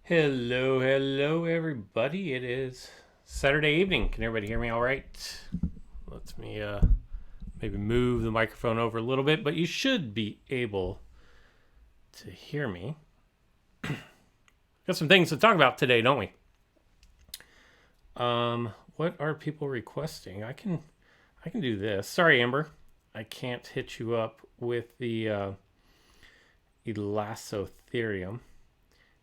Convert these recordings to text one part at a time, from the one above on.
Hello, hello, everybody. It is Saturday evening. Can everybody hear me all right? Let me maybe move the microphone over a little bit, but you should be able to hear me. Got some things to talk about today, don't we? What are people requesting? I can do this. Sorry, Amber, I can't hit you up with the Elastotherium.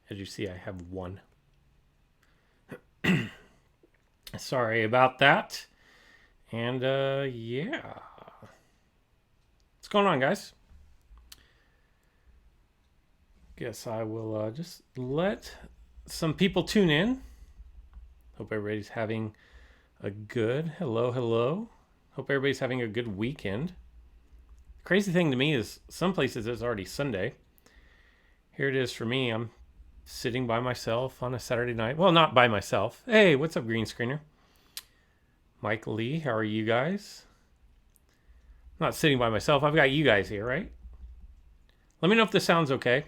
As you see, I have one. Sorry about that. And yeah. What's going on, guys? Guess I will just let some people tune in. Hope everybody's having a good hello. Hope everybody's having a good weekend. The crazy thing to me is some places it's already Sunday. Here it is for me. I'm sitting by myself on a Saturday night. Well, not by myself. Hey, what's up, green screener? Mike Lee, how are you guys? I'm not sitting by myself. I've got you guys here, right? Let me know if this sounds okay.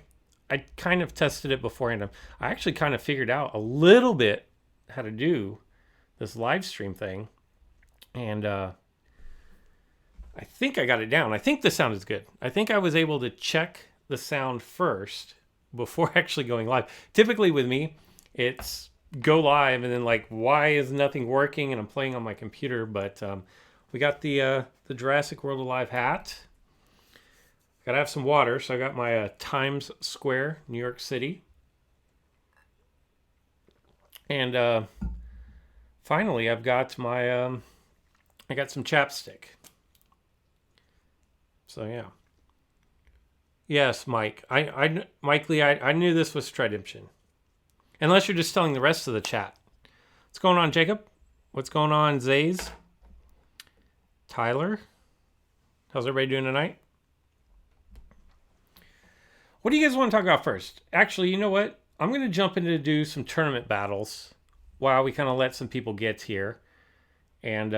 I kind of tested it beforehand. I actually kind of figured out a little bit how to do this live stream thing. And I think I got it down. I think the sound is good. I think I was able to check the sound first before actually going live. Typically with me, it's go live and then like, why is nothing working? And I'm playing on my computer, but we got the Jurassic World Alive hat. Gotta have some water, so I got my Times Square, New York City. And finally, I've got my I got some chapstick. So yeah. Yes, Mike. Mike Lee, I knew this was Tradimption. Unless you're just telling the rest of the chat. What's going on, Jacob? What's going on, Zays? Tyler? How's everybody doing tonight? What do you guys want to talk about first? Actually, you know what? I'm going to jump into to do some tournament battles while we kind of let some people get here. And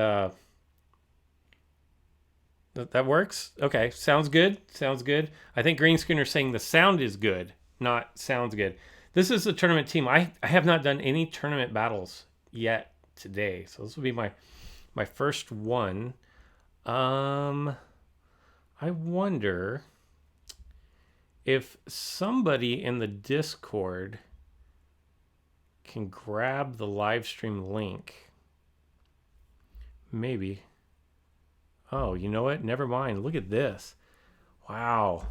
that works? Okay, sounds good. Sounds good. I think Green Screener's saying the sound is good, not sounds good. This is the tournament team. I have not done any tournament battles yet today, so this will be my first one. I wonder if somebody in the Discord can grab the live stream link. Maybe. Oh, you know what? Never mind. Look at this. Wow.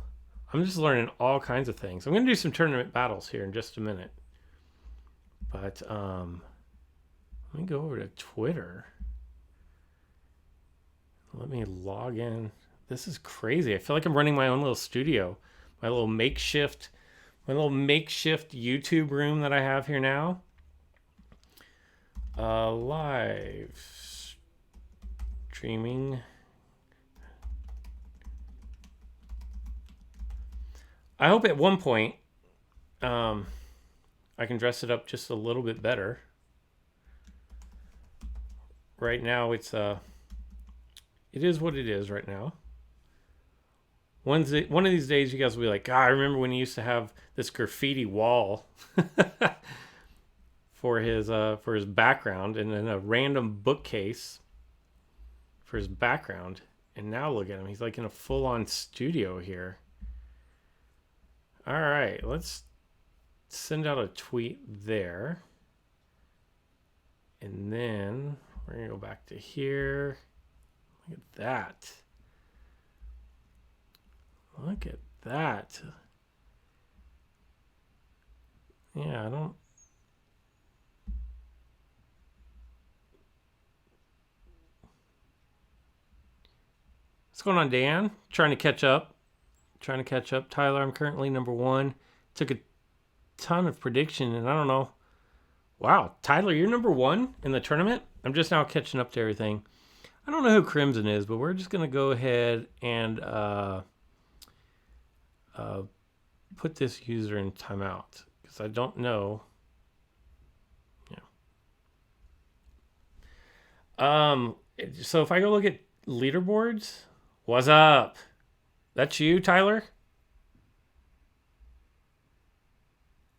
I'm just learning all kinds of things. I'm going to do some tournament battles here in just a minute. But let me go over to Twitter. Let me log in. This is crazy. I feel like I'm running my own little studio. My little makeshift YouTube room that I have here now. Live streaming. I hope at one point I can dress it up just a little bit better. Right now it is what it is right now. One of these days you guys will be like, I remember when he used to have this graffiti wall for his background, and then a random bookcase for his background. And now look at him. He's like in a full-on studio here. All right, let's send out a tweet there. And then we're going to go back to here. Look at that. Look at that. Yeah, I don't... What's going on, Dan? Trying to catch up. Tyler, I'm currently number 1. Took a ton of prediction, and I don't know. Wow, Tyler, you're number 1 in the tournament? I'm just now catching up to everything. I don't know who Crimson is, but we're just going to go ahead and put this user in timeout because I don't know. Yeah. So if I go look at leaderboards, what's up? That's you, Tyler?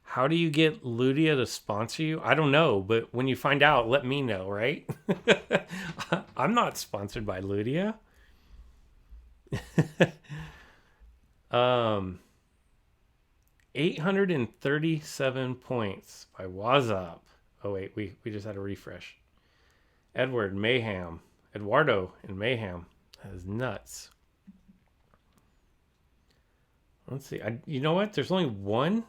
How do you get Ludia to sponsor you? I don't know, but when you find out, let me know, right? I'm not sponsored by Ludia. um, 837 points by WhatsApp. Oh wait, we just had a refresh. Eduardo and Mayhem. That is nuts. Let's see. You know what? There's only one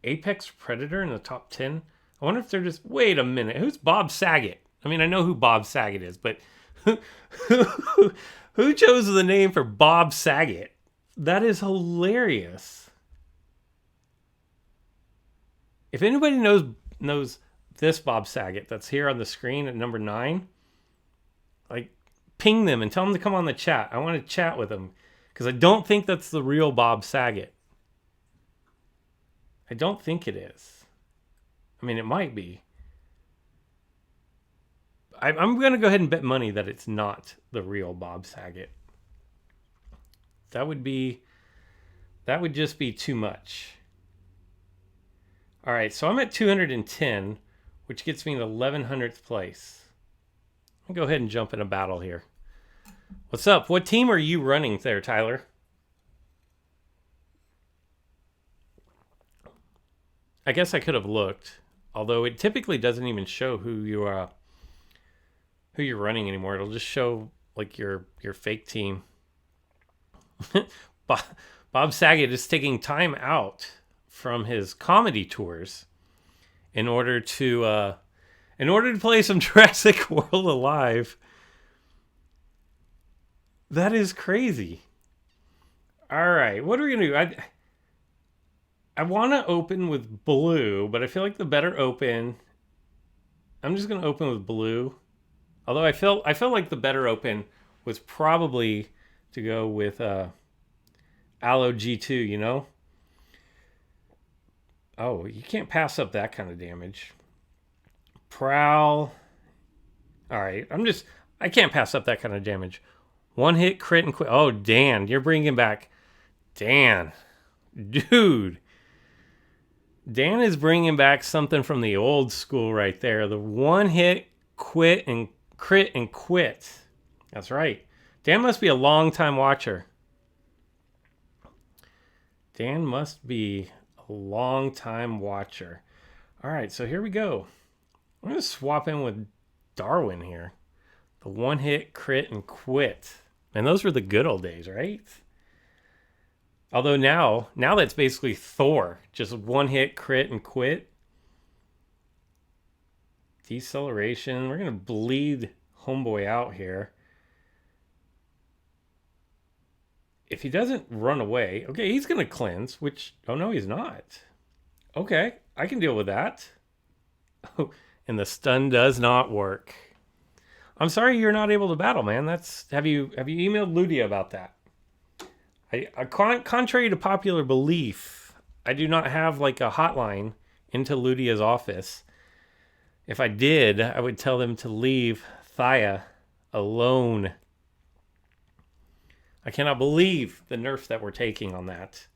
Apex Predator in the top 10. I wonder if they're just. Wait a minute. Who's Bob Saget? I mean, I know who Bob Saget is, but who chose the name for Bob Saget? That is hilarious. If anybody knows this Bob Saget that's here on the screen at number 9, like ping them and tell them to come on the chat. I want to chat with them because I don't think that's the real Bob Saget. I don't think it is. I mean, it might be. I'm going to go ahead and bet money that it's not the real Bob Saget. That would just be too much. All right, so I'm at 210, which gets me in 1100th place. I'll go ahead and jump in a battle here. What's up? What team are you running there, Tyler? I guess I could have looked, although it typically doesn't even show who you're running anymore. It'll just show like your fake team. Bob Saget is taking time out from his comedy tours in order to play some Jurassic World Alive. That is crazy. All right, what are we gonna do? I want to open with blue, but I feel like the better open. I'm just gonna open with blue. Although I felt like the better open was probably to go with Allo G2. You know. Oh, you can't pass up that kind of damage. Prowl. All right, I can't pass up that kind of damage. One hit, crit, and quit. Oh, Dan, you're bringing back. Dan. Dude. Dan is bringing back something from the old school right there. The one hit, quit, and crit, and quit. That's right. Dan must be a long-time watcher. Dan must be a long-time watcher. All right, so here we go. I'm going to swap in with Darwin here. The one hit, crit, and quit. And those were the good old days, right? Although now that's basically Thor. Just one hit, crit, and quit. Deceleration. We're going to bleed homeboy out here. If he doesn't run away, okay, he's going to cleanse, which, oh no, he's not. Okay, I can deal with that. Oh, and the stun does not work. I'm sorry you're not able to battle, man. Have you emailed Ludia about that? Contrary to popular belief, I do not have like a hotline into Ludia's office. If I did, I would tell them to leave Thaya alone. I cannot believe the nerf that we're taking on that.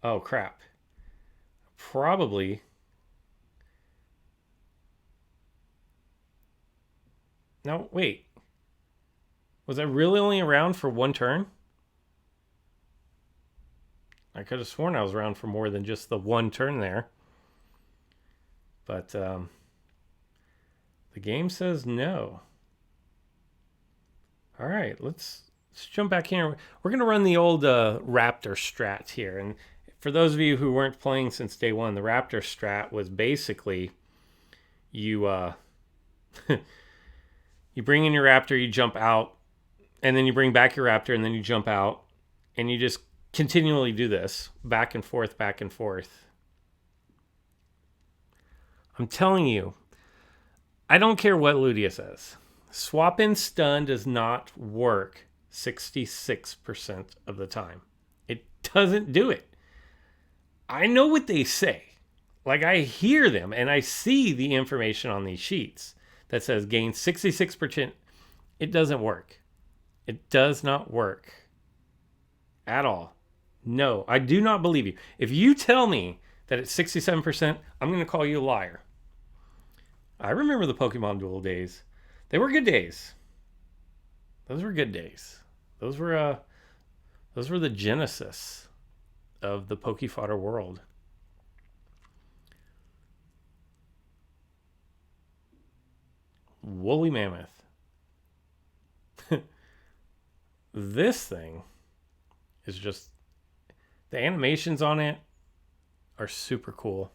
Oh, crap. Probably. No, wait. Was I really only around for one turn? I could have sworn I was around for more than just the one turn there. But the game says no. All right, let's jump back here. We're going to run the old Raptor strat here. And for those of you who weren't playing since day one, the Raptor strat was basically you you bring in your Raptor, you jump out, and then you bring back your Raptor, and then you jump out, and you just continually do this back and forth, back and forth. I'm telling you, I don't care what Ludia says. Swap in stun does not work 66% of the time. It doesn't do it. I know what they say. Like, I hear them and I see the information on these sheets that says gain 66%. It doesn't work. It does not work at all. No, I do not believe you. If you tell me that it's 67%, I'm going to call you a liar. I remember the Pokemon Duel days. They were good days. Those were good days. Those were the genesis of the Pokefodder world. Woolly mammoth. This thing is just, the animations on it are super cool.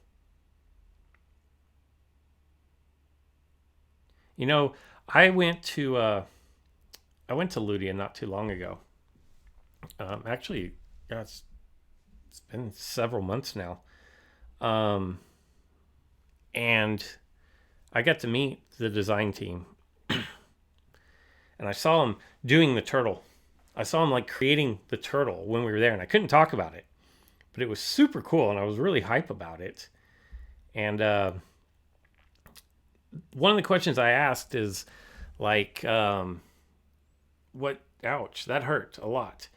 You know, I went to Ludia not too long ago. Actually, yeah, it's been several months now. And I got to meet the design team, and I saw them doing the turtle. I saw them like creating the turtle when we were there, and I couldn't talk about it, but it was super cool, and I was really hype about it. And one of the questions I asked is like, what? Ouch, that hurt a lot.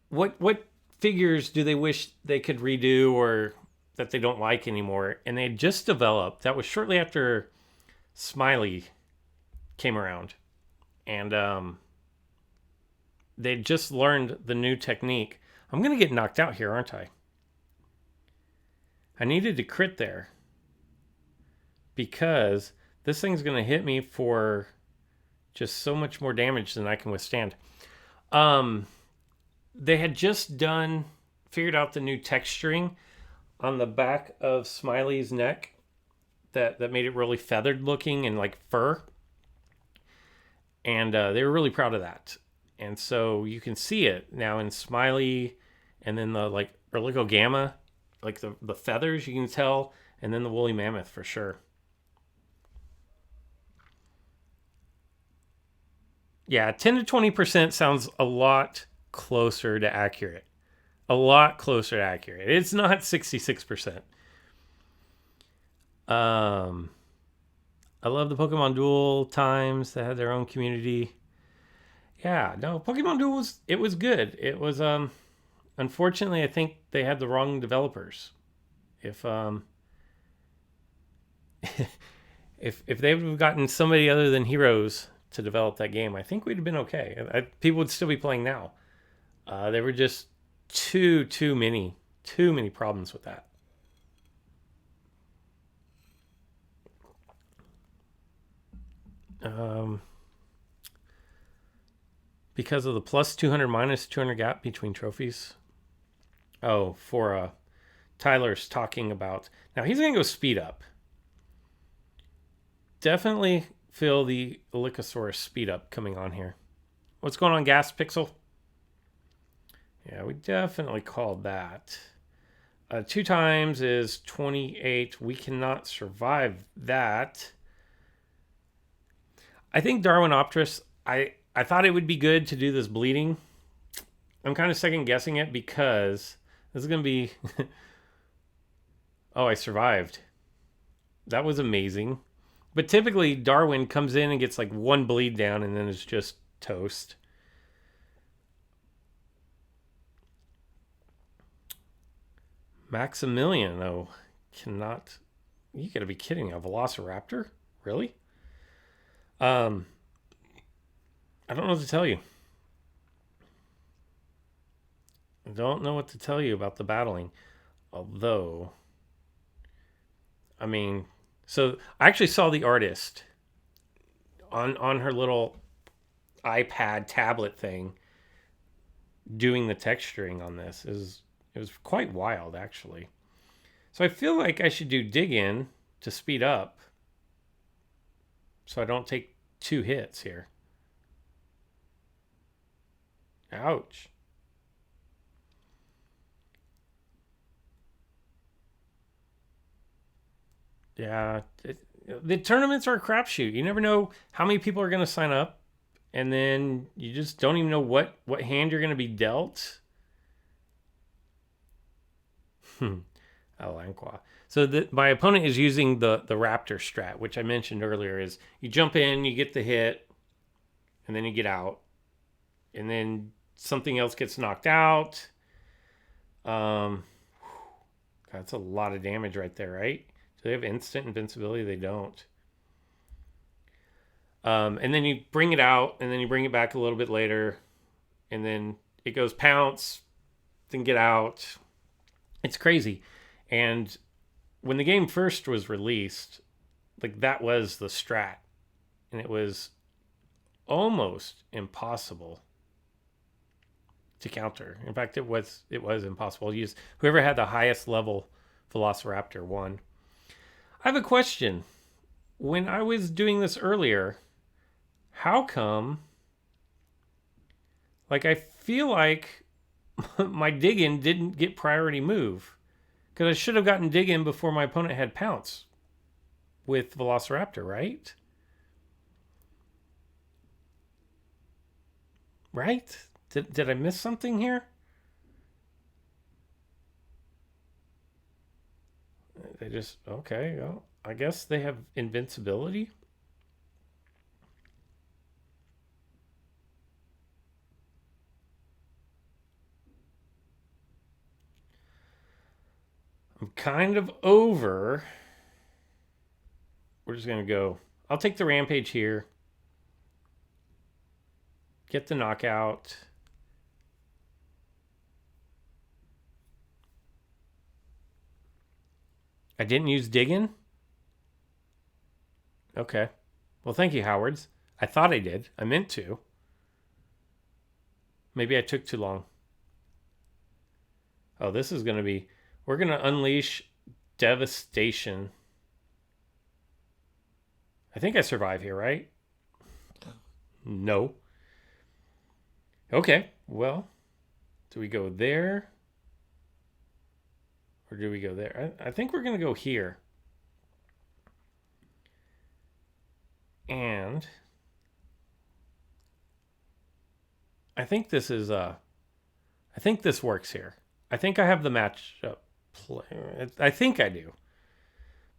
What figures do they wish they could redo or that they don't like anymore? And they had just developed. That was shortly after Smiley came around, and they just learned the new technique. I'm gonna get knocked out here, aren't I? I needed to crit there because this thing's gonna hit me for just so much more damage than I can withstand. They had just figured out the new texturing on the back of Smiley's neck that made it really feathered looking and like fur. And they were really proud of that. And so you can see it now in Smiley, and then the like Erlico Gamma, like the feathers you can tell, and then the woolly mammoth for sure. Yeah, 10 to 20% sounds a lot closer to accurate. A lot closer to accurate. It's not 66%. I love the Pokemon Duel times. They had their own community. Yeah, no, Pokemon Duel was good. It was unfortunately I think they had the wrong developers. If if they would have gotten somebody other than Heroes to develop that game, I think we'd have been okay. People would still be playing now. There were just too many problems with that. Because of the plus 200 minus 200 gap between trophies. Oh, for Tyler's talking about, now he's gonna go speed up. Definitely feel the Elicosaurus speed up coming on here. What's going on, Gas Pixel? Yeah, we definitely called that. 2 times is 28. We cannot survive that. I think Darwinopterus, I thought it would be good to do this bleeding. I'm kind of second guessing it because this is going to be... Oh, I survived. That was amazing. But typically Darwin comes in and gets like 1 bleed down and then it's just toast. Maximilian, oh, cannot... You gotta be kidding me. A Velociraptor? Really? I don't know what to tell you. I don't know what to tell you about the battling. Although, I mean, so I actually saw the artist on her little iPad tablet thing doing the texturing on this. It was quite wild, actually. So I feel like I should do dig in to speed up so I don't take 2 hits here. Ouch. Yeah, the tournaments are a crapshoot. You never know how many people are going to sign up, and then you just don't even know what hand you're going to be dealt. Alanqua. So my opponent is using the Raptor strat, which I mentioned earlier. Is you jump in, you get the hit, and then you get out, and then something else gets knocked out. God, That's a lot of damage right there, right? Do they have instant invincibility? They don't. And then you bring it out, and then you bring it back a little bit later, and then it goes pounce, then get out. It's crazy. And when the game first was released, like that was the strat, and it was almost impossible to counter. In fact, it was impossible to use. Whoever had the highest level Velociraptor won. I have a question. When I was doing this earlier, how come, like, I feel like my dig-in didn't get priority move? Because I should have gotten dig-in before my opponent had pounce with Velociraptor, right? Right? Did I miss something here? They just, okay, well, I guess they have invincibility. I'm kind of over. We're just going to go. I'll take the Rampage here. Get the knockout. I didn't use digging? Okay. Well, thank you, Howards. I thought I did. I meant to. Maybe I took too long. Oh, this is going to be... We're going to unleash devastation. I think I survive here, right? No. Okay, well, do we go there? Or do we go there? I think we're going to go here. And I think this is I think this works here. I think I have the matchup play. I think I do.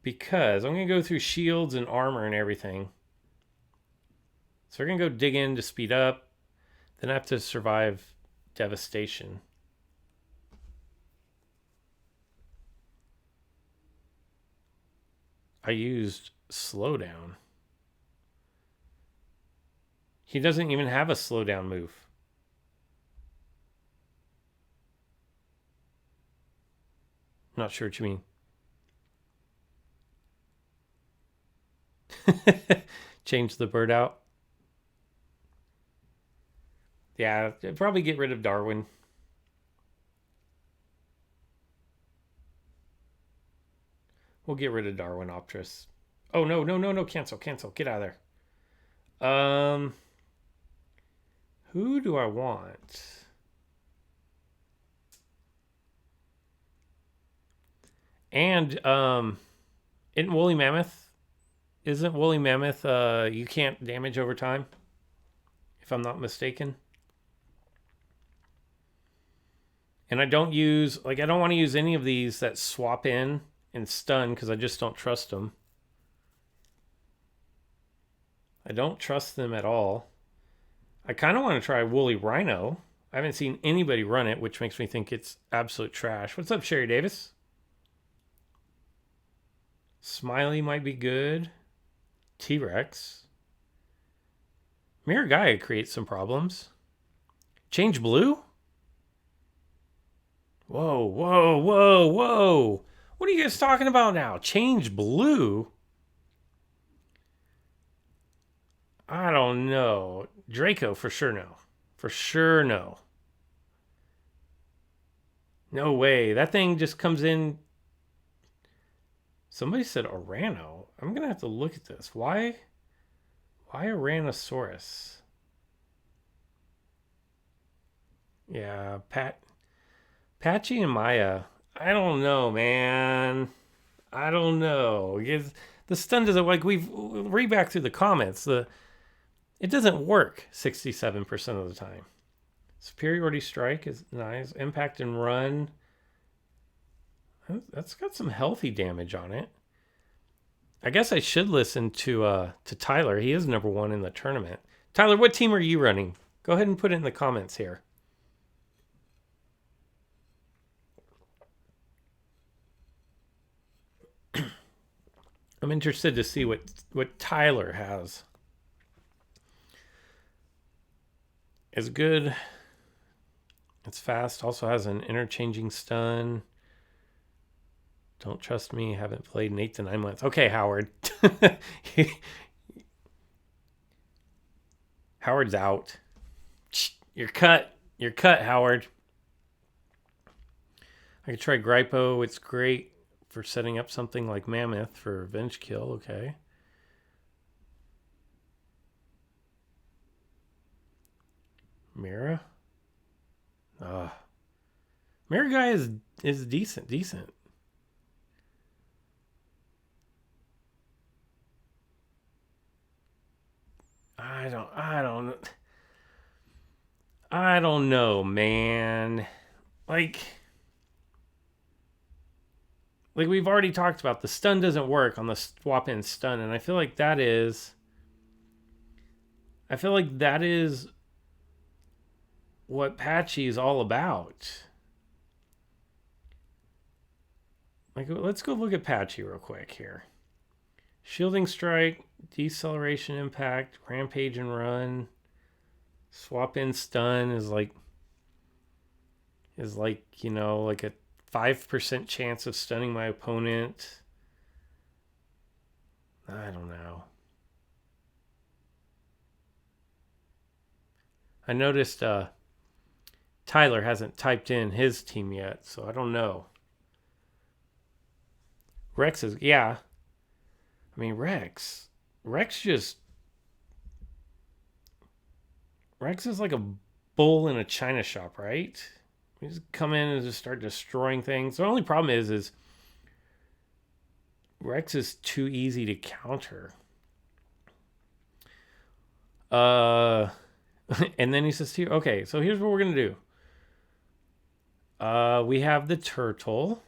Because I'm going to go through shields and armor and everything. So we're going to go dig in to speed up. Then I have to survive devastation. I used slowdown. He doesn't even have a slowdown move. I'm not sure what you mean. Change the bird out. Yeah, probably get rid of Darwin. We'll get rid of Darwin Optrus. Oh, no. Cancel. Get out of there. Who do I want? And, isn't Woolly Mammoth? Isn't Woolly Mammoth, you can't damage over time? If I'm not mistaken. And I don't use, I don't want to use any of these that swap in and stun because I just don't trust them. I don't trust them at all. I kind of want to try Woolly Rhino. I haven't seen anybody run it, which makes me think it's absolute trash. What's up, Sherry Davis? Smiley might be good. T-Rex. Miragaia creates some problems. Change blue? Whoa. What are you guys talking about now? Change blue? I don't know. Draco, for sure no. For sure no. No way. That thing just comes in. Somebody said Orano. I'm going to have to look at this. Why Oranosaurus? Yeah, Patchy and Maya. I don't know, man. I don't know. The stun doesn't, we've read back through the comments. It doesn't work 67% of the time. Superiority Strike is nice. Impact and Run. That's got some healthy damage on it. I guess I should listen to Tyler. He is number 1 in the tournament. Tyler, what team are you running? Go ahead and put it in the comments here. I'm interested to see what Tyler has. It's good. It's fast. Also has an interchanging stun. Don't trust me. Haven't played in 8 to 9 months. Okay, Howard. Howard's out. You're cut. You're cut, Howard. I could try Grypo. It's great for setting up something like Mammoth for revenge kill. Okay. Mira? Mira guy is decent. I don't know, man. Like we've already talked about, the stun doesn't work on the swap in stun, and I feel like that is what Patchy is all about. Like, let's go look at Patchy real quick here. Shielding strike, deceleration impact, rampage and run, swap in stun is like like a 5% chance of stunning my opponent. I don't know. I noticed Tyler hasn't typed in his team yet, so I don't know. Rex is, yeah. I mean, Rex is like a bull in a china shop, right? You just come in and just start destroying things. The only problem is Rex is too easy to counter. And then he says to you, okay, so here's what we're gonna do. We have the turtle.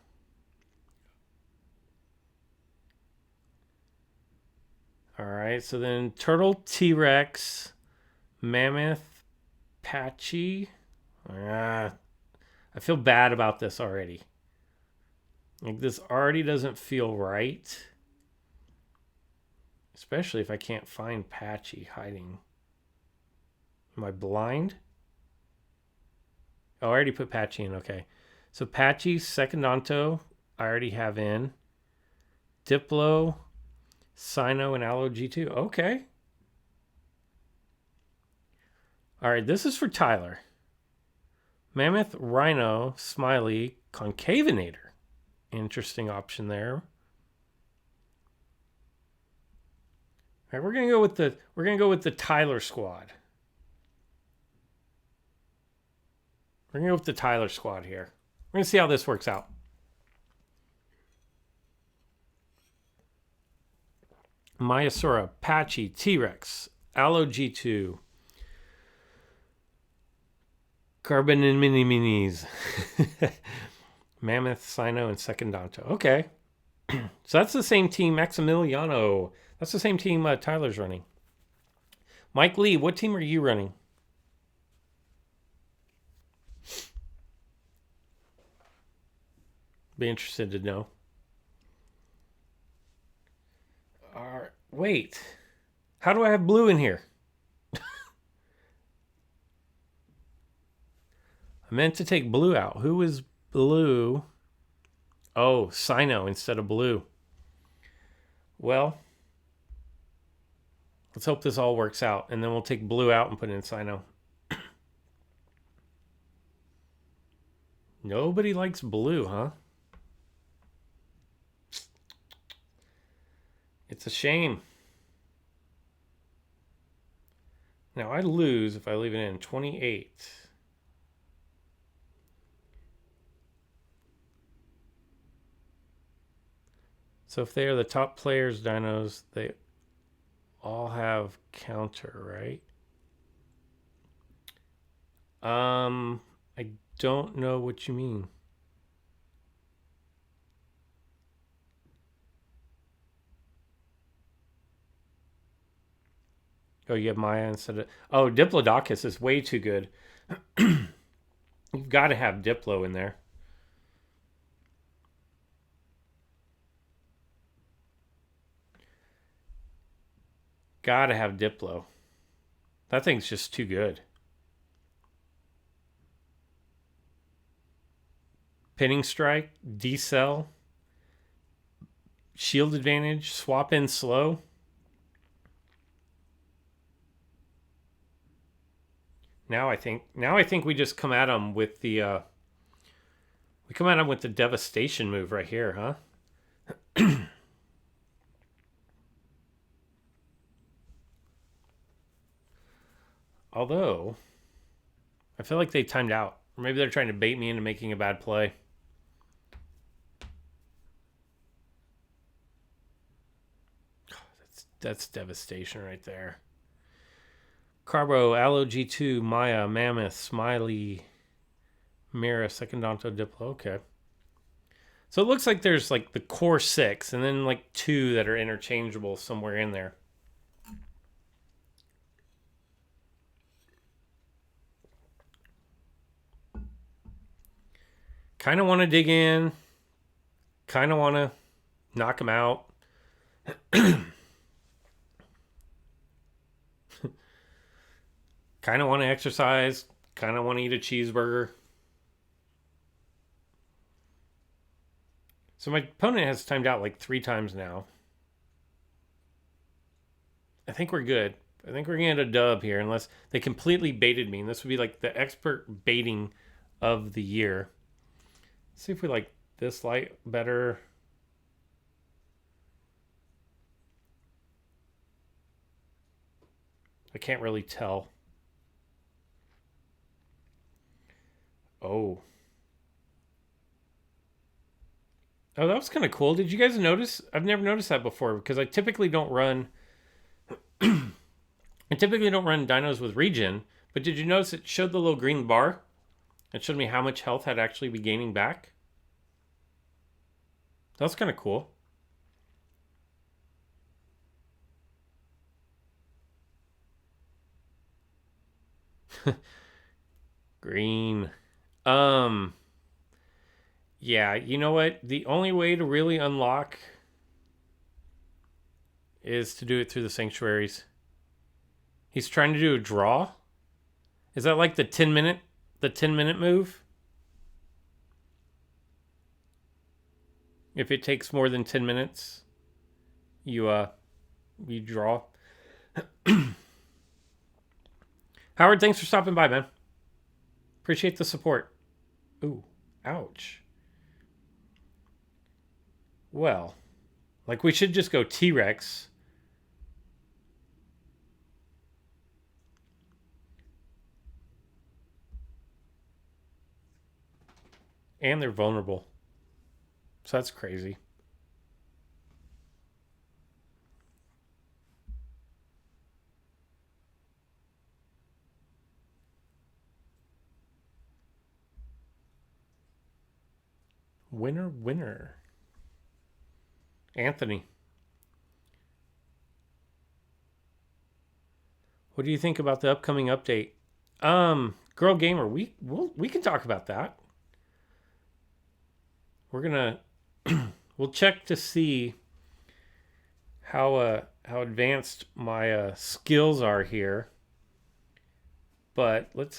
All right, so then turtle, T-Rex, mammoth, Patchy. I feel bad about this already. Like, this already doesn't feel right. Especially if I can't find Patchy hiding. Am I blind? Oh, I already put Patchy in. Okay. So Patchy, Secondonto, I already have in. Diplo, Sino, and Allo G2. Okay. All right, this is for Tyler. Mammoth, Rhino, Smiley, Concavinator. Interesting option there. All right, we're gonna go with the Tyler squad. We're gonna go with the Tyler squad here. We're gonna see how this works out. Mayasura, Patchy, T-Rex, Allo G2, Carbon and Mini Minis, Mammoth, Sino, and Secondonto. Okay. So that's the same team, Maximiliano. That's the same team Tyler's running. Mike Lee, what team are you running? Be interested to know. Wait. How do I have blue in here? I meant to take blue out. Who is blue? Oh, Sino instead of blue. Well, let's hope this all works out, and then we'll take blue out and put in Sino. Nobody likes blue, huh? It's a shame. Now, I lose if I leave it in 28. So if they are the top players, dinos, they all have counter, right? I don't know what you mean. Oh, you have Maya instead of... Oh, Diplodocus is way too good. You've got to have Diplo in there. Gotta have Diplo. That thing's just too good. Pinning strike, decel, shield advantage, swap in slow. Now I think we just come at them with the devastation move right here, huh? Although I feel like they timed out. Or maybe they're trying to bait me into making a bad play. That's devastation right there. Carbo, Allo G2, Maya, Mammoth, Smiley, Mira, Secondonto, Diplo. Okay. So it looks like there's like the core 6 and then like 2 that are interchangeable somewhere in there. Kind of want to dig in. Kind of want to knock him out. Kind of want to exercise. Kind of want to eat a cheeseburger. So my opponent has timed out like 3 times now. I think we're good. I think we're going to get a dub here unless they completely baited me. And this would be like the expert baiting of the year. Let's see if we like this light better. I can't really tell. Oh, that was kind of cool. Did you guys notice? I've never noticed that before because I typically don't run dinos with regen, but did you notice it showed the little green bar? It showed me how much health I'd actually be gaining back. That's kind of cool. Green. Yeah, you know what? The only way to really unlock is to do it through the sanctuaries. He's trying to do a draw. Is that like the 10-minute move? If it takes more than 10 minutes, you draw. Howard, thanks for stopping by, man. Appreciate the support. Ooh, ouch. Well, like we should just go T-Rex. And they're vulnerable. So that's crazy. Winner. Anthony. What do you think about the upcoming update? Girl Gamer, we can talk about that. We're gonna we'll check to see how advanced my skills are here. But let's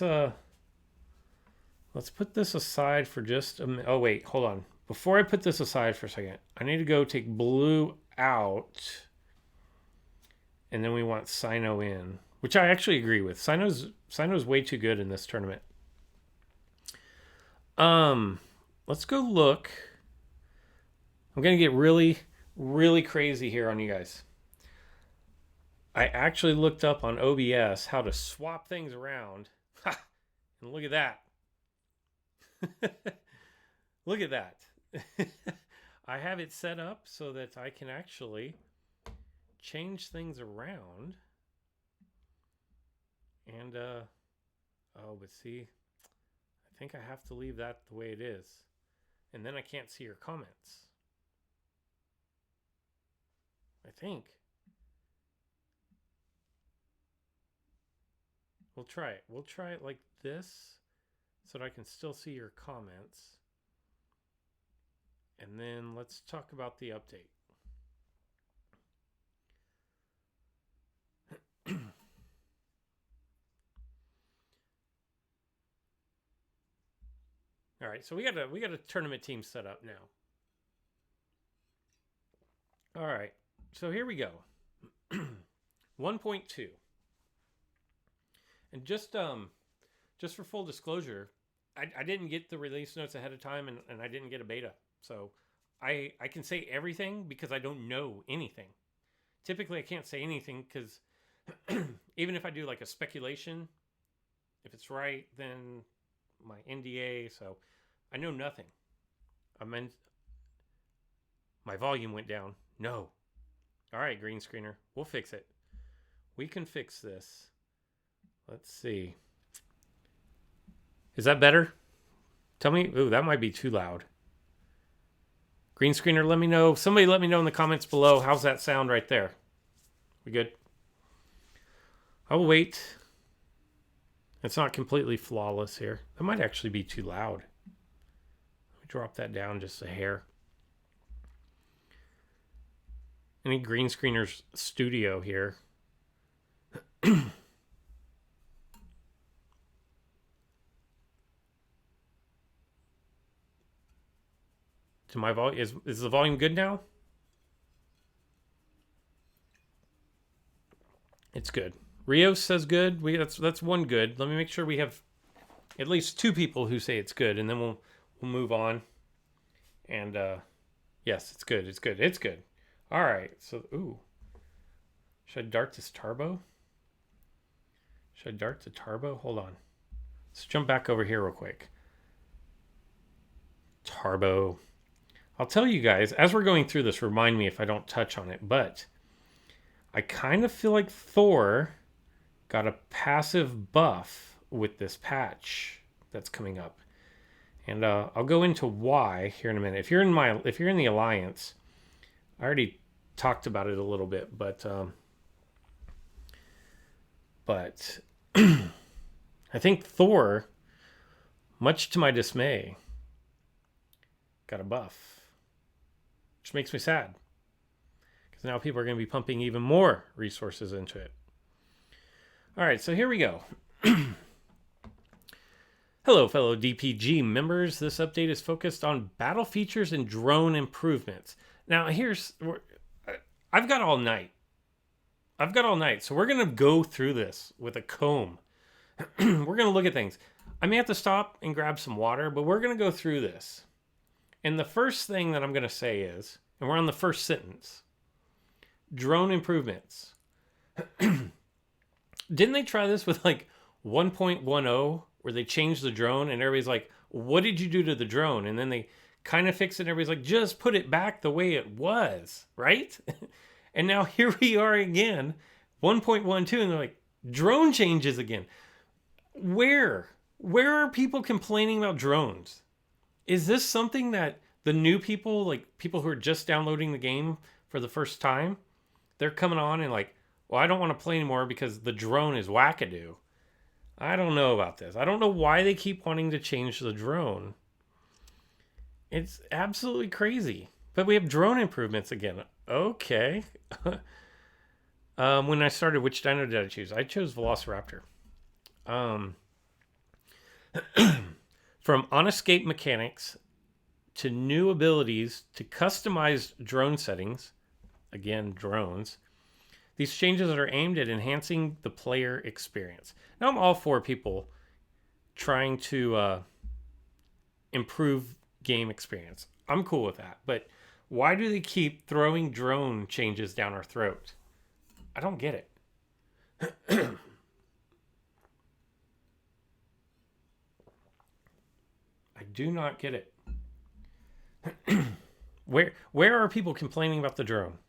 put this aside for just a minute. Oh wait, hold on. Before I put this aside for a second, I need to go take blue out, and then we want Sino in, which I actually agree with. Sino's way too good in this tournament. Let's go look. I'm gonna get really, really crazy here on you guys. I actually looked up on OBS how to swap things around. Ha! And look at that. Look at that. I have it set up so that I can actually change things around. And, but see, I think I have to leave that the way it is. And then I can't see your comments. I think. We'll try it. We'll try it like this so that I can still see your comments. And then let's talk about the update. All right, so we got a tournament team set up now. All right, so here we go. 1.2, and just for full disclosure, I didn't get the release notes ahead of time, and I didn't get a beta, so I can say everything because I don't know anything. Typically, I can't say anything because even if I do like a speculation, if it's right, then my NDA. So I know nothing. I meant my volume went down. No. All right, green screener. We'll fix it. We can fix this. Let's see. Is that better? Tell me. Ooh, that might be too loud. Green screener, let me know. Somebody let me know in the comments below. How's that sound right there? We good? I will wait. It's not completely flawless here. That might actually be too loud. Let me drop that down just a hair. Any green screeners studio here. To my volume, is the volume good now? It's good. Rios says good. That's one good. Let me make sure we have at least 2 people who say it's good, and then we'll move on. And yes, it's good. It's good. It's good. All right. So should I dart this Tarbo? Should I dart to Tarbo? Hold on. Let's jump back over here real quick. Tarbo. I'll tell you guys, as we're going through this, remind me if I don't touch on it, but I kind of feel like Thor got a passive buff with this patch that's coming up. And I'll go into why here in a minute. If you're in the Alliance, I already talked about it a little bit, but I think Thor, much to my dismay, got a buff. Which makes me sad. Because now people are going to be pumping even more resources into it. All right, so here we go. Hello, fellow DPG members. This update is focused on battle features and drone improvements. Now, I've got all night. So we're going to go through this with a comb. We're going to look at things. I may have to stop and grab some water, but we're going to go through this. And the first thing that I'm going to say is, and we're on the first sentence, drone improvements. Didn't they try this with like 1.10 where they changed the drone and everybody's like, what did you do to the drone? And then they kind of fixed it and everybody's like, just put it back the way it was, right? And now here we are again, 1.12, and they're like, drone changes again. Where are people complaining about drones? Is this something that the new people, like people who are just downloading the game for the first time, they're coming on and like, well, I don't want to play anymore because the drone is wackadoo. I don't know about this. I don't know why they keep wanting to change the drone. It's absolutely crazy. But we have drone improvements again. Okay. When I started, which dino did I choose? I chose Velociraptor. From on-escape mechanics to new abilities to customized drone settings, again, drones, these changes are aimed at enhancing the player experience. Now, I'm all for people trying to improve game experience. I'm cool with that. But why do they keep throwing drone changes down our throat? I don't get it. I do not get it. Where are people complaining about the drone?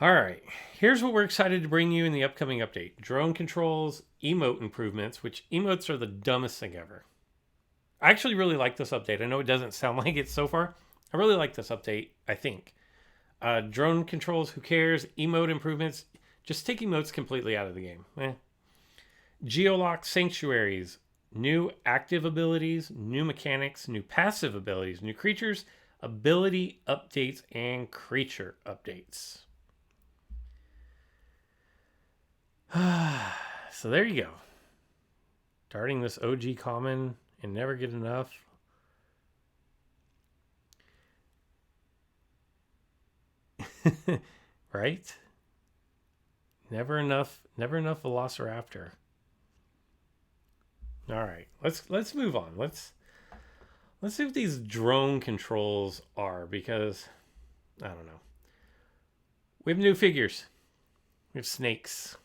All right, here's what we're excited to bring you in the upcoming update. Drone controls, emote improvements, which emotes are the dumbest thing ever. I actually really like this update. I know it doesn't sound like it so far. I really like this update, I think. Drone controls, who cares? Emote improvements, just take emotes completely out of the game. Geolock sanctuaries, new active abilities, new mechanics, new passive abilities, new creatures, ability updates, and creature updates. So there you go. Darting this OG common and never get enough. Right? Never enough Velociraptor. All right, let's move on. Let's see what these drone controls are, because I don't know. We have new figures. We have snakes.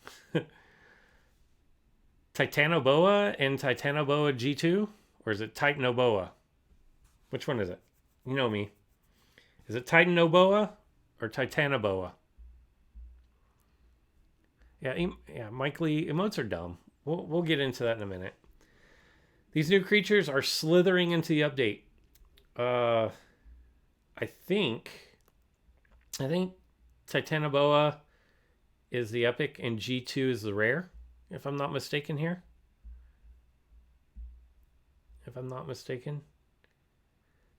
Titanoboa and Titanoboa G2? Or is it Titanoboa? Which one is it? You know me. Is it Titanoboa or Titanoboa? Yeah, Mike Lee, emotes are dumb. We'll get into that in a minute. These new creatures are slithering into the update. I think Titanoboa is the epic and G2 is the rare, if I'm not mistaken here. If I'm not mistaken.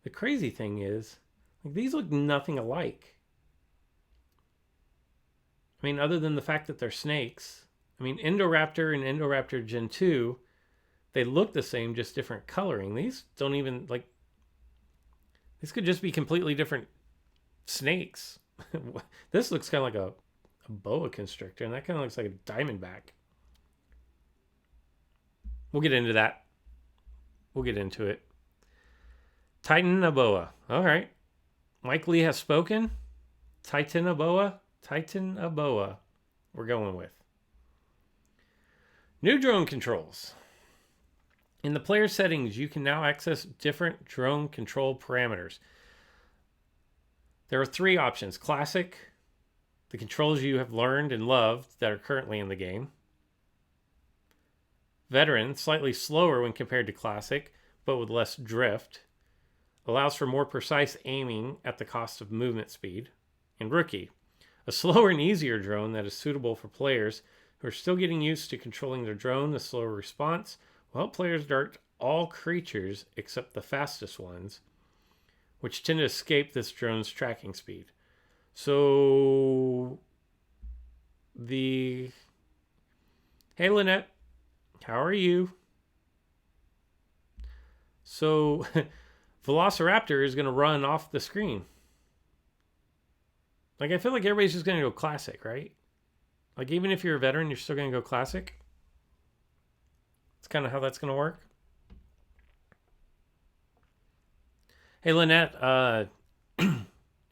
The crazy thing is, like, these look nothing alike. I mean, other than the fact that they're snakes. I mean, Indoraptor and Indoraptor Gen 2, they look the same, just different coloring. These don't even, like, these could just be completely different snakes. This looks kind of like a boa constrictor, and that kind of looks like a diamondback. We'll get into that. We'll get into it. Titanoboa. All right. Mike Lee has spoken. Titanoboa. We're going with. New drone controls. In the player settings, you can now access different drone control parameters. There are 3 options. Classic, the controls you have learned and loved that are currently in the game. Veteran, slightly slower when compared to Classic, but with less drift. Allows for more precise aiming at the cost of movement speed. And Rookie, a slower and easier drone that is suitable for players who are still getting used to controlling their drone. The slower response will help players dart all creatures except the fastest ones, which tend to escape this drone's tracking speed. So, hey Lynette, how are you? So, Velociraptor is going to run off the screen. Like, I feel like everybody's just going to go Classic, right? Like, even if you're a veteran, you're still going to go Classic. It's kind of how that's going to work. Hey, Lynette,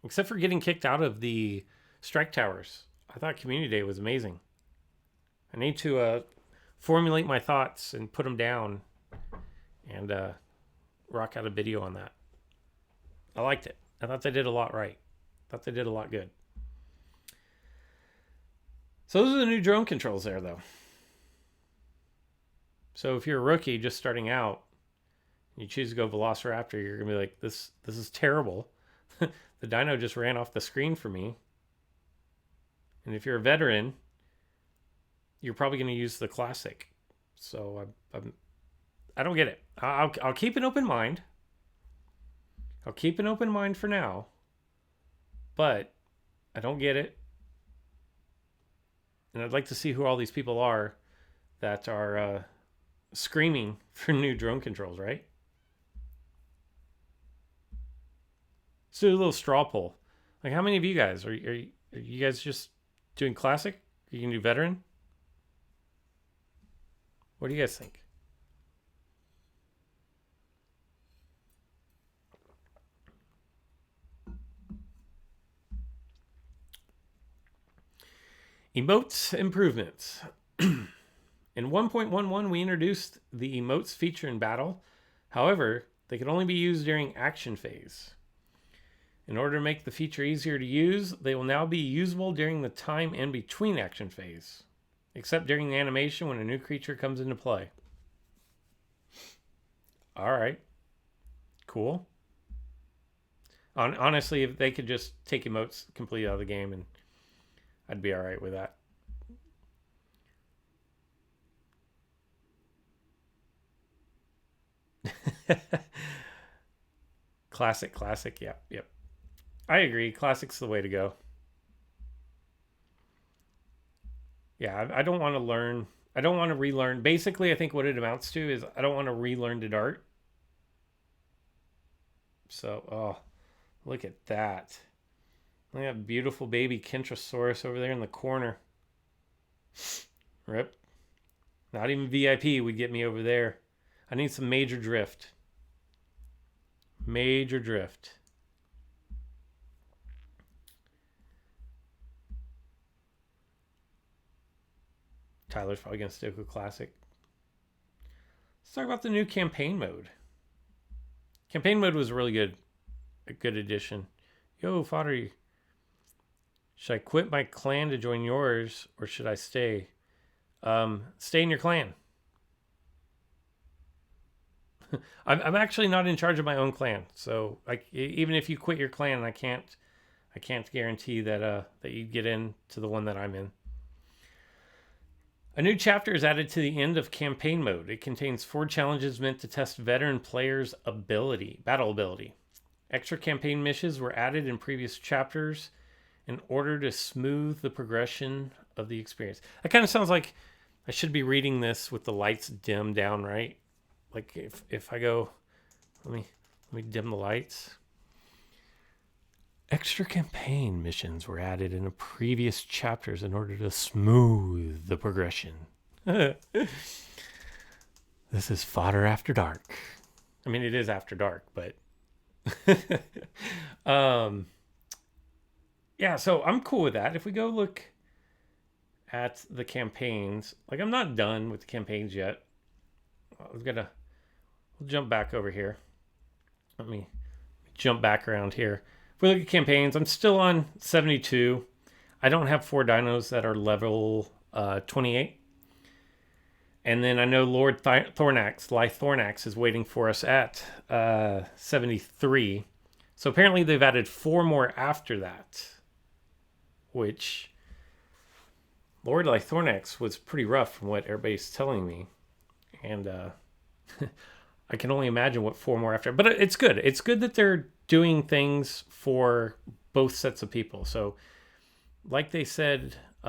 except for getting kicked out of the Strike Towers, I thought Community Day was amazing. I need to formulate my thoughts and put them down and rock out a video on that. I liked it. I thought they did a lot right. I thought they did a lot good. So those are the new drone controls there, though. So if you're a rookie just starting out, you choose to go Velociraptor, you're going to be like, this is terrible. The dino just ran off the screen for me. And if you're a veteran, you're probably going to use the Classic. So I don't get it. I'll keep an open mind. I'll keep an open mind for now. But I don't get it. And I'd like to see who all these people are that are screaming for new drone controls, right? Let's do a little straw poll. Like, how many of you guys are you guys just doing Classic? Are you gonna do Veteran? What do you guys think? Emotes improvements. In 1.11, we introduced the emotes feature in battle. However, they can only be used during action phase. In order to make the feature easier to use, they will now be usable during the time in between action phase, except during the animation when a new creature comes into play. All right. Cool. Honestly, if they could just take emotes completely out of the game, and I'd be all right with that. Classic. Yep. I agree. Classic's the way to go. Yeah, I don't want to learn. I don't want to relearn. Basically, I think what it amounts to is I don't want to relearn to dart. So, oh, look at that. Look at that beautiful baby Kentrosaurus over there in the corner. Rip. Not even VIP would get me over there. I need some major drift. Major drift. Tyler's probably going to stick with classic. Let's talk about the new campaign mode. Campaign mode was really good. A good addition. Yo, Fodder. Should I quit my clan to join yours, or should I stay? Stay in your clan. I'm actually not in charge of my own clan, so even if you quit your clan, I can't guarantee that you get into the one that I'm in. A new chapter is added to the end of campaign mode. It contains 4 challenges meant to test veteran players' battle ability. Extra campaign missions were added in previous chapters in order to smooth the progression of the experience. That kind of sounds like I should be reading this with the lights dimmed down, right? Like if I go, let me dim the lights. Extra campaign missions were added in the previous chapters in order to smooth the progression. This is fodder after dark. I mean, it is after dark, but yeah, so I'm cool with that. If we go look at the campaigns, like I'm not done with the campaigns yet. We'll jump back over here. Let me jump back around here. If we look at campaigns, I'm still on 72. I don't have 4 dinos that are level 28. And then I know Lord Thornax is waiting for us at 73. So apparently they've added 4 more after that. Which, Lord Thornax was pretty rough from what everybody's telling me. And I can only imagine what 4 more after. But it's good. It's good that they're doing things for both sets of people. So, like they said, if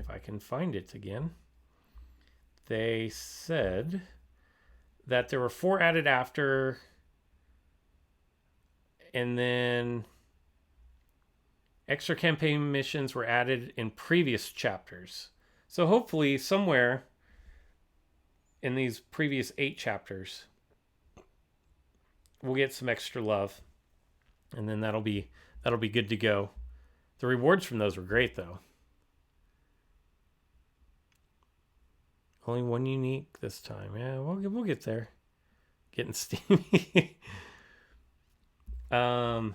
I can find it again, they said that there were 4 added after, and then extra campaign missions were added in previous chapters. So hopefully somewhere in these previous 8 chapters, we'll get some extra love, and then that'll be good to go. The rewards from those were great, though. Only 1 unique this time. Yeah, we'll get there. Getting steamy. So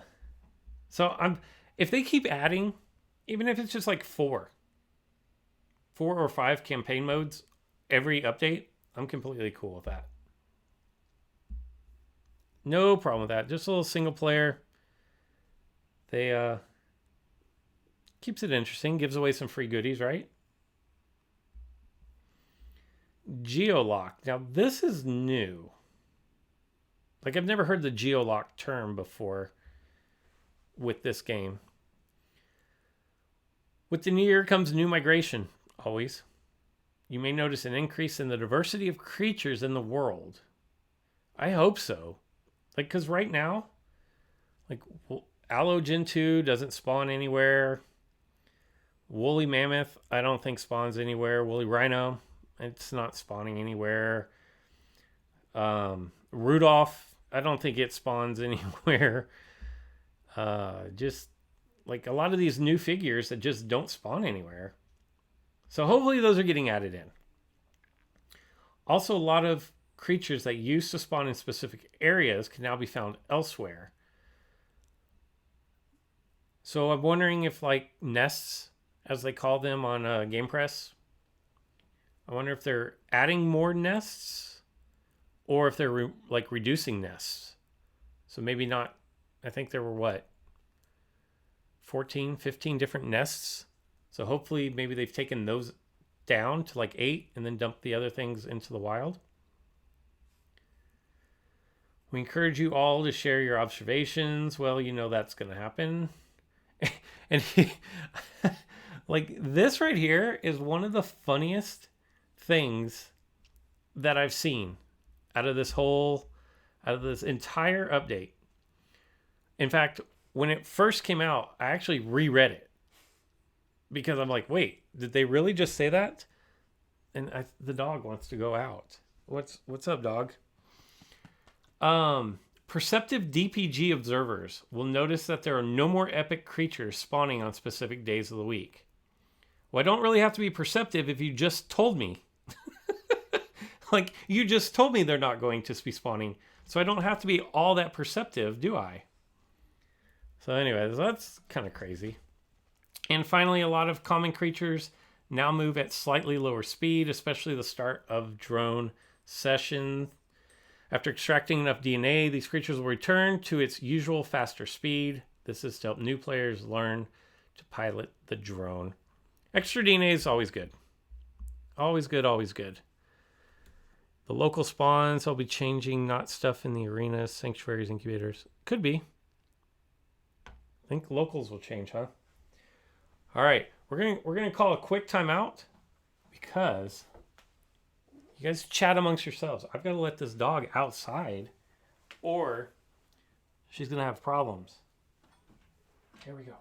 if they keep adding, even if it's just like 4 or 5 campaign modes every update, I'm completely cool with that. No problem with that. Just a little single player. They keeps it interesting. Gives away some free goodies, right? Geolock. Now this is new. Like I've never heard the geolock term before with this game. With the new year comes new migration, always. You may notice an increase in the diversity of creatures in the world. I hope so. Like, because right now, like, Aloe Gen 2 doesn't spawn anywhere. Woolly Mammoth, I don't think spawns anywhere. Woolly Rhino, it's not spawning anywhere. Rudolph, I don't think it spawns anywhere. Just, like, a lot of these new figures that just don't spawn anywhere. So hopefully those are getting added in. Also, a lot of creatures that used to spawn in specific areas can now be found elsewhere. So I'm wondering if, like, nests, as they call them on Game Press, I wonder if they're adding more nests or if they're reducing nests. So maybe not, I think there were 14, 15 different nests. So hopefully maybe they've taken those down to like 8 and then dumped the other things into the wild. We encourage you all to share your observations. Well, you know that's going to happen. And like this right here is one of the funniest things that I've seen out of this whole out of this entire update. In fact, when it first came out, I actually reread it because I'm like, wait, did they really just say that? And the dog wants to go out. What's up, dog? Perceptive DPG observers will notice that there are no more epic creatures spawning on specific days of the week. Well, I don't really have to be perceptive if you just told me. Like, you just told me they're not going to be spawning. So I don't have to be all that perceptive, do I? So anyways, that's kind of crazy. And finally, a lot of common creatures now move at slightly lower speed, especially the start of drone session. After extracting enough DNA, these creatures will return to its usual faster speed. This is to help new players learn to pilot the drone. Extra DNA is always good. Always good, always good. The local spawns, I'll be changing, not stuff in the arena, sanctuaries, incubators. Could be. I think locals will change, huh? All right, we're gonna call a quick timeout because you guys chat amongst yourselves. I've got to let this dog outside, or she's gonna have problems. Here we go.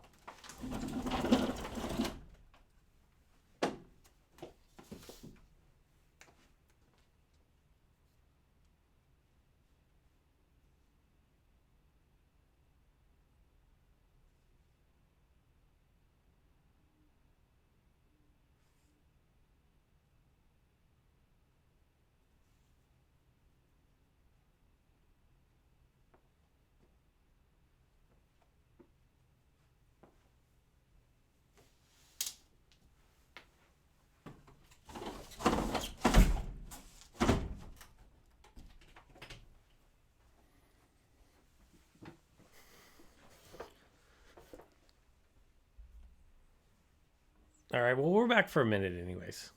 All right, well, we're back for a minute anyways.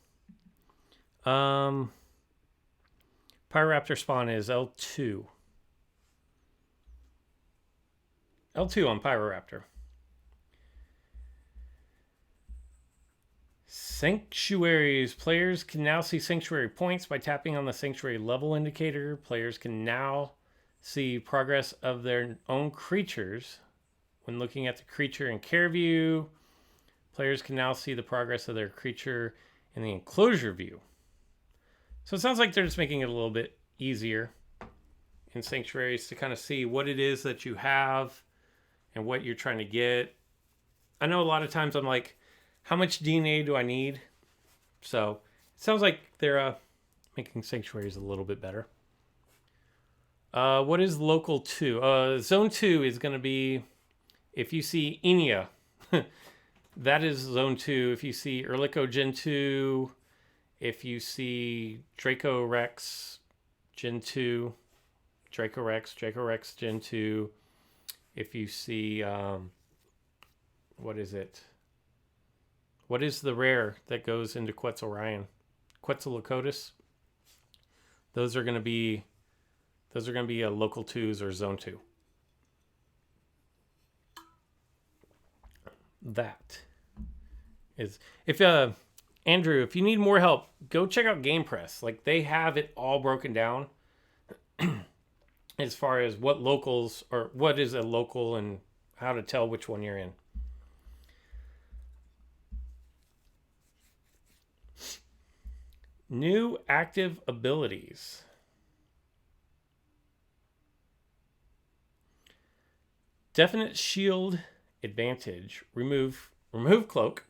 Pyroraptor spawn is L2. L2 on Pyroraptor. Sanctuaries. Players can now see sanctuary points by tapping on the sanctuary level indicator. Players can now see progress of their own creatures when looking at the creature in care view. Players can now see the progress of their creature in the enclosure view. So it sounds like they're just making it a little bit easier in sanctuaries to kind of see what it is that you have and what you're trying to get. I know a lot of times I'm like, how much DNA do I need? So it sounds like they're making sanctuaries a little bit better. What is local 2? Zone 2 is going to be if you see Enia. That is Zone 2. If you see Erlico Gen 2, if you see Draco Rex Gen 2, Draco Rex Gen 2, if you see, what is it? What is the rare that goes into Quetzalryan? Quetzalcoatlus? Those are going to be a local 2s or Zone 2. That is, if Andrew, if you need more help, go check out Game Press. Like, they have it all broken down as far as what locals or what is a local and how to tell which one you're in. New active abilities. Definite shield advantage. Remove cloak,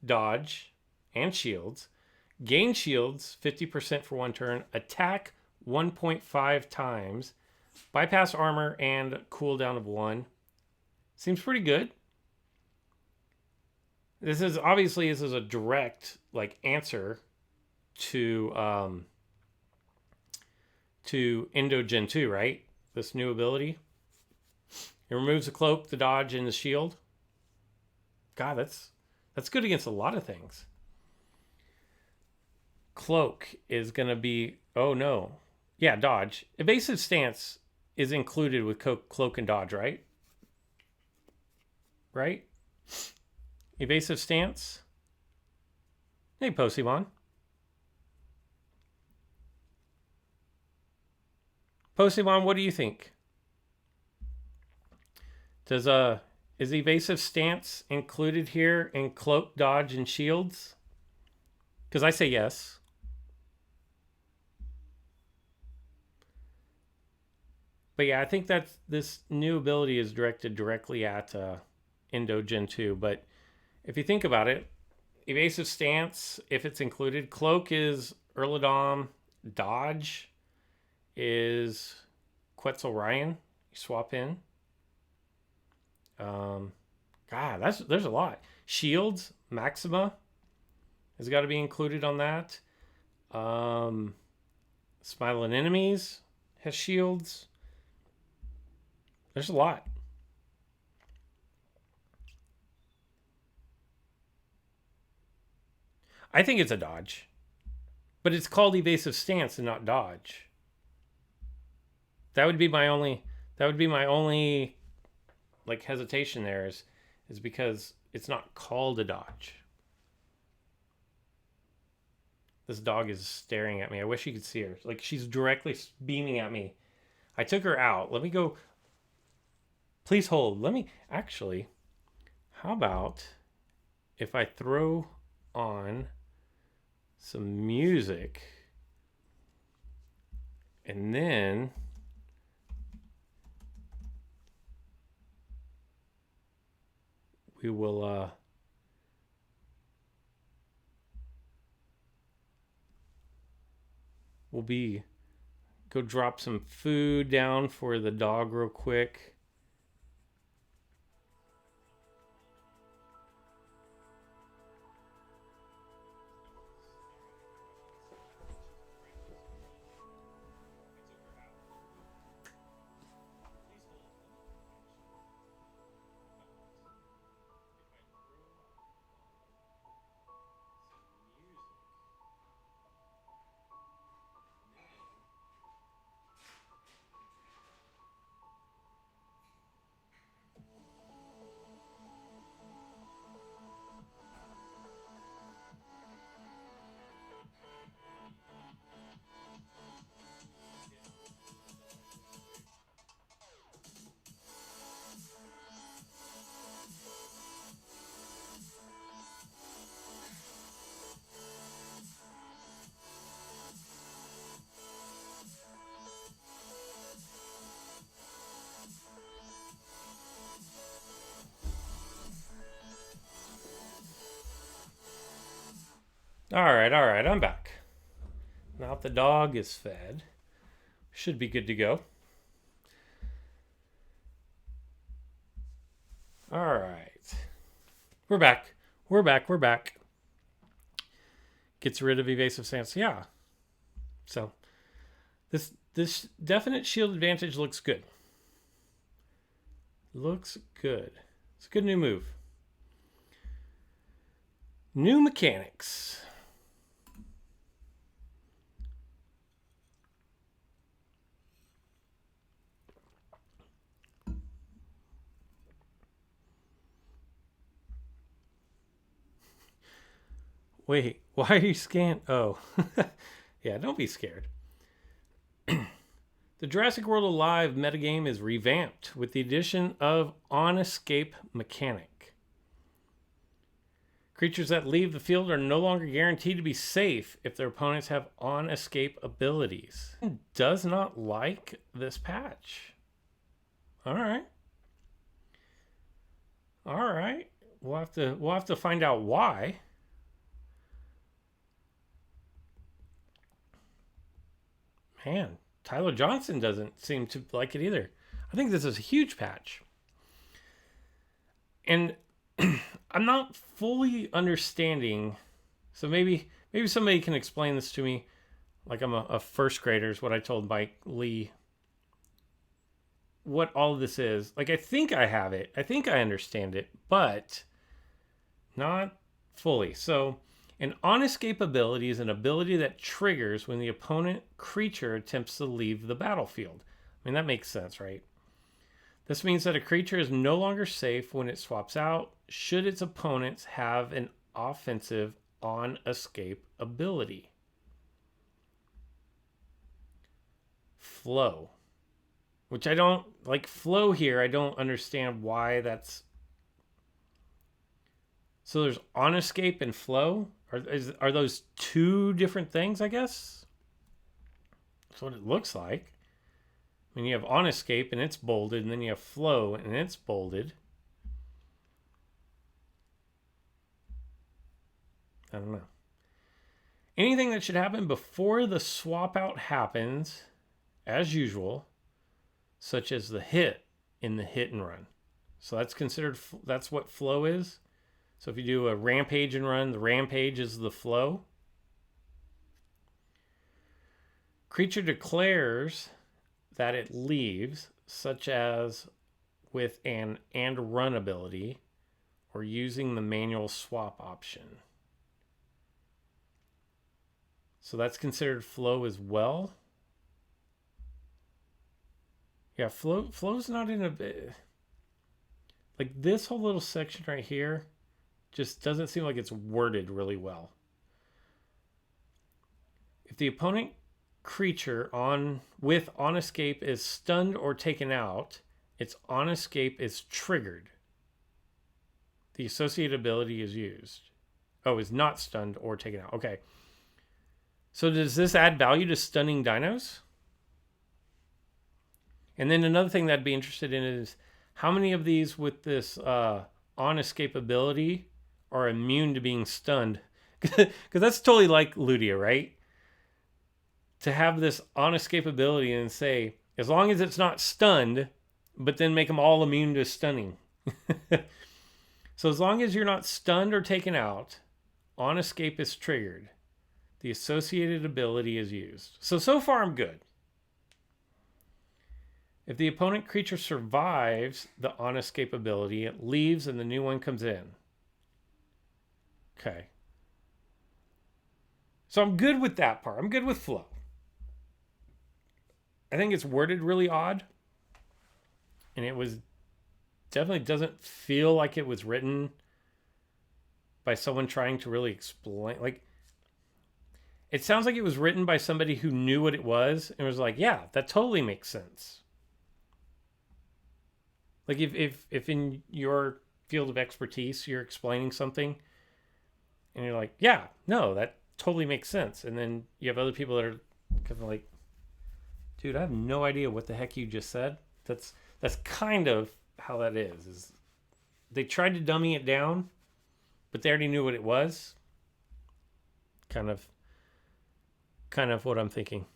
dodge, and shields. Gain shields 50% for one turn. Attack 1.5 times. Bypass armor and cooldown of 1. Seems pretty good. This is a direct answer to Endo Gen 2, right? This new ability. It removes the cloak, the dodge, and the shield. God, that's good against a lot of things. Cloak is going to be... Oh, no. Yeah, dodge. Evasive stance is included with cloak and dodge, right? Right? Evasive stance. Hey, Pokemon. Postimon, what do you think? Does is evasive stance included here in cloak, dodge, and shields? Because I say yes. But yeah, I think that this new ability is directed directly at Indo Gen 2. But if you think about it, evasive stance, if it's included, cloak is Erladom, dodge is Quetzal Ryan. You swap in. God, there's a lot. Shields, Maxima has got to be included on that. Smiling Enemies has shields. There's a lot. I think it's a dodge, but it's called evasive stance and not dodge. That would be my only. That would be my only like hesitation there is because it's not called a dodge. This dog is staring at me. I wish you could see her. Like she's directly beaming at me. I took her out. Let me go. Please hold. Let me actually. How about if I throw on some music and then we will we'll be go drop some food down for the dog real quick. All right, I'm back. Now that the dog is fed, should be good to go. All right. We're back. We're back. Gets rid of evasive stance. Yeah. So this definite shield advantage looks good. Looks good. It's a good new move. New mechanics. Wait, why are you scared? Oh, yeah, don't be scared. The Jurassic World Alive metagame is revamped with the addition of on-escape mechanic. Creatures that leave the field are no longer guaranteed to be safe if their opponents have on-escape abilities. Does not like this patch. All right. We'll have to find out why. Man, Tyler Johnson doesn't seem to like it either. I think this is a huge patch. And I'm not fully understanding. So maybe somebody can explain this to me. Like I'm a first grader is what I told Mike Lee. What all of this is. Like I think I have it. I think I understand it, but not fully. So an on-escape ability is an ability that triggers when the opponent creature attempts to leave the battlefield. I mean, that makes sense, right? This means that a creature is no longer safe when it swaps out, should its opponents have an offensive on-escape ability. Flow. which I don't like flow here. I don't understand why that's. So there's on escape and flow. Are those two different things, I guess? That's what it looks like. I mean, you have on escape and it's bolded, and then you have flow and it's bolded. I don't know. Anything that should happen before the swap out happens, as usual, such as the hit in the hit and run. So that's considered, that's what flow is. So if you do a rampage and run, the rampage is the flow. Creature declares that it leaves, such as with an and run ability or using the manual swap option. So that's considered flow as well. Yeah, flow's not in a bit. Like this whole little section right here just doesn't seem like it's worded really well. If the opponent creature on escape is stunned or taken out, its on escape is triggered. The associated ability is used. Oh, is not stunned or taken out. Okay. So does this add value to stunning dinos? And then another thing that I'd be interested in is how many of these with this on escape ability are immune to being stunned? Because that's totally like Ludia, right? To have this on escape ability and say, as long as it's not stunned, but then make them all immune to stunning. So as long as you're not stunned or taken out, on escape is triggered. The associated ability is used. So far I'm good. If the opponent creature survives the on escape ability, it leaves and the new one comes in. Okay. So I'm good with that part. I'm good with flow. I think it's worded really odd. And it was definitely doesn't feel like it was written by someone trying to really explain. Like, it sounds like it was written by somebody who knew what it was and was like, yeah, that totally makes sense. Like if in your field of expertise you're explaining something and you're like, yeah, no, that totally makes sense. And then you have other people that are kind of like, dude, I have no idea what the heck you just said. That's kind of how that is they tried to dummy it down, but they already knew what it was. Kind of what I'm thinking.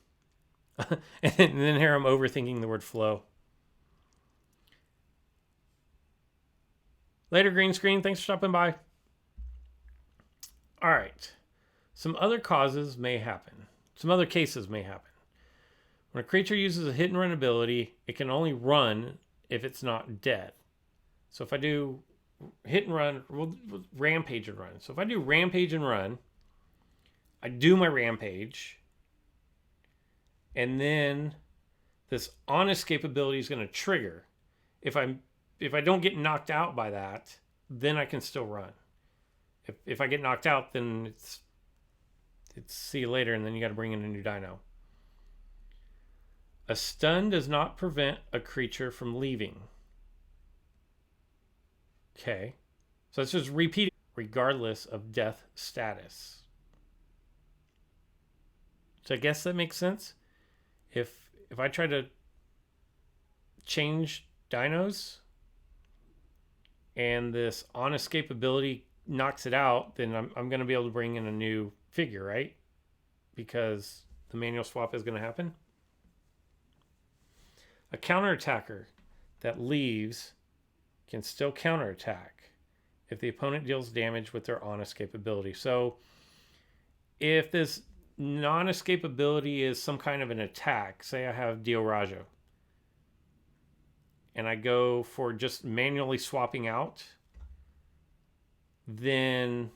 And then here I'm overthinking the word flow. Later, green screen. Thanks for stopping by. All right. Some other cases may happen. When a creature uses a hit and run ability, it can only run if it's not dead. So if I do hit and run, we'll rampage and run. So if I do rampage and run, I do my rampage, and then this on escape ability is going to trigger. If I don't get knocked out by that, then I can still run. If I get knocked out, then it's see you later, and then you got to bring in a new dino. A stun does not prevent a creature from leaving. Okay. So let's just repeat it, regardless of death status. So I guess that makes sense. If I try to change dinos and this on escape ability knocks it out, then I'm going to be able to bring in a new figure, right? Because the manual swap is going to happen. A counterattacker that leaves can still counterattack if the opponent deals damage with their on escape ability. So if this non escape ability is some kind of an attack, say I have Dio Rajo, and I go for just manually swapping out, then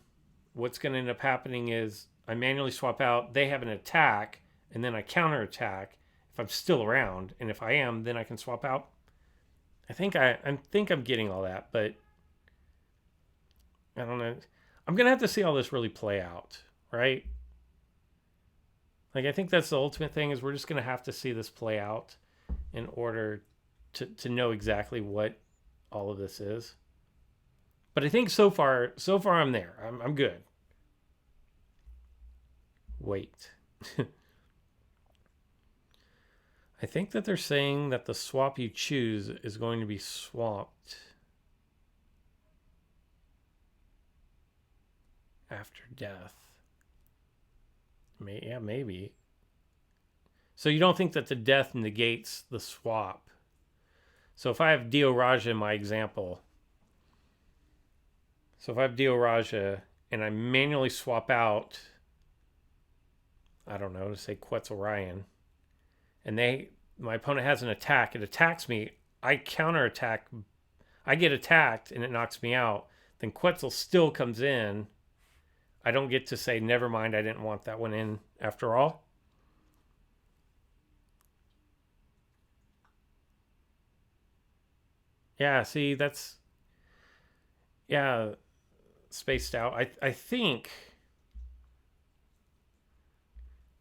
what's going to end up happening is I manually swap out, they have an attack, and then I counterattack if I'm still around. And if I am, then I can swap out. I think I'm getting all that, but I don't know. I'm going to have to see all this really play out, right? Like, I think that's the ultimate thing, is we're just going to have to see this play out in order to know exactly what all of this is. But I think so far I'm there. I'm good. Wait. I think that they're saying that the swap you choose is going to be swapped after death. Yeah, maybe. So you don't think that the death negates the swap? So if I have Dio Raja in my example, so if I have Dio Raja and I manually swap out, I don't know, to say Quetzalryan, and my opponent has an attack, it attacks me, I counterattack, I get attacked and it knocks me out, then Quetzal still comes in. I don't get to say, never mind, I didn't want that one in after all. Yeah, see, that's, yeah, spaced out. I think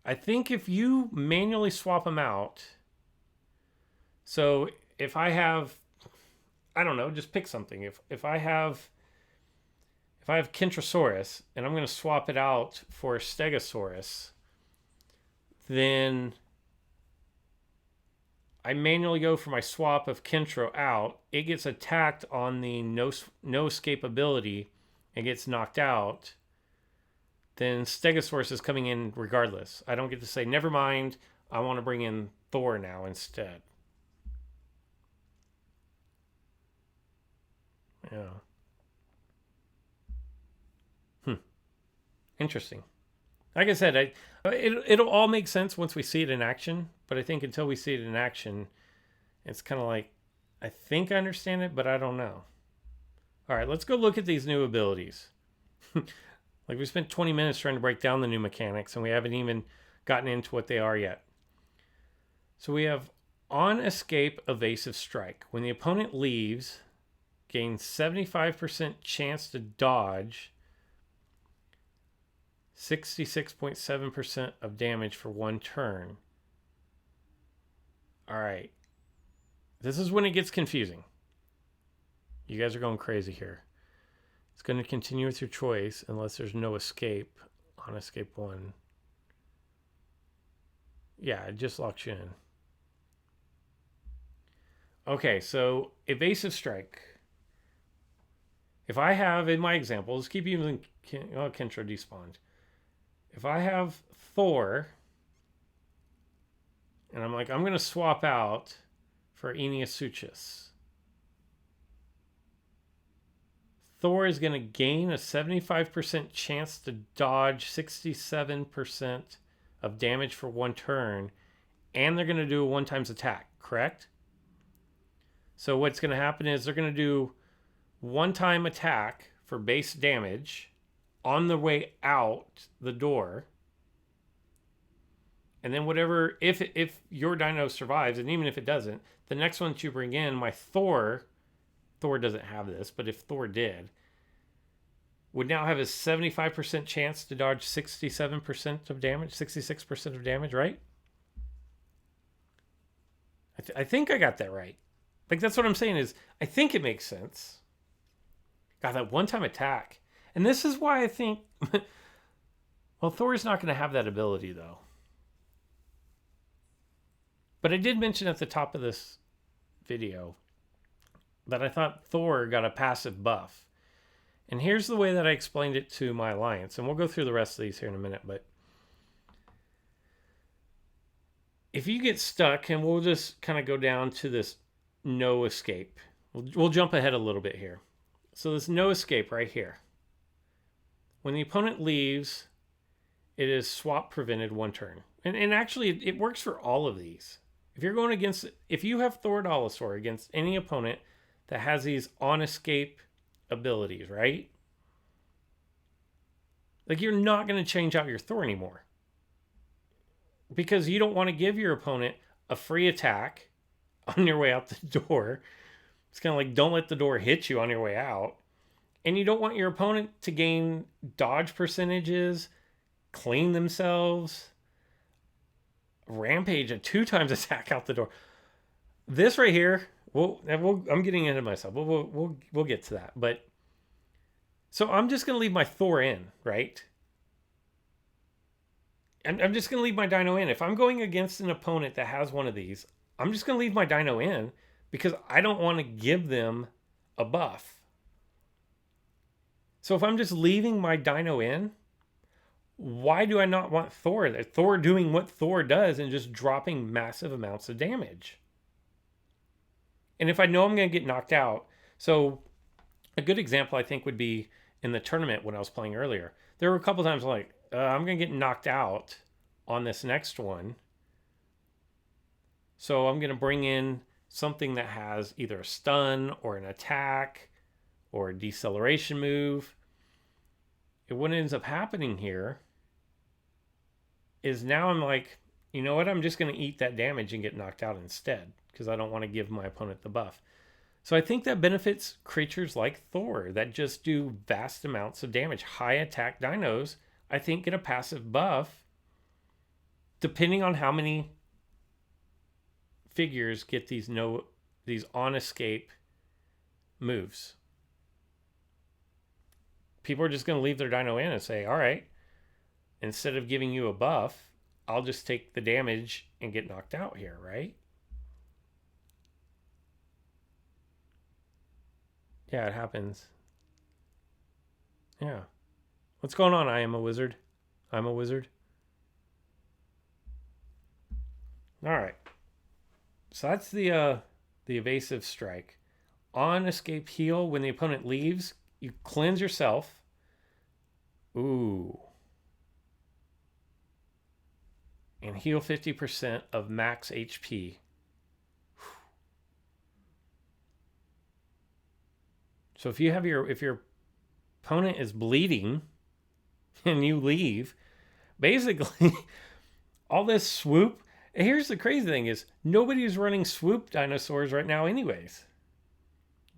if you manually swap them out, so if I have, I don't know, just pick something. If I have Kentrosaurus and I'm going to swap it out for Stegosaurus, then I manually go for my swap of Kentro out. It gets attacked on the no escape ability and gets knocked out. Then Stegosaurus is coming in regardless. I don't get to say, never mind, I want to bring in Thor now instead. Yeah. Interesting. Like I said, it'll all make sense once we see it in action. But I think until we see it in action, it's kind of like, I think I understand it, but I don't know. All right, let's go look at these new abilities. Like we spent 20 minutes trying to break down the new mechanics, and we haven't even gotten into what they are yet. So we have on escape evasive strike. When the opponent leaves, gains 75% chance to dodge, 66.7% of damage for one turn. All right. This is when it gets confusing. You guys are going crazy here. It's going to continue with your choice unless there's no escape on escape 1. Yeah, it just locks you in. Okay, so evasive strike. If I have, in my example, let's keep using Kentro despawned. If I have Thor, and I'm like, I'm going to swap out for Aeneasuchus. Thor is going to gain a 75% chance to dodge 67% of damage for one turn, and they're going to do a 1 times attack, correct? So what's going to happen is they're going to do 1 time attack for base damage on the way out the door. And then whatever, if your dino survives, and even if it doesn't, the next one that you bring in, my Thor doesn't have this, but if Thor did, would now have a 75% chance to dodge 67% of damage, 66% of damage, right? I think I got that right. Like, that's what I'm saying is, I think it makes sense. God, that 1 time attack. And this is why I think, well, Thor's not going to have that ability, though. But I did mention at the top of this video that I thought Thor got a passive buff. And here's the way that I explained it to my alliance. And we'll go through the rest of these here in a minute. But if you get stuck, and we'll just kind of go down to this no escape. We'll jump ahead a little bit here. So this no escape right here. When the opponent leaves, it is swap prevented 1 turn. And actually, it works for all of these. If you're going against, if you have Thor Dolosaur against any opponent that has these on escape abilities, right? Like, you're not going to change out your Thor anymore. Because you don't want to give your opponent a free attack on your way out the door. It's kind of like, don't let the door hit you on your way out. And you don't want your opponent to gain dodge percentages, clean themselves, rampage a 2 times attack out the door. This right here, I'm getting into myself. We'll get to that. But so I'm just gonna leave my Thor in, right? I'm just gonna leave my Dino in. If I'm going against an opponent that has one of these, I'm just gonna leave my Dino in because I don't want to give them a buff. So if I'm just leaving my Dino in, why do I not want Thor? Thor doing what Thor does and just dropping massive amounts of damage. And if I know I'm going to get knocked out, so a good example I think would be in the tournament when I was playing earlier. There were a couple times like I'm going to get knocked out on this next one, so I'm going to bring in something that has either a stun or an attack or a deceleration move. And what ends up happening here is now I'm like, you know what? I'm just going to eat that damage and get knocked out instead because I don't want to give my opponent the buff. So I think that benefits creatures like Thor that just do vast amounts of damage. High attack dinos, I think, get a passive buff depending on how many figures get these on escape moves. People are just going to leave their dino in and say, all right, instead of giving you a buff, I'll just take the damage and get knocked out here, right? Yeah, it happens. Yeah. What's going on? I am a wizard. I'm a wizard. All right. So that's the evasive strike. On escape heal, when the opponent leaves, you cleanse yourself. Ooh. And heal 50% of max HP. So if your opponent is bleeding and you leave, basically all this swoop. Here's the crazy thing is nobody's running swoop dinosaurs right now anyways.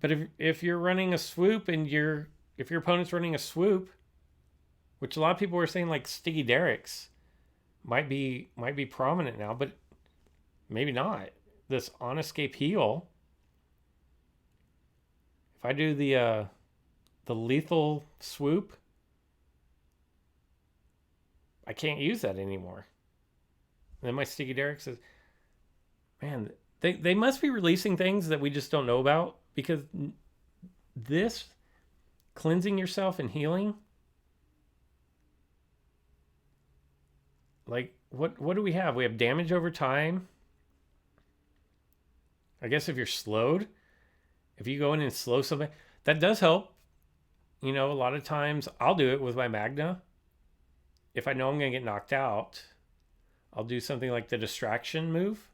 But if you're running a swoop and if your opponent's running a swoop, which a lot of people were saying like Sticky Derricks might be prominent now, but maybe not. This on escape heal. If I do the lethal swoop, I can't use that anymore. And then my Sticky Derrick says, man, they must be releasing things that we just don't know about because this cleansing yourself and healing, like what do we have? We have damage over time. I guess if you're slowed, if you go in and slow something, that does help. You know, a lot of times I'll do it with my Magna. If I know I'm going to get knocked out, I'll do something like the distraction move.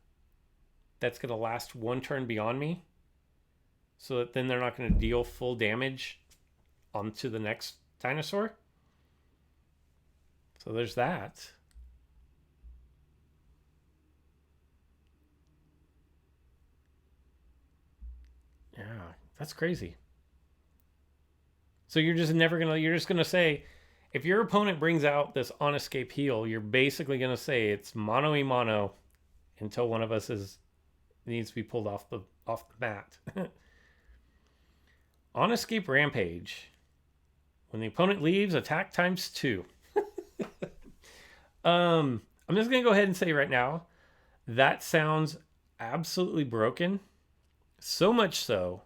That's going to last one turn beyond me. So that then they're not going to deal full damage onto the next dinosaur. So there's that. Yeah, that's crazy. So you're just gonna say, if your opponent brings out this on escape heal, you're basically gonna say it's mono e mono until one of us needs to be pulled off the mat. On escape rampage. When the opponent leaves, attack times 2. I'm just gonna go ahead and say right now, that sounds absolutely broken. So much so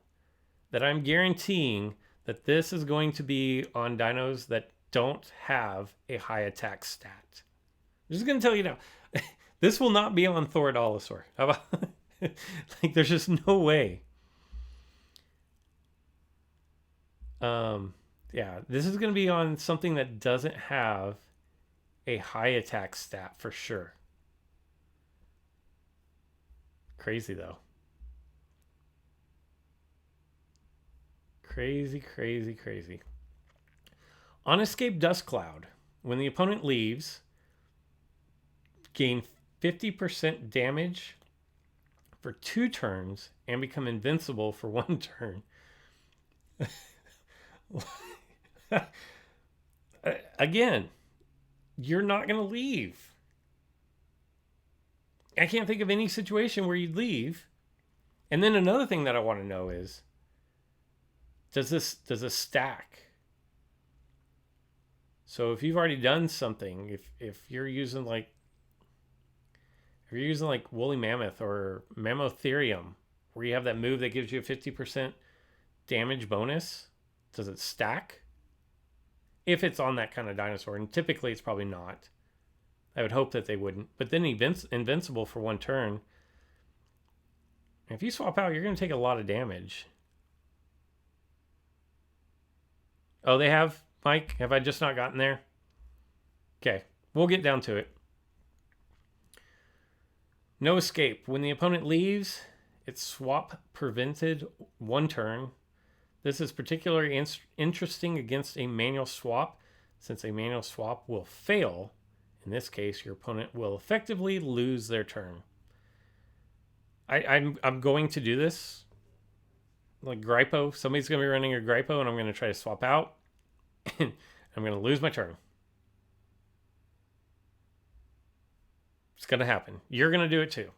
that I'm guaranteeing that this is going to be on dinos that don't have a high attack stat. I'm just going to tell you now, this will not be on Thorodolosaur. How about like there's just no way. Yeah, this is going to be on something that doesn't have a high attack stat for sure. Crazy though. Crazy, crazy, crazy. On escape dust cloud, when the opponent leaves, gain 50% damage for 2 turns and become invincible for 1 turn. Again, you're not going to leave. I can't think of any situation where you'd leave. And then another thing that I want to know is, does this stack? So if you've already done something, if you're using like woolly mammoth or mammotherium, where you have that move that gives you a 50% damage bonus, does it stack? If it's on that kind of dinosaur, and typically it's probably not. I would hope that they wouldn't. But then invincible for one turn. If you swap out, you're going to take a lot of damage. Oh, they have? Mike, have I just not gotten there? Okay, we'll get down to it. No escape. When the opponent leaves, it's swap prevented one turn. This is particularly interesting against a manual swap, since a manual swap will fail. In this case, your opponent will effectively lose their turn. I'm going to do this. Like Grypo. Somebody's going to be running a Grypo, and I'm going to try to swap out. And I'm going to lose my turn. It's going to happen. You're going to do it too.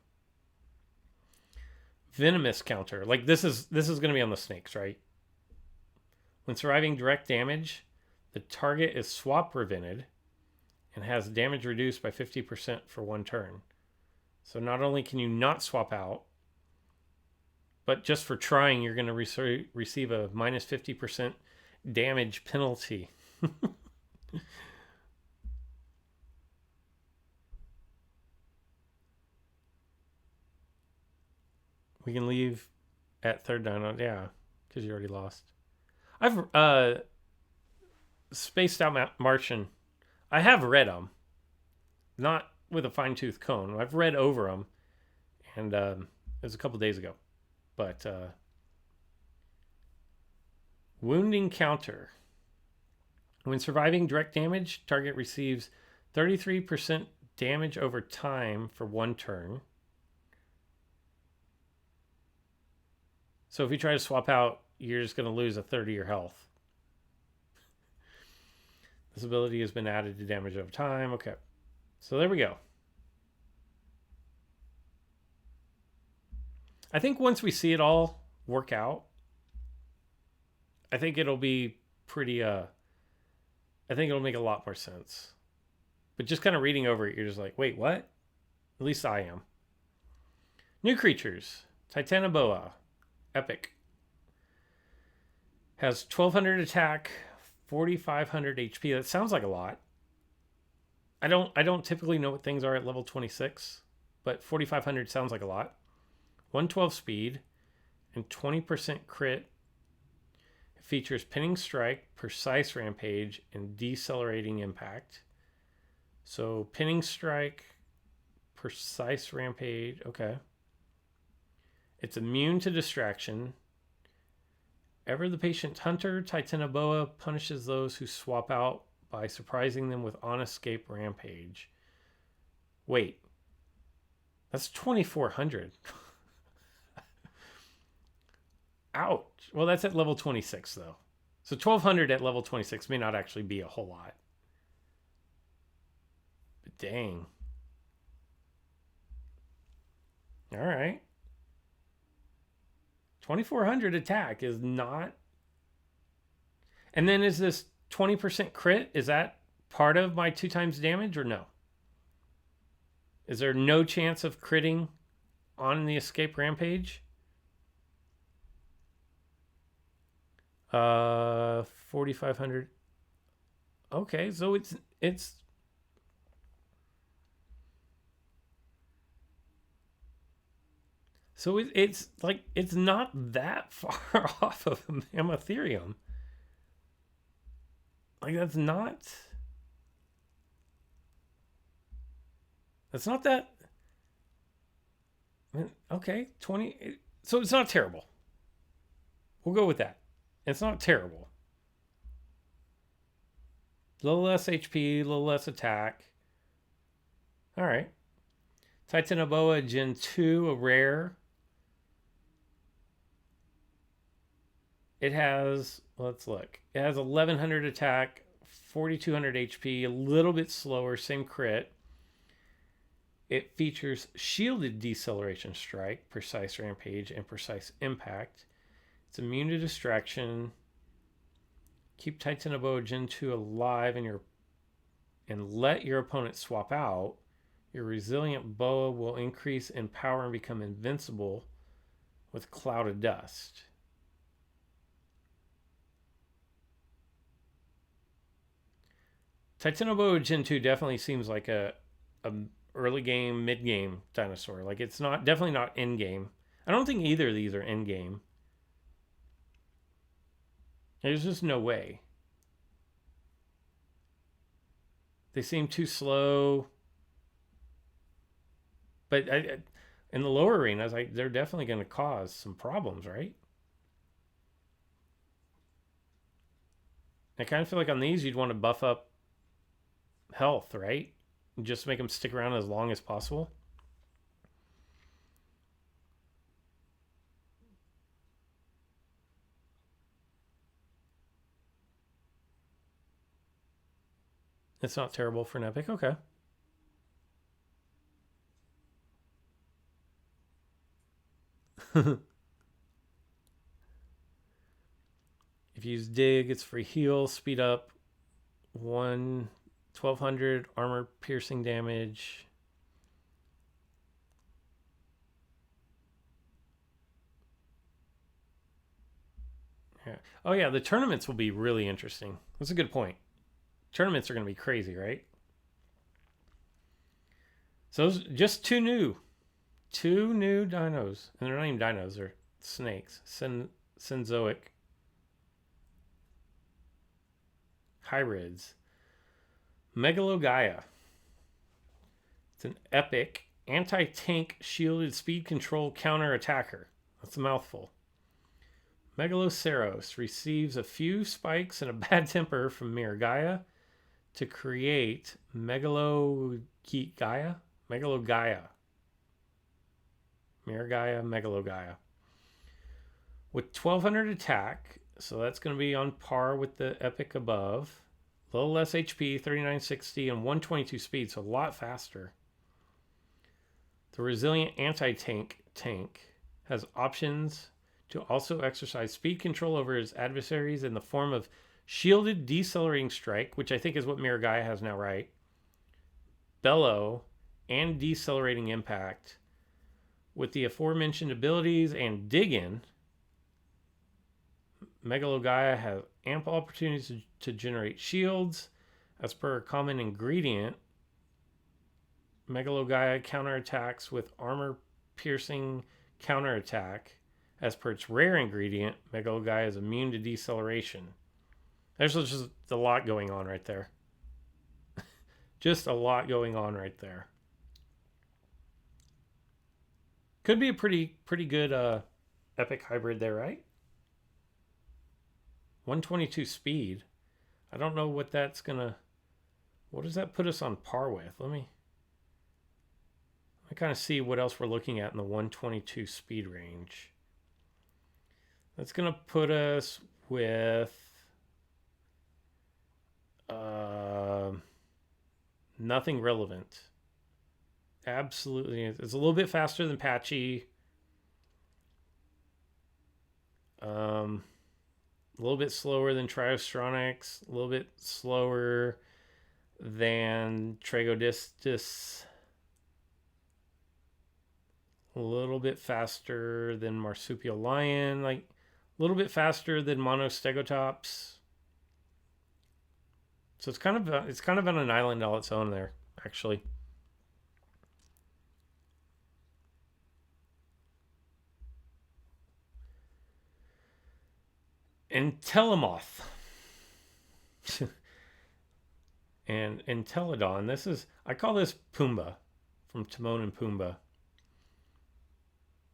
Venomous counter. Like this is going to be on the snakes, right? When surviving direct damage, the target is swap prevented and has damage reduced by 50% for one turn. So not only can you not swap out, but just for trying, you're going to receive a minus 50% damage penalty. We can leave at third dino. Yeah, because you already lost. I've spaced out Martian. I have read them, not with a fine-tooth comb. I've read over them, and it was a couple days ago. But wounding counter. When surviving direct damage, target receives 33% damage over time for one turn. So if you try to swap out, you're just going to lose a third of your health. This ability has been added to damage over time. Okay. So there we go. I think once we see it all work out, I think it'll be pretty, I think it'll make a lot more sense. But just kind of reading over it, you're just like, wait, what? At least I am. New creatures. Titanoboa. Epic. Has 1200 attack, 4500 HP. That sounds like a lot. I don't typically know what things are at level 26, but 4500 sounds like a lot. 112 speed and 20% crit. It features pinning strike, precise rampage, and decelerating impact. So pinning strike, precise rampage. Okay. It's immune to distraction. Ever the patient hunter, Titanoboa punishes those who swap out by surprising them with on-escape rampage. Wait. That's 2400. Ouch. Well, that's at level 26, though. So 1200 at level 26 may not actually be a whole lot. But dang. All right. 2400 attack is not. And then is this 20% crit? Is that part of my 2 times damage or no? Is there no chance of critting on the escape rampage? 4500. Okay, so it's so it's like it's not that far off of a mammotherium. Like that's not that. Okay, 20. So it's not terrible. We'll go with that. It's not terrible. A little less HP, a little less attack. All right. Titanoboa Gen 2, a rare. It has, let's look. It has 1100 attack, 4200 HP, a little bit slower, same crit. It features shielded deceleration strike, precise rampage, and precise impact. It's immune to distraction. Keep Titanoboa Gen 2 alive and let your opponent swap out. Your resilient boa will increase in power and become invincible with Cloud of Dust. Titanoboa Gen 2 definitely seems like a early game, mid game dinosaur. Like it's not definitely not end game. I don't think either of these are end game. There's just no way. They seem too slow. But in the lower arenas, they're definitely going to cause some problems, right? I kind of feel like on these, you'd want to buff up health, right? Just make them stick around as long as possible. It's not terrible for an epic. Okay. If you use dig, it's free heal, speed up, 1200 armor piercing damage. Yeah. Oh yeah, the tournaments will be really interesting. That's a good point. Tournaments are going to be crazy, right? So just two new dinos, and they're not even dinos; they're snakes. Synzoic hybrids. Megalogaia. It's an epic anti-tank shielded speed control counter attacker. That's a mouthful. Megaloceros receives a few spikes and a bad temper from Miragaia to create Megalogaia. Miragaia, Megalogaia. With 1200 attack, so that's going to be on par with the epic above. A little less HP, 3960, and 122 speed, so a lot faster. The resilient anti-tank has options to also exercise speed control over his adversaries in the form of shielded decelerating strike, which I think is what Miragaia has now, right? Bellow and decelerating impact. With the aforementioned abilities and dig in, Megalogaia has ample opportunities to generate shields. As per a common ingredient, Megalogaia counterattacks with armor piercing counterattack. As per its rare ingredient, Megalogaia is immune to deceleration. There's just a lot going on right there. Just a lot going on right there. Could be a pretty good epic hybrid there, right? 122 speed. I don't know what that's gonna. What does that put us on par with? Let me kind of see what else we're looking at in the 122 speed range. That's gonna put us with nothing relevant. Absolutely, it's a little bit faster than Patchy. A little bit slower than Triostronics. A little bit slower than Tragodistus. A little bit faster than Marsupial Lion. Like a little bit faster than Monostegotops. So it's kind of on an island all its own there, actually. Entelemoth and Entelodon. I call this Pumbaa from Timon and Pumbaa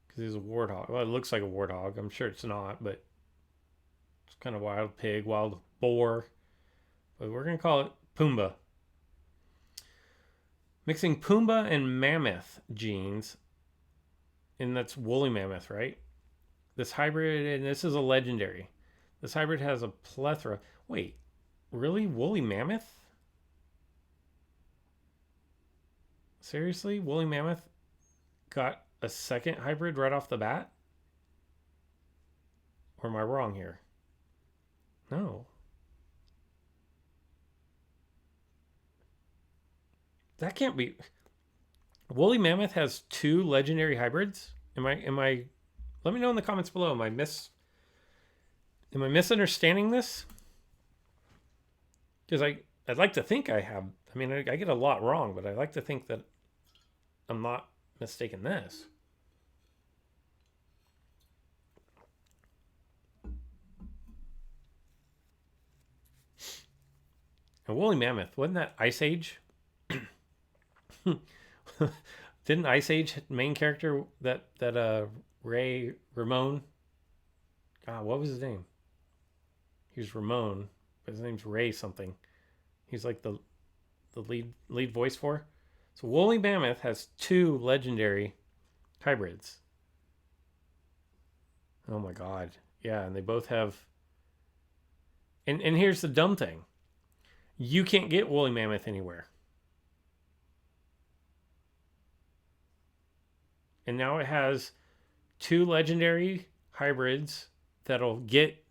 because he's a warthog. Well, it looks like a warthog. I'm sure it's not, but it's kind of wild pig, wild boar. But we're gonna call it Pumbaa. Mixing Pumbaa and mammoth genes, and that's woolly mammoth, right? This hybrid, and this is a legendary. This hybrid has a plethora. Wait, really? Woolly mammoth? Seriously? Woolly mammoth got a second hybrid right off the bat? Or am I wrong here? No. That can't be. Woolly mammoth has 2 legendary hybrids? Am I let me know in the comments below. Am I misunderstanding this? Because I'd like to think I have. I mean, I get a lot wrong, but I like to think that I'm not mistaken this. And woolly mammoth, wasn't that Ice Age? Didn't Ice Age main character that Ray Ramon? God, what was his name? He was Ramon, but his name's Ray something. He's like the lead voice for. So woolly mammoth has 2 legendary hybrids. Oh my god. Yeah, and they both have. And here's the dumb thing. You can't get woolly mammoth anywhere. And now it has 2 legendary hybrids that'll get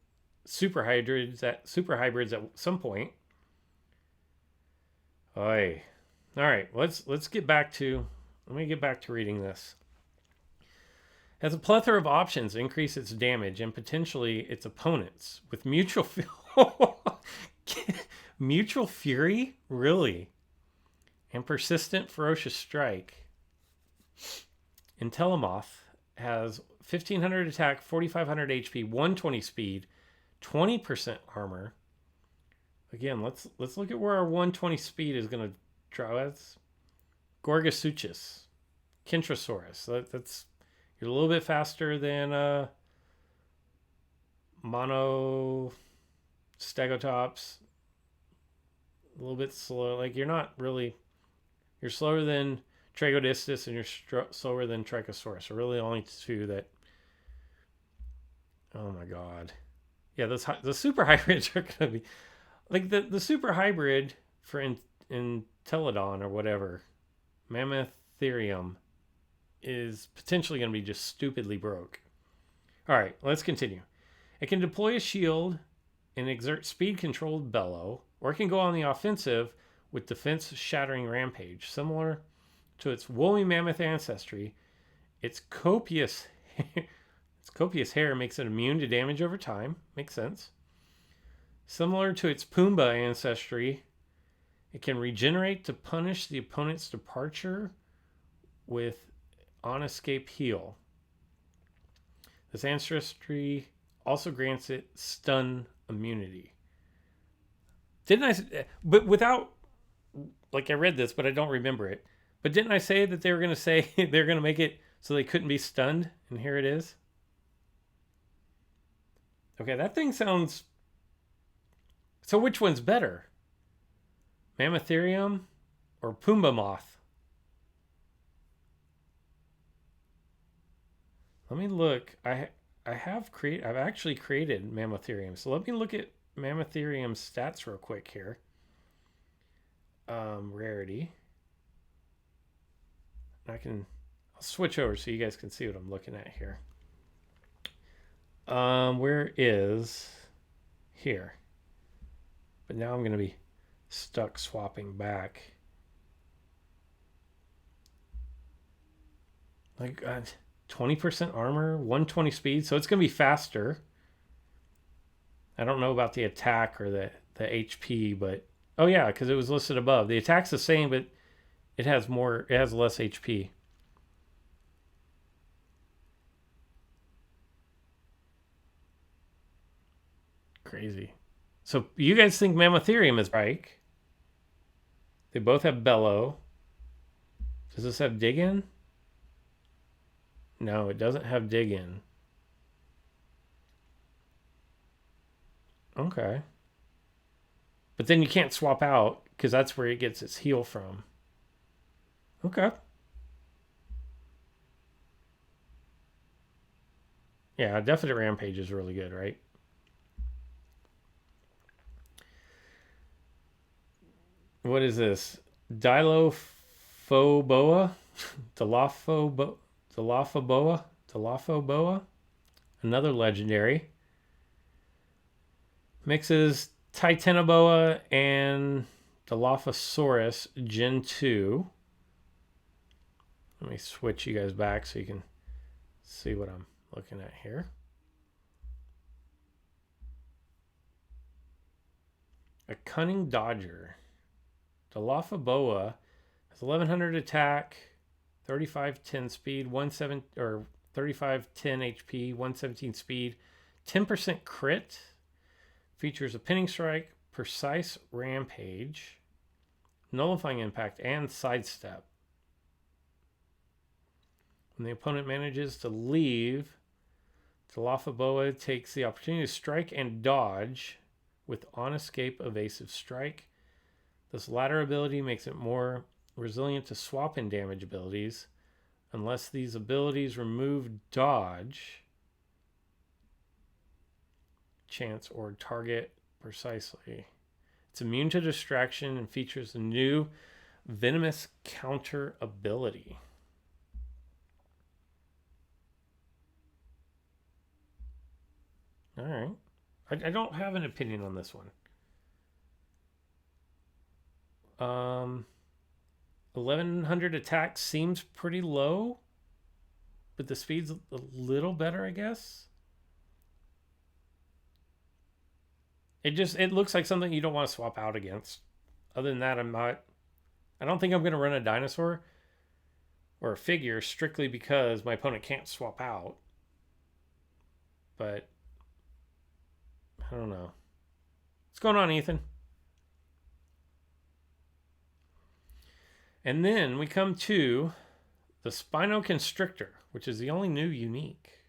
super hybrids at some point. Oy. All right, let's get back to let me get back to reading this. Has a plethora of options to increase its damage and potentially its opponents with mutual fury, really, and persistent ferocious strike. Intelemoth has 1500 attack, 4500 HP, 120 speed, 20% armor. Again, let's look at where our 120 speed is going to draw. That's Gorgosuchus, Kentrosaurus. That's you're a little bit faster than Mono Stegotops. A little bit slow. Like you're not really. You're slower than Tragodistus and you're slower than Trichosaurus. So really, only 2 that. Oh my god. Yeah, the super hybrids are gonna be like the super hybrid for Entelodon or whatever, Mammotherium, is potentially going to be just stupidly broke. All right, let's continue. It can deploy a shield and exert speed-controlled bellow, or it can go on the offensive with defense-shattering rampage. Similar to its woolly mammoth ancestry, its copious hair makes it immune to damage over time. Makes sense. Similar to its Pumbaa ancestry, it can regenerate to punish the opponent's departure with on-escape heal. This ancestry also grants it stun immunity. But without, like I read this, but I don't remember it. But didn't I say that they were going to say they're going to make it so they couldn't be stunned? And here it is. Okay, that thing sounds... So which one's better? Mammotherium or Pumbaa moth? Let me look. I've actually created Mammotherium. So let me look at Mammotherium's stats real quick here. Rarity. I'll switch over so you guys can see what I'm looking at here. Where is here? But now I'm going to be stuck swapping back. Like 20% armor, 120 speed, so it's going to be faster. I don't know about the attack or the HP, but oh yeah, because it was listed above. The attack's the same, but it has less HP. Crazy. So you guys think Mammotherium is right? They both have bellow. Does this have dig in? No, it doesn't have dig in. Okay. But then you can't swap out because that's where it gets its heal from. Okay. Yeah, Definite Rampage is really good, right? What is this? Dilophoboa, Dilophoboa, another legendary. Mixes Titanoboa and Dilophosaurus Gen 2. Let me switch you guys back so you can see what I'm looking at here. A Cunning Dodger. Dilophoboa has 1100 attack, 3510 speed, 3510 HP, 117 speed, 10% crit. Features a pinning strike, precise rampage, nullifying impact, and sidestep. When the opponent manages to leave, Dilophoboa takes the opportunity to strike and dodge with on-escape evasive strike. This latter ability makes it more resilient to swap-in damage abilities, unless these abilities remove dodge, chance, or target precisely. It's immune to distraction and features a new venomous counter ability. All right. I don't have an opinion on this one. 1100 attack seems pretty low, but the speed's a little better, I guess. It looks like something you don't want to swap out against. Other than that, I don't think I'm going to run a dinosaur or a figure strictly because my opponent can't swap out. But I don't know. What's going on, Ethan? And then we come to the Spinoconstrictor, which is the only new unique.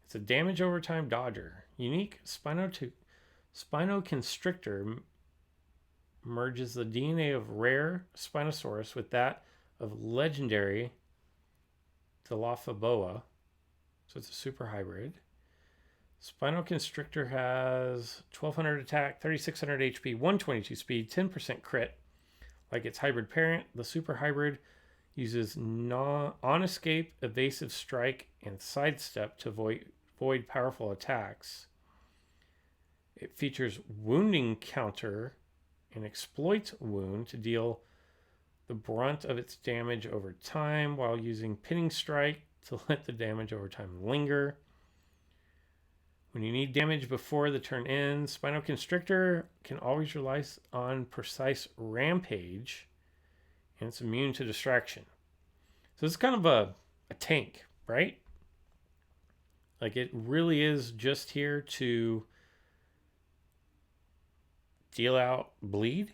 It's a damage over time dodger. Unique Spinoconstrictor merges the DNA of rare Spinosaurus with that of legendary Dilophoboa. So it's a super hybrid. Spinoconstrictor has 1200 attack, 3600 HP, 122 speed, 10% crit. Like its hybrid parent, the super hybrid uses on-escape, evasive strike, and sidestep to avoid powerful attacks. It features wounding counter and exploits wound to deal the brunt of its damage over time while using pinning strike to let the damage over time linger. When you need damage before the turn ends, Spinoconstrictor can always rely on precise rampage, and it's immune to distraction. So it's kind of a tank, right? Like it really is just here to deal out bleed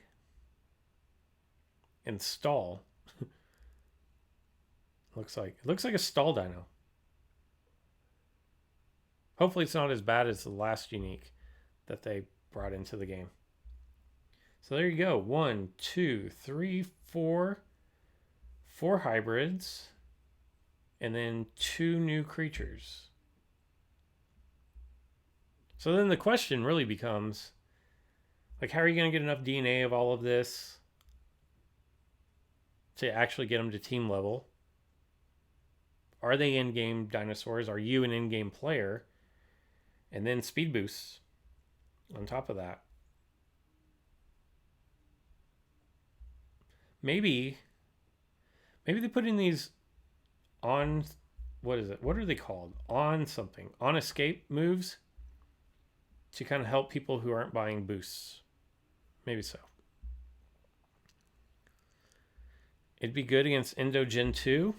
and stall. It looks like a stall dino. Hopefully it's not as bad as the last unique that they brought into the game. So there you go. 1, 2, 3, 4 hybrids, and then 2 new creatures. So then the question really becomes, like, how are you going to get enough DNA of all of this to actually get them to team level? Are they in-game dinosaurs? Are you an in-game player? And then speed boosts on top of that. Maybe they put in these on, what is it? What are they called? On something. On escape moves to kind of help people who aren't buying boosts. Maybe so. It'd be good against Endo Gen 2.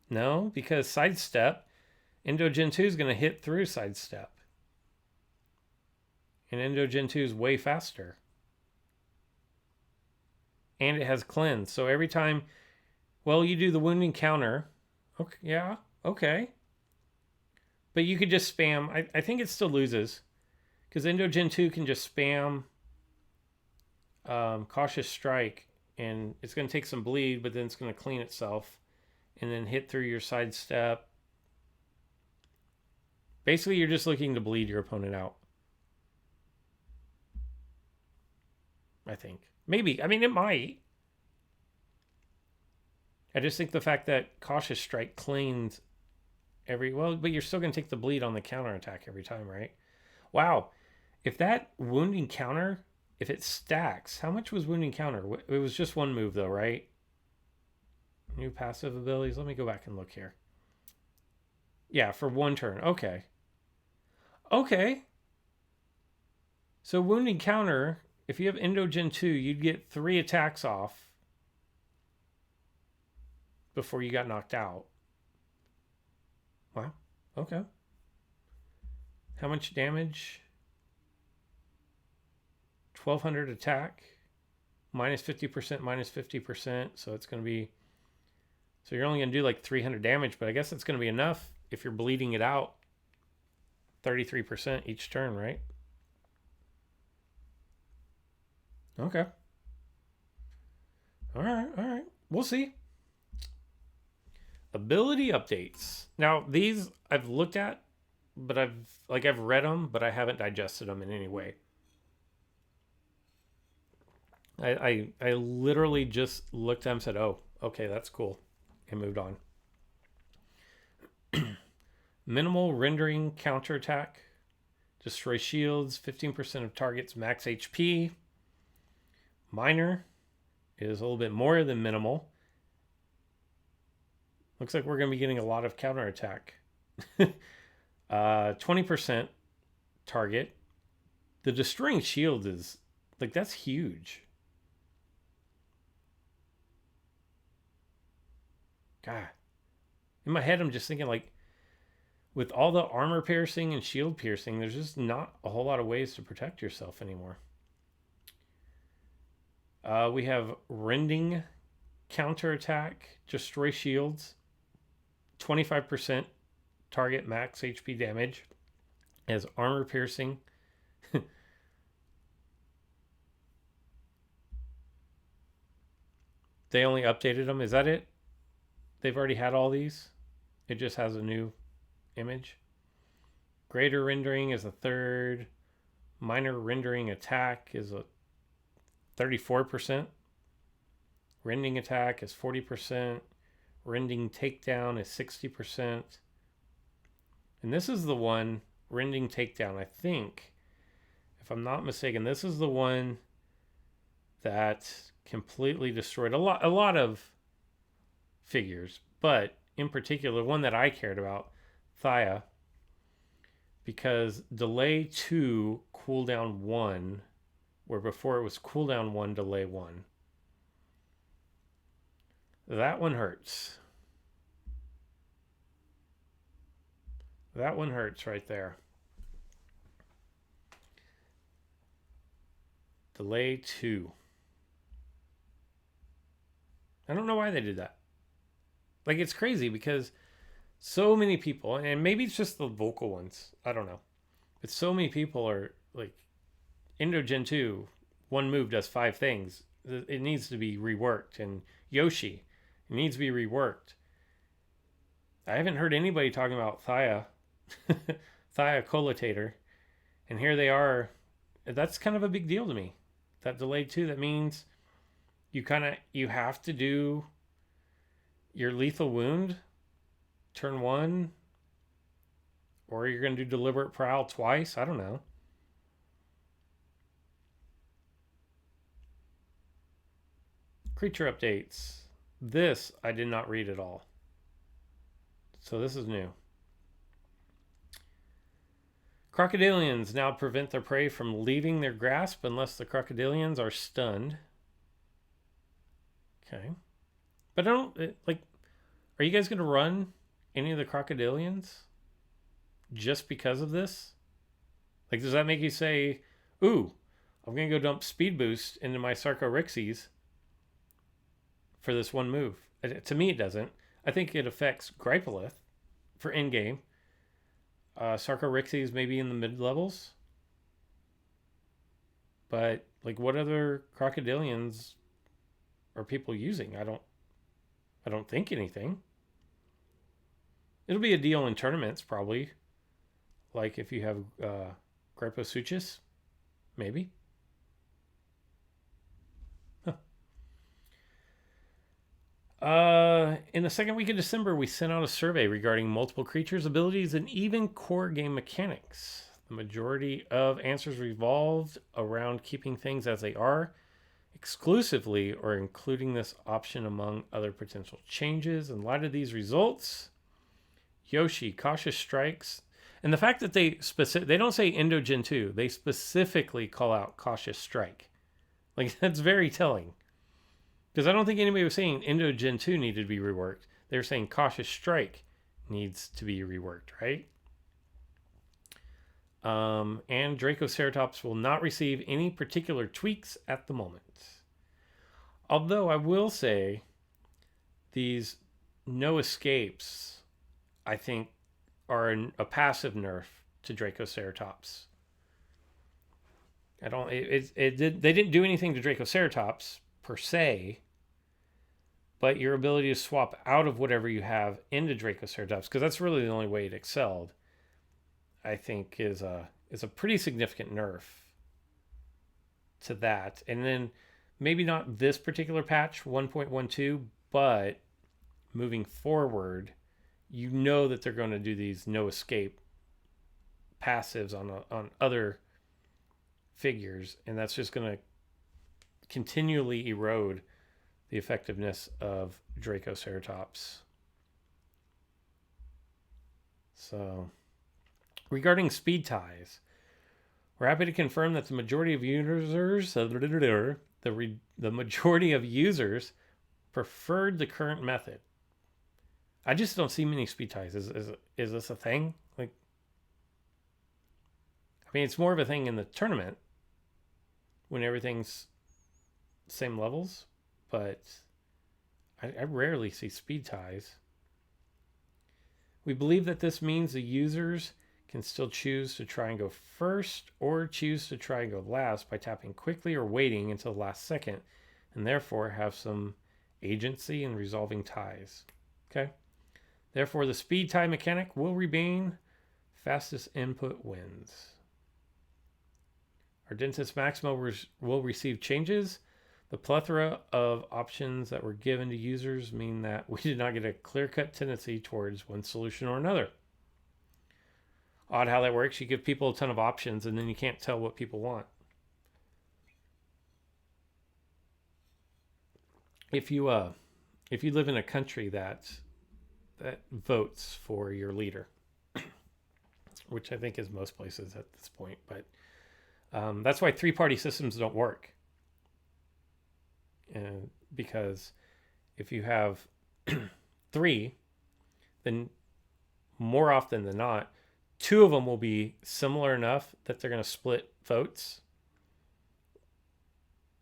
No, because sidestep, Endo Gen 2 is going to hit through sidestep. And Endo Gen 2 is way faster. And it has cleanse. So every time, well, you do the wounding counter. Okay, yeah, okay. But you could just spam. I think it still loses. Because Endo Gen 2 can just spam Cautious Strike. And it's going to take some bleed, but then it's going to clean itself. And then hit through your sidestep. Basically, you're just looking to bleed your opponent out. I think. Maybe. I mean, it might. I just think the fact that Cautious Strike cleans but you're still going to take the bleed on the counterattack every time, right? Wow. If that wounding counter, if it stacks, how much was wounding counter? It was just one move though, right? New passive abilities. Let me go back and look here. Yeah, for one turn. Okay. Okay. So wounding counter, if you have Endogen 2, you'd get 3 attacks off before you got knocked out. Wow. Okay. How much damage? 1200 attack. Minus 50%, minus 50%. So it's going to be... So you're only going to do like 300 damage, but I guess it's going to be enough if you're bleeding it out 33% each turn, right? Okay. All right. We'll see. Ability updates. Now, these I've looked at, but I've read them, but I haven't digested them in any way. I literally just looked at them and said, oh, okay, that's cool, and moved on. Minimal rendering counterattack. Destroy shields, 15% of targets max HP. Minor is a little bit more than minimal. Looks like we're going to be getting a lot of counterattack. 20% target. The destroying shield is, like, that's huge. God. In my head, I'm just thinking, like, with all the armor piercing and shield piercing, there's just not a whole lot of ways to protect yourself anymore. We have rending counterattack, destroy shields, 25% target max HP damage, as armor piercing. They only updated them. Is that it? They've already had all these. It just has a new image. Greater rendering is a third. Minor rendering attack is a 34%. Rending attack is 40%. Rending takedown is 60%. And this is the one, rending takedown, I think, if I'm not mistaken, this is the one that completely destroyed a lot of figures, but in particular, one that I cared about, Thea, because delay 2, cooldown 1, where before it was cooldown 1, delay 1. That one hurts. That one hurts right there. Delay 2. I don't know why they did that. Like, it's crazy because so many people, and maybe it's just the vocal ones, I don't know, but so many people are like, Endogen 2, one move does 5 things. It needs to be reworked. And Yoshi, it needs to be reworked. I haven't heard anybody talking about Thea, Thea Colitator, and here they are. That's kind of a big deal to me. That delay 2, that means you have to do your lethal wound turn 1, or you're going to do deliberate prowl twice. I don't know. Creature updates. This I did not read at all. So this is new. Crocodilians now prevent their prey from leaving their grasp unless the crocodilians are stunned. Okay. But I don't, like, are you guys going to run any of the crocodilians just because of this? Like, does that make you say, ooh, I'm going to go dump speed boost into my Sarcorixes for this one move? To me, it doesn't. I think it affects Gripelith for in-game. Sarcorixes maybe in the mid-levels. But, like, what other crocodilians are people using? I don't think anything. It'll be a deal in tournaments, probably. Like if you have Griposuchus, maybe. In the second week of December, we sent out a survey regarding multiple creatures, abilities, and even core game mechanics. The majority of answers revolved around keeping things as they are, exclusively or including this option among other potential changes. In light of these results, Yoshi, Cautious Strikes, and the fact that they don't say Indo Gen 2, they specifically call out Cautious Strike. Like, that's very telling. Because I don't think anybody was saying Indo Gen 2 needed to be reworked. They were saying Cautious Strike needs to be reworked, right? And Dracoceratops will not receive any particular tweaks at the moment. Although I will say these no escapes, I think, are a passive nerf to Dracoceratops. I don't. They didn't do anything to Dracoceratops per se, but your ability to swap out of whatever you have into Dracoceratops, because that's really the only way it excelled, I think is a pretty significant nerf to that. And then maybe not this particular patch 1.12, but moving forward, you know that they're going to do these no escape passives on other figures, and that's just going to continually erode the effectiveness of Dracoceratops. So, regarding speed ties, we're happy to confirm that the majority of users, the majority of users preferred the current method. I just don't see many speed ties. Is this a thing? Like, I mean, it's more of a thing in the tournament when everything's same levels, but I rarely see speed ties. We believe that this means the users can still choose to try and go first or choose to try and go last by tapping quickly or waiting until the last second, and therefore have some agency in resolving ties. Okay? Therefore, the speed tie mechanic will remain. Fastest input wins. Ardentis Maxima will receive changes. The plethora of options that were given to users mean that we did not get a clear-cut tendency towards one solution or another. Odd how that works. You give people a ton of options and then you can't tell what people want. If you live in a country that votes for your leader, which I think is most places at this point, but that's why three-party systems don't work. And because if you have three, then more often than not, two of them will be similar enough that they're going to split votes.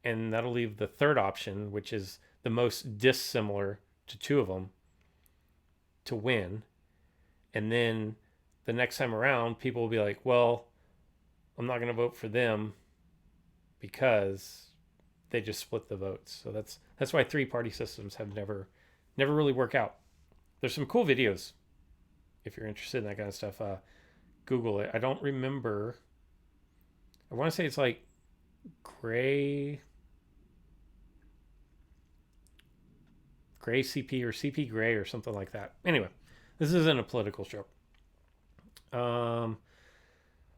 And that'll leave the third option, which is the most dissimilar to two of them, to win. And then the next time around, people will be like, well, I'm not going to vote for them because they just split the votes. So that's why three-party systems have never really work out. There's some cool videos if you're interested in that kind of stuff. Google it. I don't remember. I want to say it's like Gray CP or CP Gray or something like that. Anyway, this isn't a political show.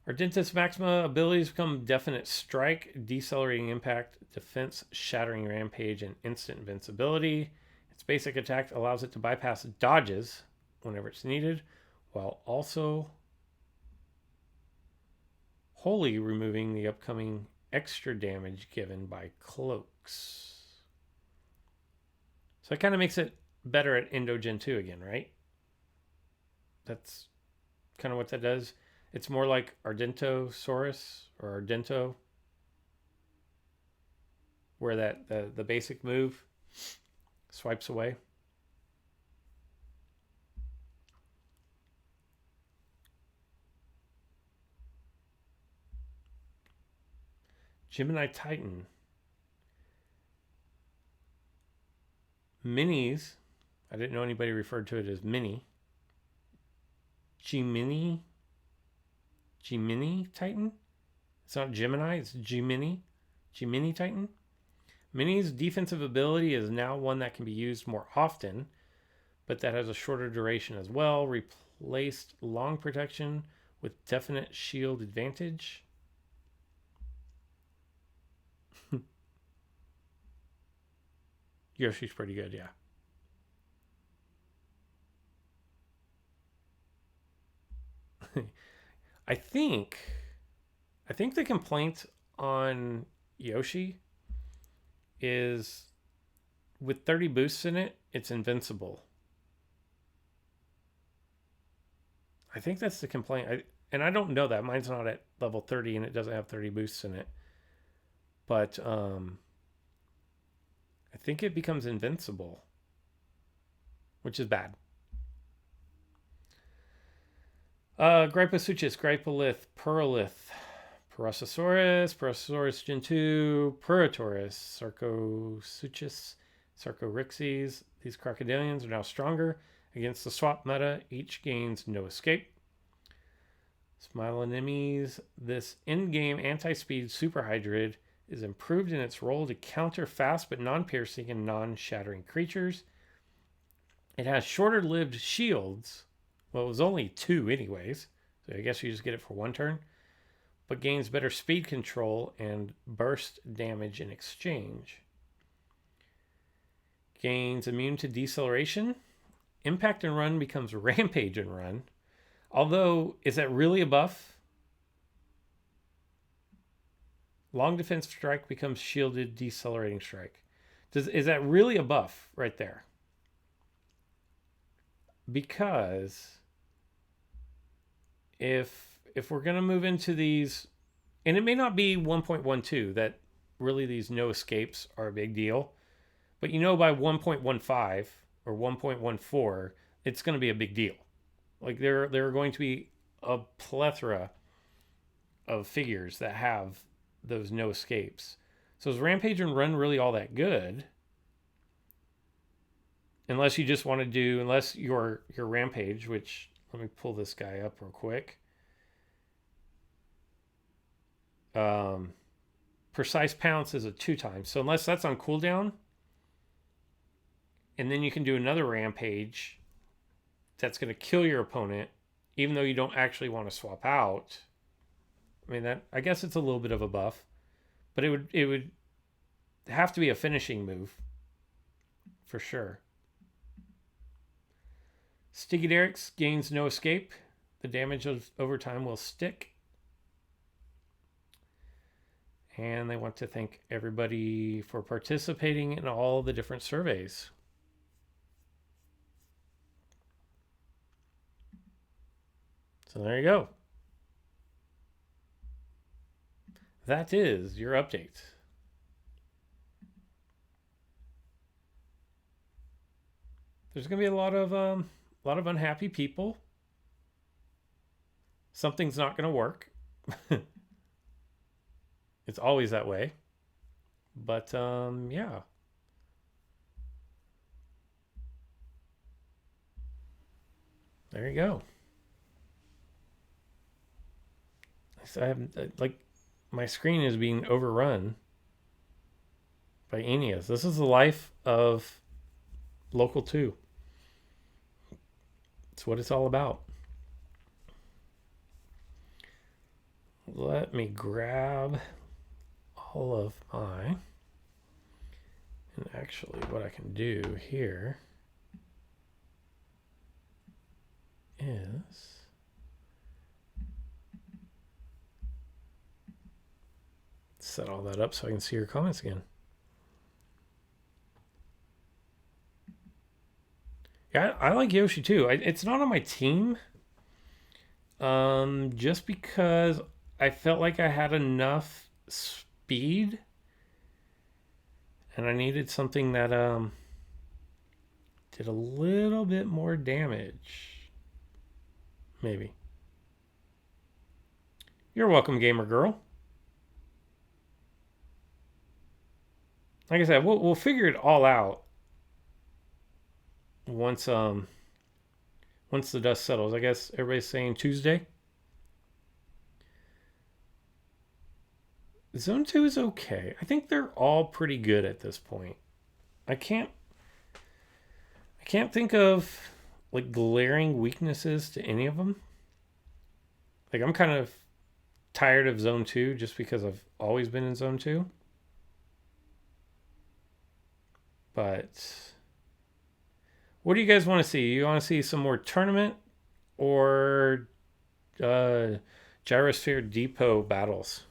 Ardentis Maxima abilities become definite strike, decelerating impact, defense, shattering rampage, and instant invincibility. Its basic attack allows it to bypass dodges whenever it's needed, while also wholly removing the upcoming extra damage given by cloaks. So it kind of makes it better at Indo Gen 2 again, right? That's kind of what that does. It's more like Ardentosaurus or Ardento, where that the basic move swipes away. Gemini Titan. Minis. I didn't know anybody referred to it as mini. Gemini Titan? It's not Gemini, it's Gemini Titan. Mini's defensive ability is now one that can be used more often, but that has a shorter duration as well. Replaced long protection with definite shield advantage. Yoshi's pretty good, yeah. I think the complaint on Yoshi is with 30 boosts in it, it's invincible. I think that's the complaint. And I don't know that. Mine's not at level 30 and it doesn't have 30 boosts in it. But I think it becomes invincible, which is bad. Gryposuchus, Grypolith, Perlith, Parasaurus Gen 2, Puratorus, Sarcosuchus, Sarcorixes. These crocodilians are now stronger. Against the swap meta, each gains no escape. Smile enemies. This in-game anti-speed super hybrid is improved in its role to counter fast but non-piercing and non-shattering creatures. It has shorter-lived shields. Well, it was only 2 anyways, so I guess you just get it for 1 turn. But gains better speed control and burst damage in exchange. Gains immune to deceleration. Impact and Run becomes Rampage and Run. Although, is that really a buff? Long Defense Strike becomes Shielded Decelerating Strike. Is that really a buff right there? Because if we're going to move into these, and it may not be 1.12 that really these no escapes are a big deal, but by 1.15 or 1.14, it's going to be a big deal. Like there are going to be a plethora of figures that have those no escapes. So is Rampage and Run really all that good? Unless you just want to do, unless your Rampage, which let me pull this guy up real quick. Precise Pounce is a 2 times. So unless that's on cooldown, and then you can do another Rampage that's going to kill your opponent, even though you don't actually want to swap out. I mean, I guess it's a little bit of a buff, but it would have to be a finishing move for sure. Stygiderix gains no escape. The damage over time will stick. And they want to thank everybody for participating in all the different surveys. So there you go. That is your update. There's going to be a lot of unhappy people. Something's not going to work. It's always that way. But yeah. There you go. So I have my screen is being overrun by Aeneas. This is the life of Local 2. It's what it's all about. Let me grab all of my, and actually what I can do here is set all that up so I can see your comments again. Yeah, I like Yoshi too. It's not on my team, just because I felt like I had enough speed, and I needed something that did a little bit more damage. Maybe. You're welcome, gamer girl. Like I said, we'll figure it all out once the dust settles. I guess everybody's saying Tuesday. Zone 2 is okay. I think they're all pretty good at this point. I can't think of like glaring weaknesses to any of them. Like I'm kind of tired of Zone 2 just because I've always been in Zone 2. But what do you guys want to see? You want to see some more tournament or Gyrosphere Depot battles?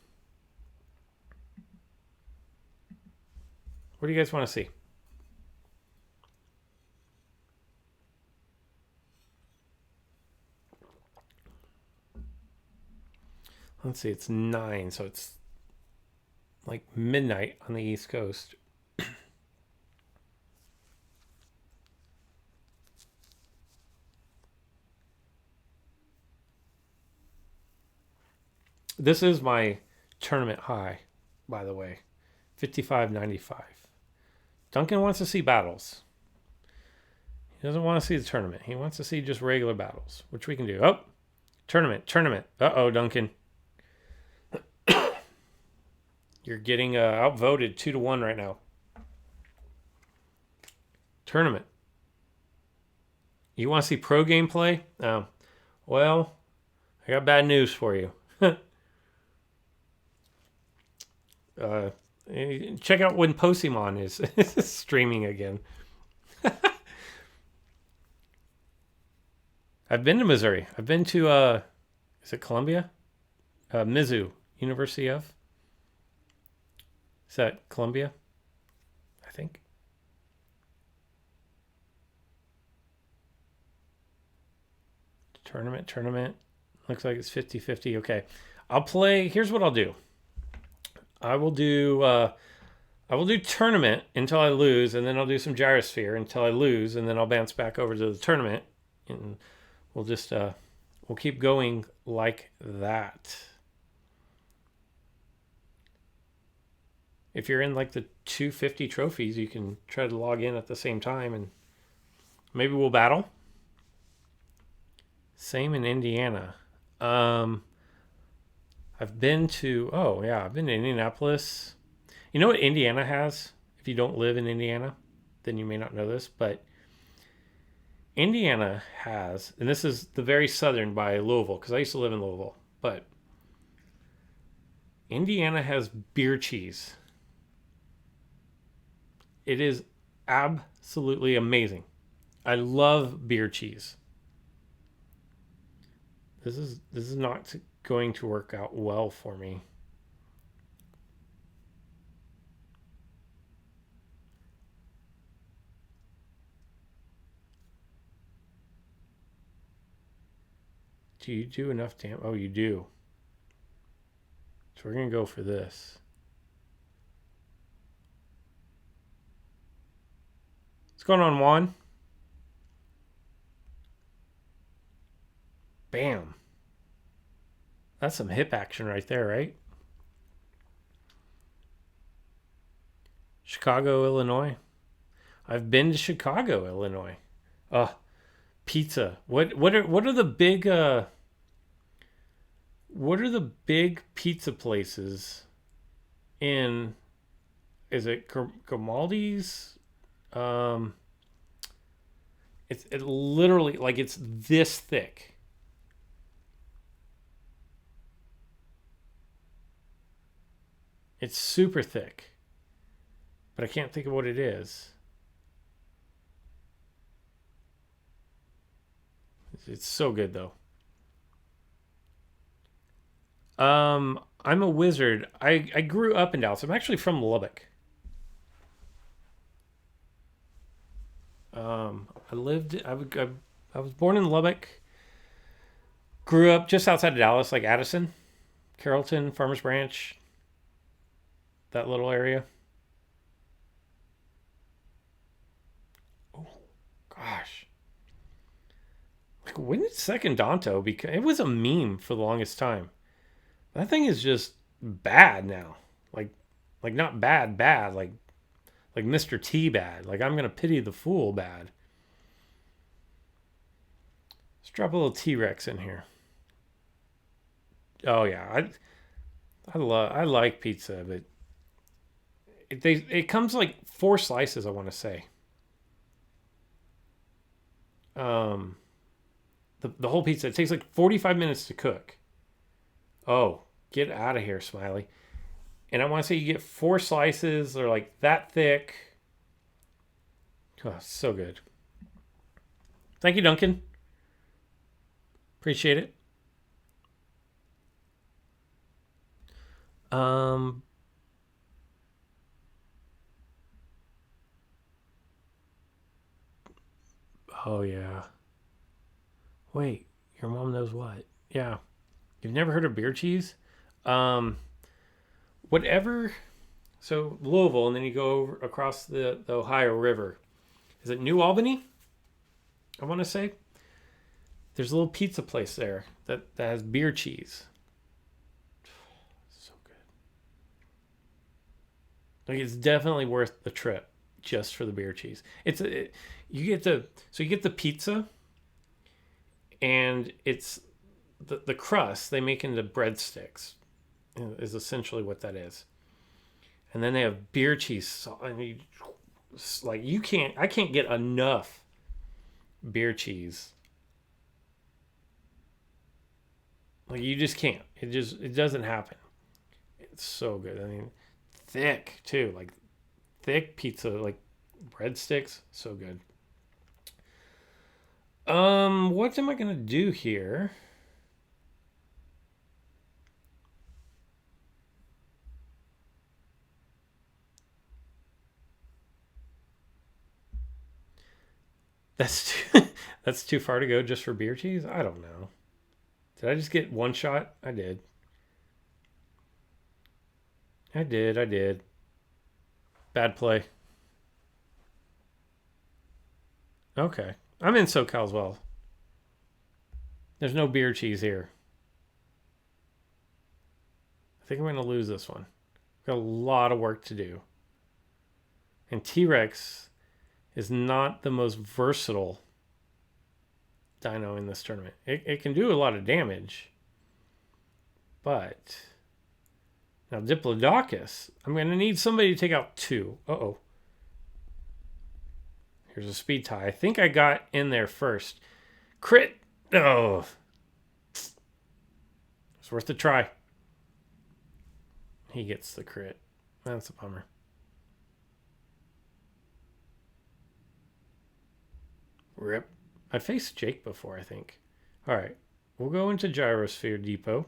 What do you guys want to see? Let's see, it's 9, so it's like midnight on the East Coast. This is my tournament high, by the way. 55.95. Duncan wants to see battles. He doesn't want to see the tournament. He wants to see just regular battles, which we can do. Oh, tournament. Uh-oh, Duncan. You're getting outvoted 2-1 right now. Tournament. You want to see pro gameplay? Oh, well, I got bad news for you. Check out when Pokemon is streaming again. I've been to Missouri. I've been to, is it Columbia? Mizzou, University of? Is that Columbia? I think. Tournament. Looks like it's 50-50. Okay. I'll play. Here's what I'll do. I will do tournament until I lose, and then I'll do some Gyrosphere until I lose, and then I'll bounce back over to the tournament, and we'll just we'll keep going like that. If you're in like the 250 trophies, you can try to log in at the same time, and maybe we'll battle. Same in Indiana. I've been to Indianapolis. You know what Indiana has? If you don't live in Indiana, then you may not know this, but Indiana has, and this is the very southern by Louisville, because I used to live in Louisville, but Indiana has beer cheese. It is absolutely amazing. I love beer cheese. This is not going to work out well for me. Do you do enough damage? Oh, you do. So we're going to go for this. What's going on, Juan? Bam. That's some hip action right there, right? Chicago, Illinois. I've been to Chicago, Illinois. Pizza. What are the big pizza places in, is it Grimaldi's? It's literally like it's this thick. It's super thick, but I can't think of what it is. It's so good though. I'm a wizard. I grew up in Dallas. I'm actually from Lubbock. I was born in Lubbock. Grew up just outside of Dallas, like Addison, Carrollton, Farmers Branch, that little area. Oh, gosh. Like, when did Second Danto become? It was a meme for the longest time. That thing is just bad now. Like not bad, like Mr. T bad. Like I'm gonna pity the fool bad. Let's drop a little T-Rex in here. Oh yeah, I like pizza, but it comes like 4 slices, I want to say. Um, the whole pizza. It takes like 45 minutes to cook. Oh, get out of here, Smiley. And I want to say you get 4 slices. They're like that thick. Oh, so good. Thank you, Duncan. Appreciate it. Um. Oh yeah. Wait, your mom knows what? Yeah. You've never heard of beer cheese? Um. Whatever. So Louisville, and then you go over across the Ohio River. Is it New Albany? I want to say there's a little pizza place there that has beer cheese. So good. Like it's definitely worth the trip just for the beer cheese. You get you get the pizza and it's the crust they make into breadsticks is essentially what that is. And then they have beer cheese sauce. I mean, like I can't get enough beer cheese. Like you just can't. It doesn't happen. It's so good. I mean, thick too. Like thick pizza, like breadsticks, so good. What am I gonna do here? That's too, that's too far to go just for beer cheese. I don't know. Did I just get one shot? I did. I did. I did. Bad play. Okay. I'm in SoCal as well. There's no beer cheese here. I think I'm going to lose this one. Got a lot of work to do. And T Rex is not the most versatile dino in this tournament. It can do a lot of damage. But now Diplodocus, I'm going to need somebody to take out 2. Uh-oh. Here's a speed tie. I think I got in there first. Crit. Oh. It's worth a try. He gets the crit. That's a bummer. Rip. I faced Jake before, I think. All right. We'll go into Gyrosphere Depot.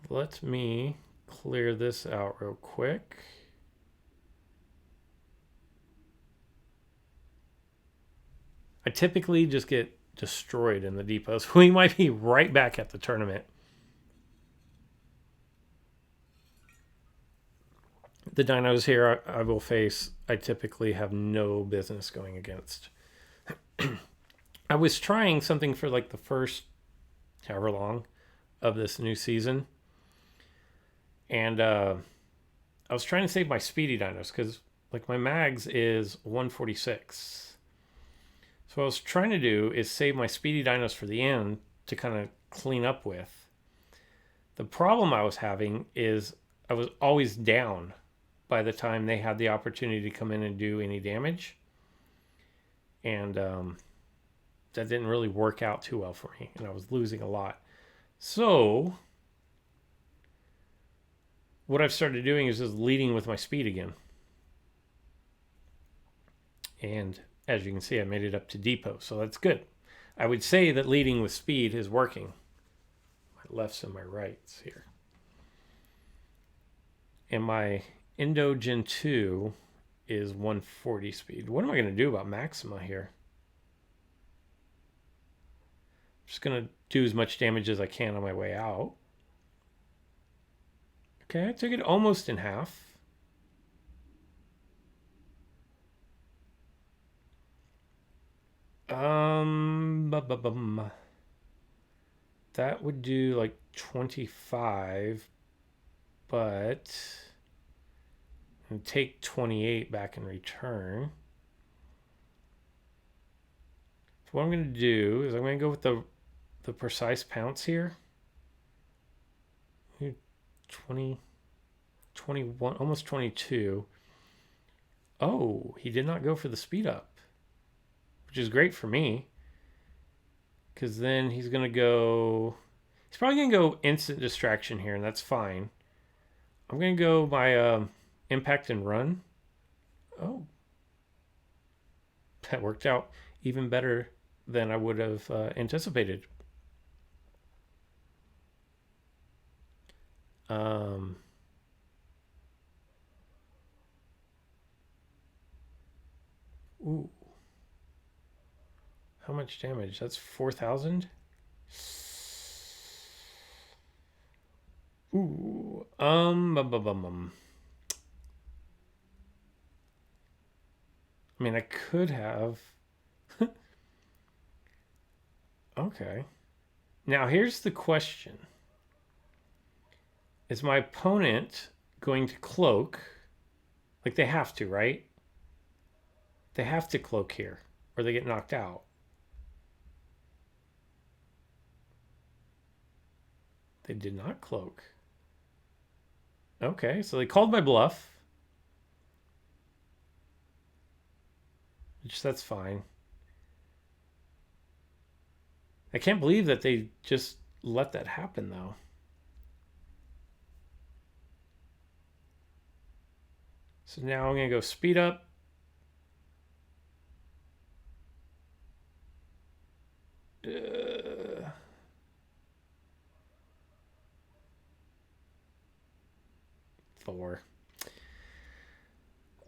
Let me clear this out real quick. I typically just get destroyed in the depots. We might be right back at the tournament. The dinos here I will face, I typically have no business going against. I was trying something for like the first however long of this new season. And I was trying to save my speedy dinos because like my mags is 146. So what I was trying to do is save my speedy dinos for the end to kind of clean up with. The problem I was having is I was always down by the time they had the opportunity to come in and do any damage. And that didn't really work out too well for me. And I was losing a lot. So what I've started doing is just leading with my speed again. And as you can see, I made it up to depot. So that's good. I would say that leading with speed is working. My lefts and my rights here. And my Indo Gen 2 is 140 speed. What am I going to do about Maxima here? I'm just going to do as much damage as I can on my way out. Okay, I took it almost in half. That would do like 25, but and take 28 back in return. So what I'm going to do is I'm going to go with the precise pounce here. 20, 21, almost 22. Oh, he did not go for the speed up, which is great for me. Because then he's going to go... He's probably going to go instant distraction here, and that's fine. I'm going to go my impact and run. Oh. That worked out even better than I would have anticipated. Ooh. How much damage? That's 4,000? Ooh. I mean, I could have... Okay. Now, here's the question. Is my opponent going to cloak? Like, they have to, right? They have to cloak here, or they get knocked out. They did not cloak. Okay, so they called my bluff. Which, that's fine. I can't believe that they just let that happen, though. So now I'm going to go speed up. Thor.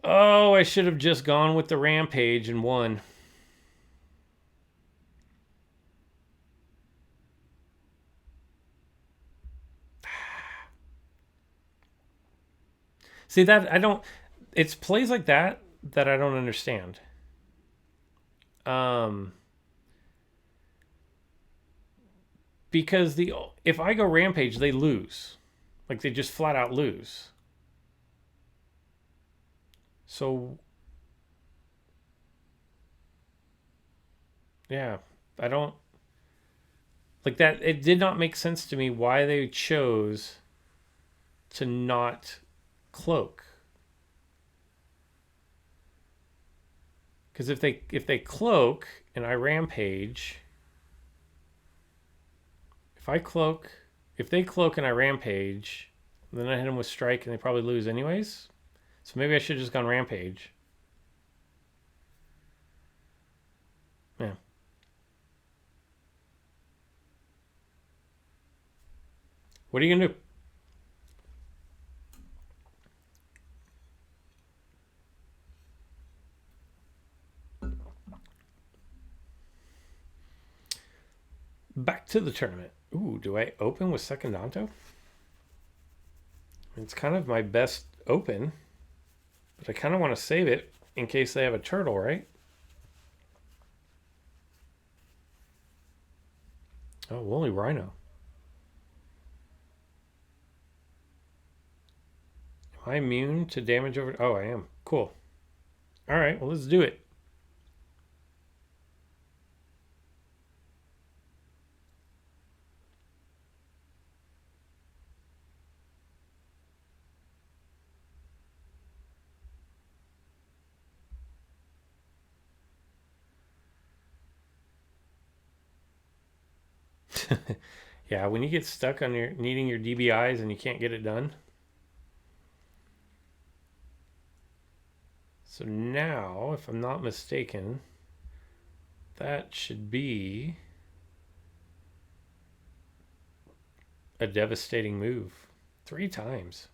Oh, I should have just gone with the rampage and won. See, that I don't... It's plays like that that I don't understand. Because if I go rampage, they lose. Like, they just flat out lose. So, yeah, I don't... Like, that, it did not make sense to me why they chose to not cloak. Because if they cloak and I rampage, if they cloak and I rampage, then I hit them with strike and they probably lose anyways. So maybe I should have just gone rampage. Yeah. What are you gonna do? Back to the tournament. Ooh, do I open with second Danto? It's kind of my best open, but I kind of want to save it in case they have a turtle, right? Oh, only Rhino. Am I immune to damage over... Oh, I am. Cool. All right, well, let's do it. Yeah, when you get stuck on needing your DBIs and you can't get it done. So now, if I'm not mistaken, that should be a devastating move. 3 times.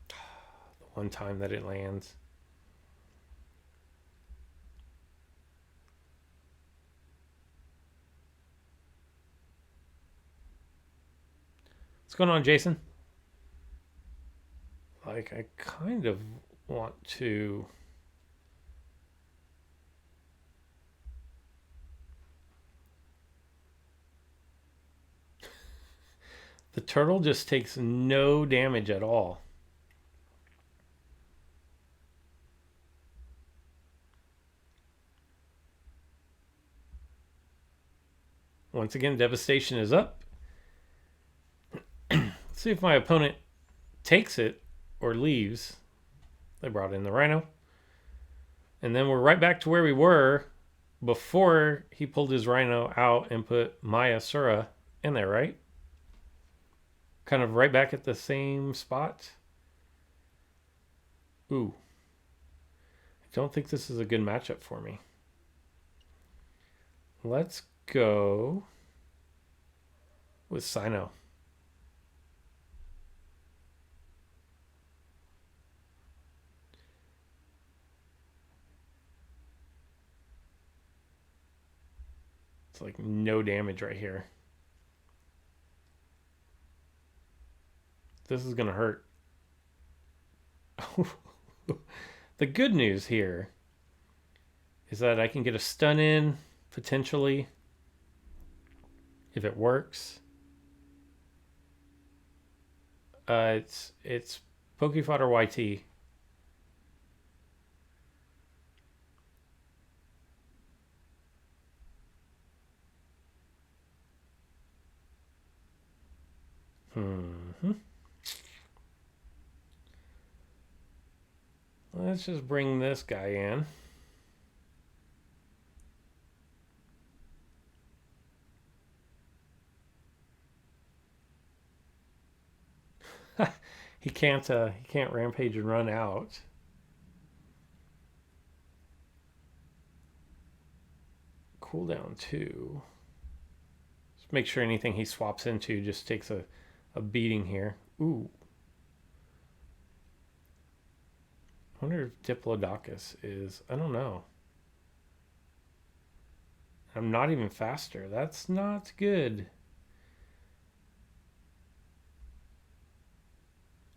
The one time that it lands. What's going on, Jason? Like, I kind of want to... The turtle just takes no damage at all. Once again, devastation is up. Let's see if my opponent takes it or leaves. They brought in the rhino. And then we're right back to where we were before he pulled his rhino out and put Maya Sura in there, right? Kind of right back at the same spot. Ooh. I don't think this is a good matchup for me. Let's go with Sino. It's like no damage right here. This is going to hurt. The good news here is that I can get a stun in, potentially, if it works. It's Pokefodder YT. Let's just bring this guy in. He can't rampage and run out. Cooldown 2. Just make sure anything he swaps into just takes a beating here. Ooh. I wonder if Diplodocus is... I don't know. I'm not even faster. That's not good.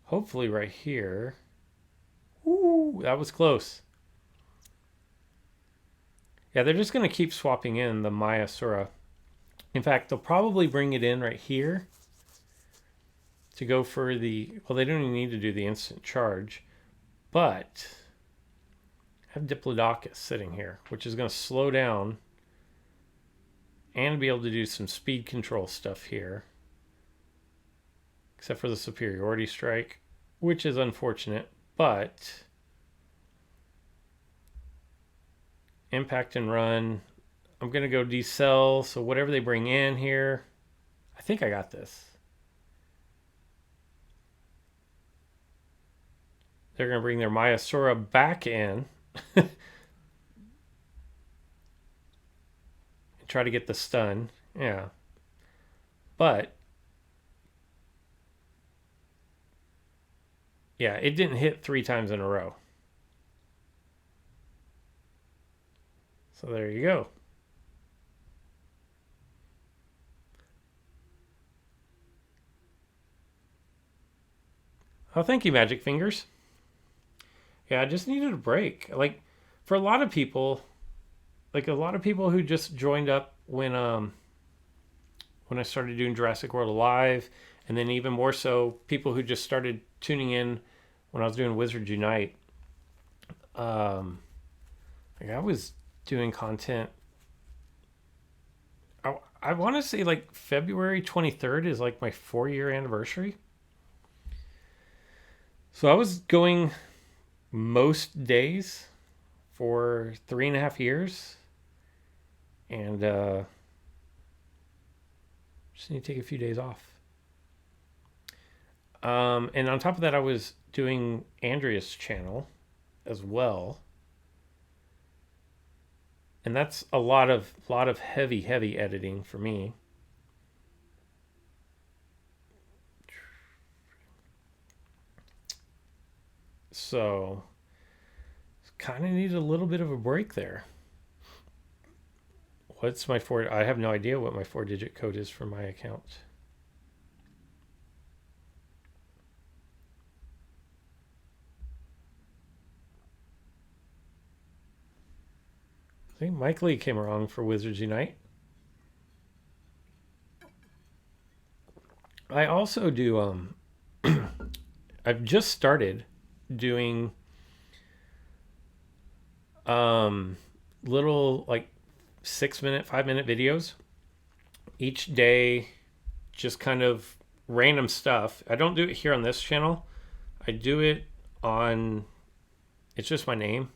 Hopefully right here. Ooh, that was close. Yeah, they're just going to keep swapping in the Maya Sura. In fact, they'll probably bring it in right here to go for the... Well, they don't even need to do the instant charge. But I have Diplodocus sitting here, which is going to slow down and be able to do some speed control stuff here. Except for the superiority strike, which is unfortunate, but impact and run. I'm going to go decel, so whatever they bring in here, I think I got this. They're going to bring their Maya Sura back in. And try to get the stun. Yeah. But yeah, it didn't hit 3 times in a row. So there you go. Oh, thank you, Magic Fingers. Yeah, I just needed a break. Like, for a lot of people, who just joined up when I started doing Jurassic World Alive, and then even more so, people who just started tuning in when I was doing Wizards Unite. I was doing content. I want to say like February 23rd is like my 4-year anniversary. So I was going most days for 3.5 years, and just need to take a few days off. And on top of that, I was doing Andrea's channel as well, and that's a lot of heavy editing for me. So kind of need a little bit of a break there. What's my 4? I have no idea what my 4-digit code is for my account. I think Mike Lee came along for Wizards Unite. I also do I've just started doing little like 6-minute, 5-minute videos each day, just kind of random stuff. I don't do it here on this channel. I do it on, it's just my name.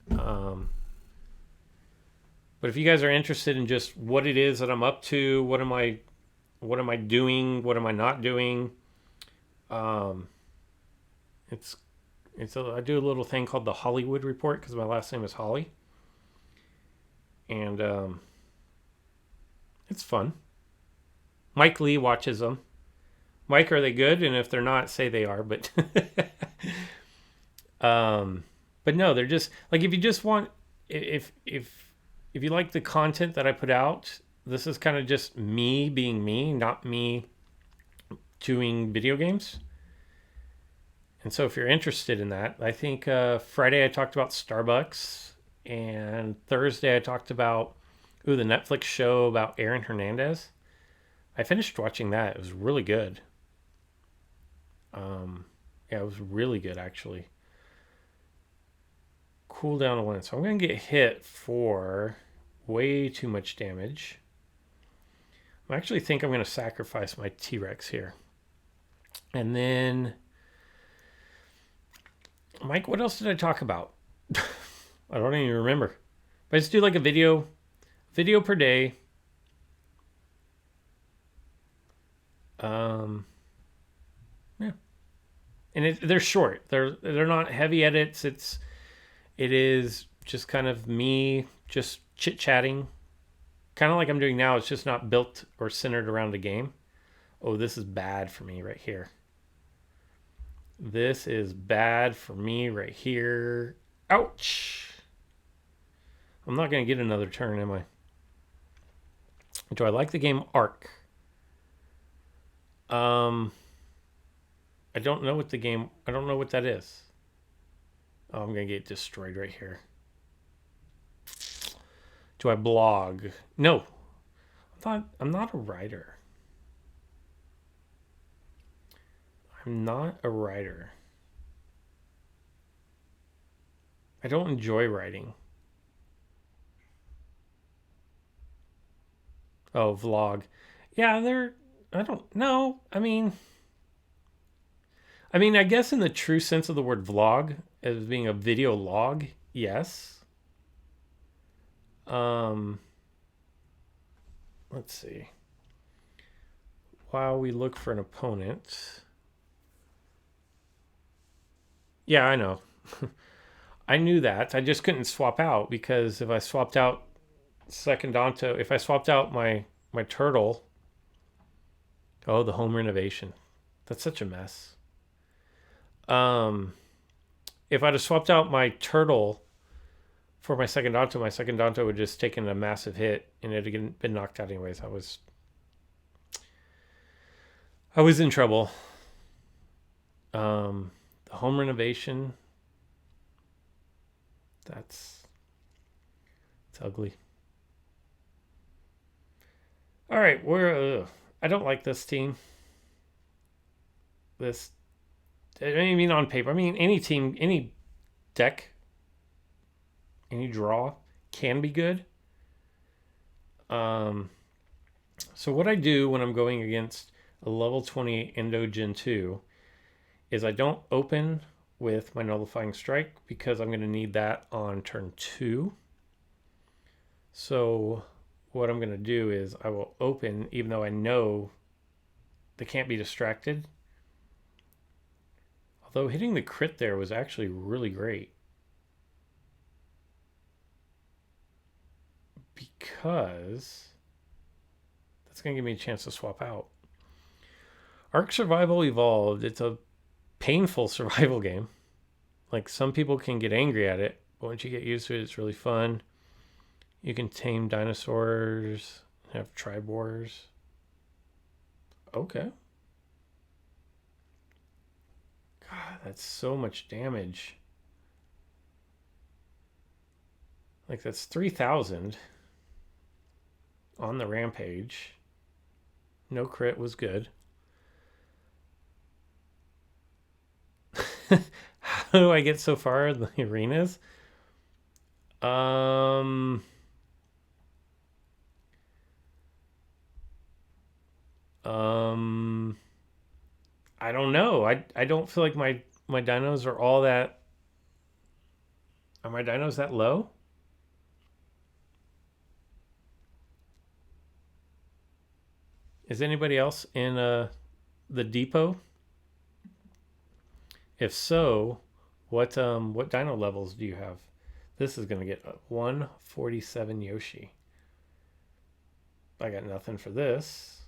But if you guys are interested in just what it is that I'm up to, what am I doing, what am I not doing, it's I do a little thing called the Hollywood Report because my last name is Holly, and it's fun. Mike Lee watches them. Mike, are they good? And if they're not, say they are. But but no, they're just like, if you just want, if you like the content that I put out, this is kind of just me being me, not me doing video games. And so if you're interested in that, I think Friday I talked about Starbucks, and Thursday I talked about the Netflix show about Aaron Hernandez. I finished watching that. It was really good. Yeah, it was really good actually. Cool down to 1. So I'm going to get hit for way too much damage. I actually think I'm going to sacrifice my T-Rex here. And then, Mike, what else did I talk about? I don't even remember. But I just do like a video per day. Yeah. And they're short. They're not heavy edits. It is just kind of me just chit-chatting. Kind of like I'm doing now. It's just not built or centered around a game. Oh, this is bad for me right here. This is bad for me right here. Ouch. I'm not going to get another turn, am I? Do I like the game Ark? I don't know what I don't know what that is. Oh, I'm going to get destroyed right here. Do I blog? No. I'm not a writer. I'm not a writer. I don't enjoy writing. Oh, vlog. Yeah, I don't know. I mean, I guess in the true sense of the word vlog, as being a video log, yes. Let's see. While we look for an opponent. Yeah, I know. I knew that. I just couldn't swap out because if I swapped out if I swapped out my turtle. Oh, the home renovation. That's such a mess. If I'd have swapped out my turtle for my second Danto would have just taken a massive hit and it had been knocked out anyways. I was in trouble. The home renovation. It's ugly. All right, I don't like this team. I mean on paper. I mean any team, any deck, any draw can be good. So what I do when I'm going against a level 20 Endo Gen 2 is I don't open with my nullifying strike because I'm going to need that on turn 2. So what I'm going to do is I will open even though I know they can't be distracted. Although hitting the crit there was actually really great. Because that's going to give me a chance to swap out. Ark Survival Evolved, it's a painful survival game. Like some people can get angry at it, but once you get used to it, it's really fun. You can tame dinosaurs, have tribe wars. Okay. God, that's so much damage. Like that's 3,000 on the rampage. No crit was good. How do I get so far in the arenas? Um, I don't know. I don't feel like my dinos are all that. Are my dinos that low? Is anybody else in the depot? If so, what dino levels do you have? This is gonna get a 147 Yoshi. I got nothing for this.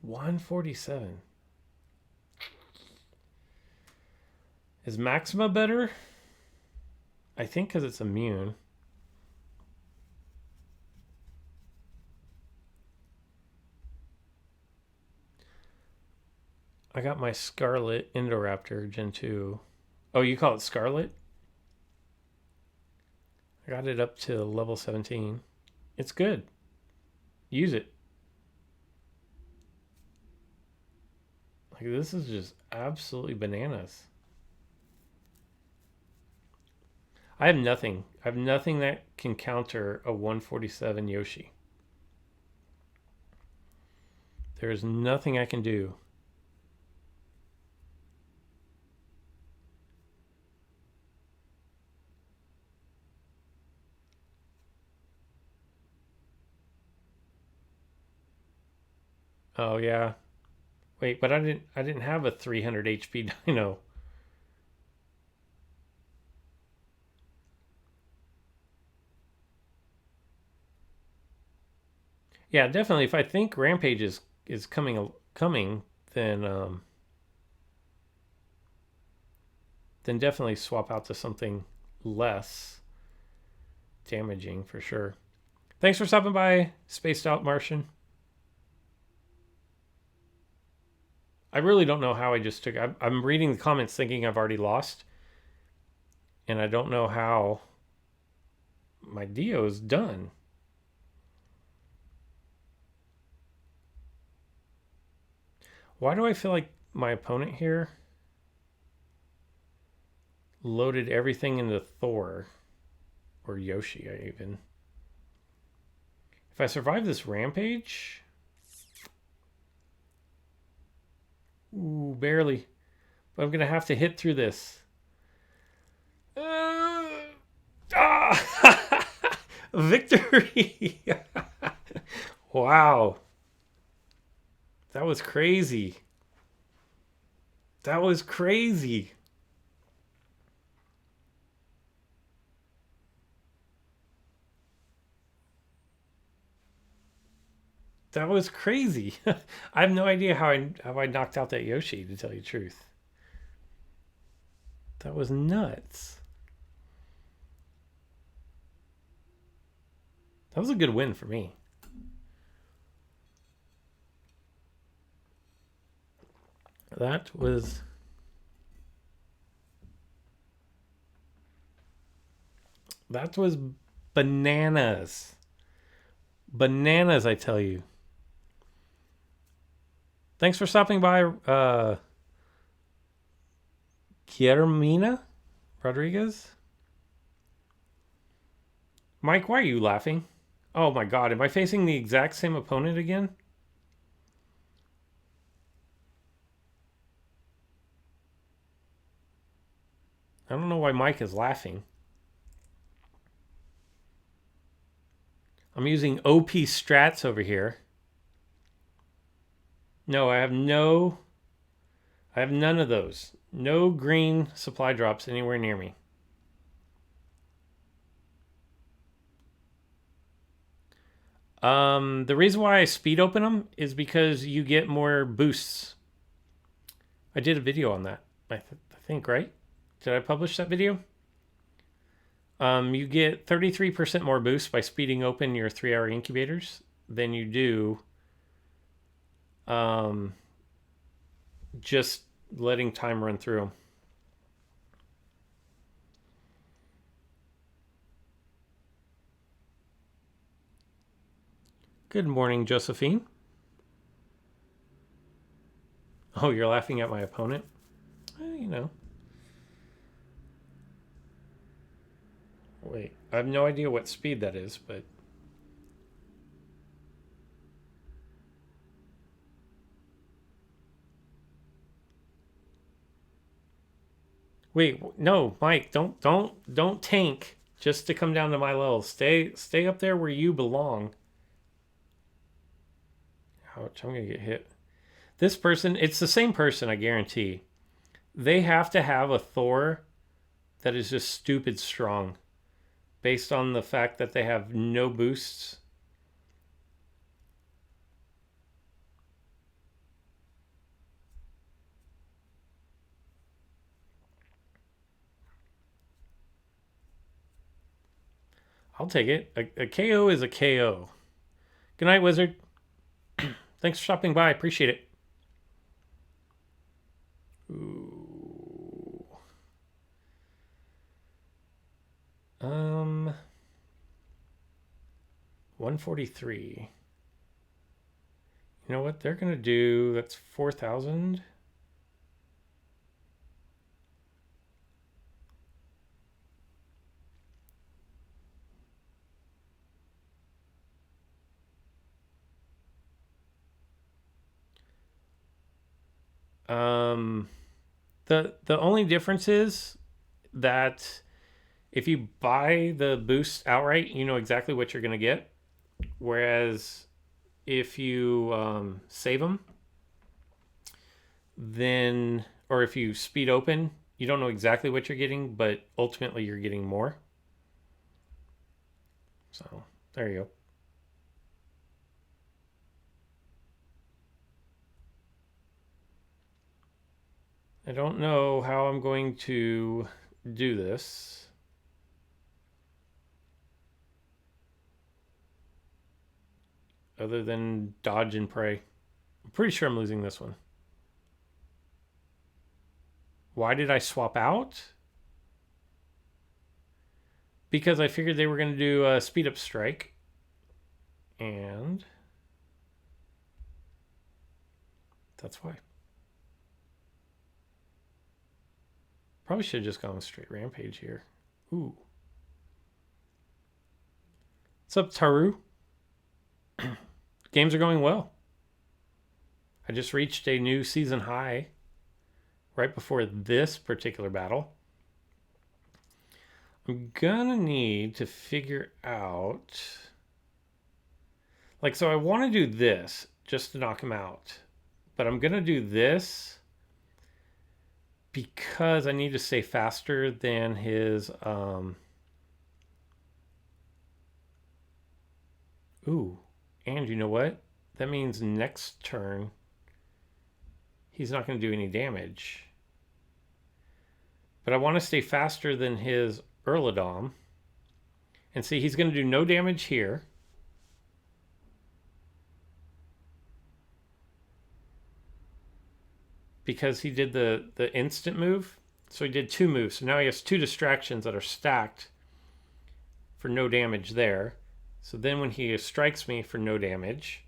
$147. Is Maxima better? I think because it's immune. I got my Scarlet Indoraptor Gen 2. Oh, you call it Scarlet? I got it up to level 17. It's good. Use it. Like, this is just absolutely bananas. I have nothing. I have nothing that can counter a 147 Yoshi. There is nothing I can do. Oh yeah. Wait, but I didn't have a 300 HP dino. Yeah, definitely. If I think Rampage is coming, then definitely swap out to something less damaging for sure. Thanks for stopping by, Spaced Out Martian. I really don't know how I just took. I'm reading the comments thinking I've already lost, and I don't know how my Dio is done. Why do I feel like my opponent here loaded everything into Thor or Yoshi? I even. If I survive this rampage, ooh, barely. But I'm gonna have to hit through this. Victory! Wow, that was crazy. That was crazy. That was crazy. I have no idea how I knocked out that Yoshi, to tell you the truth. That was nuts. That was a good win for me. That was bananas. Bananas, I tell you. Thanks for stopping by, Guillermina Rodriguez. Mike, why are you laughing? Oh my god, am I facing the exact same opponent again? I don't know why Mike is laughing. I'm using OP strats over here. No, I have none of those. No green supply drops anywhere near me. The reason why I speed open them is because you get more boosts. I did a video on that. I think, right? Did I publish that video? You get 33% more boost by speeding open your 3-hour incubators than you do just letting time run through them. Good morning, Josephine. Oh, you're laughing at my opponent? You know. Wait, I have no idea what speed that is, but... Wait, no, Mike, don't tank just to come down to my level. Stay up there where you belong. Ouch, I'm gonna get hit. This person, it's the same person, I guarantee. They have to have a Thor that is just stupid strong based on the fact that they have no boosts. I'll take it. A KO is a KO. Good night, Wizard. Thanks for stopping by. Appreciate it. Ooh. 143. You know what they're gonna do? That's 4,000. The only difference is that if you buy the boost outright, you know exactly what you're gonna get. Whereas if you save them, then, or if you speed open, you don't know exactly what you're getting, but ultimately you're getting more. So there you go. I don't know how I'm going to do this. Other than dodge and pray. I'm pretty sure I'm losing this one. Why did I swap out? Because I figured they were going to do a speed up strike. And that's why. Probably should have just gone straight rampage here. Ooh. What's up, Taru? Games are going well. I just reached a new season high right before this particular battle. I'm gonna need to figure out... Like, so I want to do this just to knock him out. But I'm gonna do this because I need to stay faster than his... Ooh, and you know what? That means next turn, he's not going to do any damage. But I want to stay faster than his Erladom. And see, he's going to do no damage here. Because he did the instant move. So he did 2 moves. So now he has 2 distractions that are stacked for no damage there. So then when he strikes me for no damage...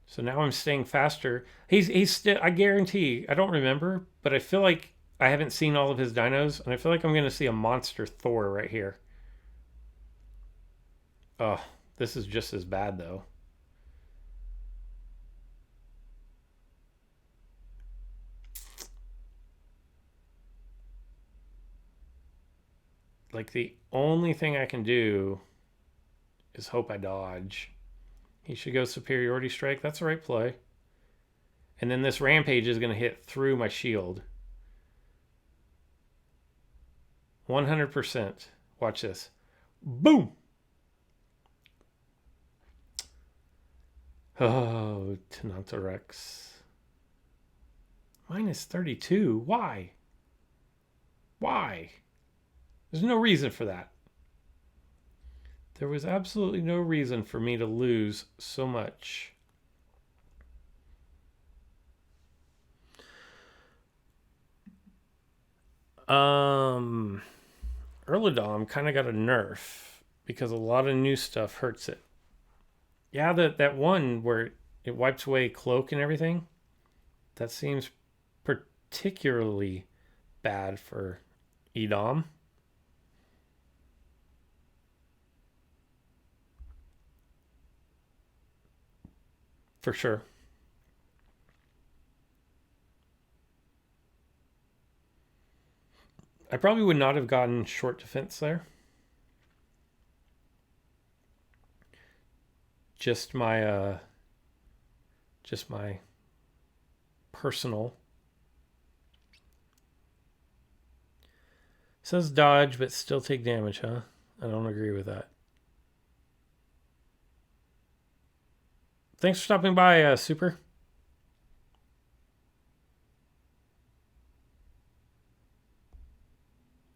So now I'm staying faster. He's still, I guarantee, I don't remember, but I feel like I haven't seen all of his dinos, and I feel like I'm going to see a monster Thor right here. Oh, this is just as bad, though. Like, the only thing I can do is hope I dodge. He should go superiority strike. That's the right play. And then this rampage is going to hit through my shield. 100%. Watch this. Boom! Oh, Tenontorex. Minus 32. Why? Why? There's no reason for that. There was absolutely no reason for me to lose so much. Erladom kind of got a nerf because a lot of new stuff hurts it. Yeah, that one where it wipes away cloak and everything. That seems particularly bad for Edom. For sure. I probably would not have gotten short defense there. Just my just my personal. Says dodge, but still take damage, huh? I don't agree with that. Thanks for stopping by, Super.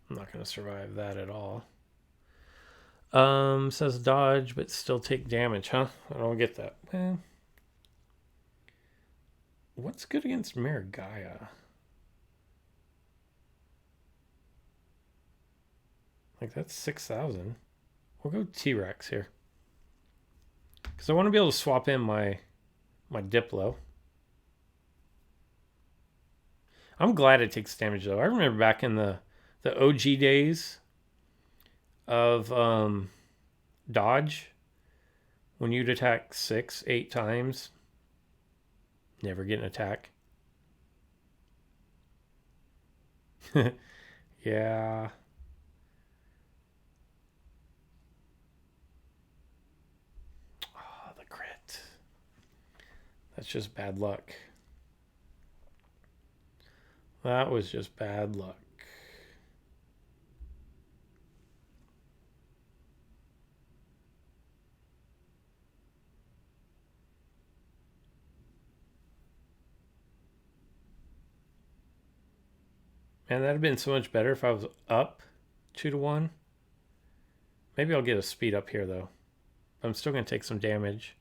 I'm not going to survive that at all. Says dodge, but still take damage, huh? I don't get that. What's good against Marigaya? Like, that's 6,000. We'll go T-Rex here. Because I want to be able to swap in my Diplo. I'm glad it takes damage, though. I remember back in the OG days of dodge, when you'd attack 6, 8 times, never get an attack. Yeah. Oh, the crit. That's just bad luck. That was just bad luck. Man, that'd have been so much better if I was up 2-1. Maybe I'll get a speed up here, though. I'm still going to take some damage.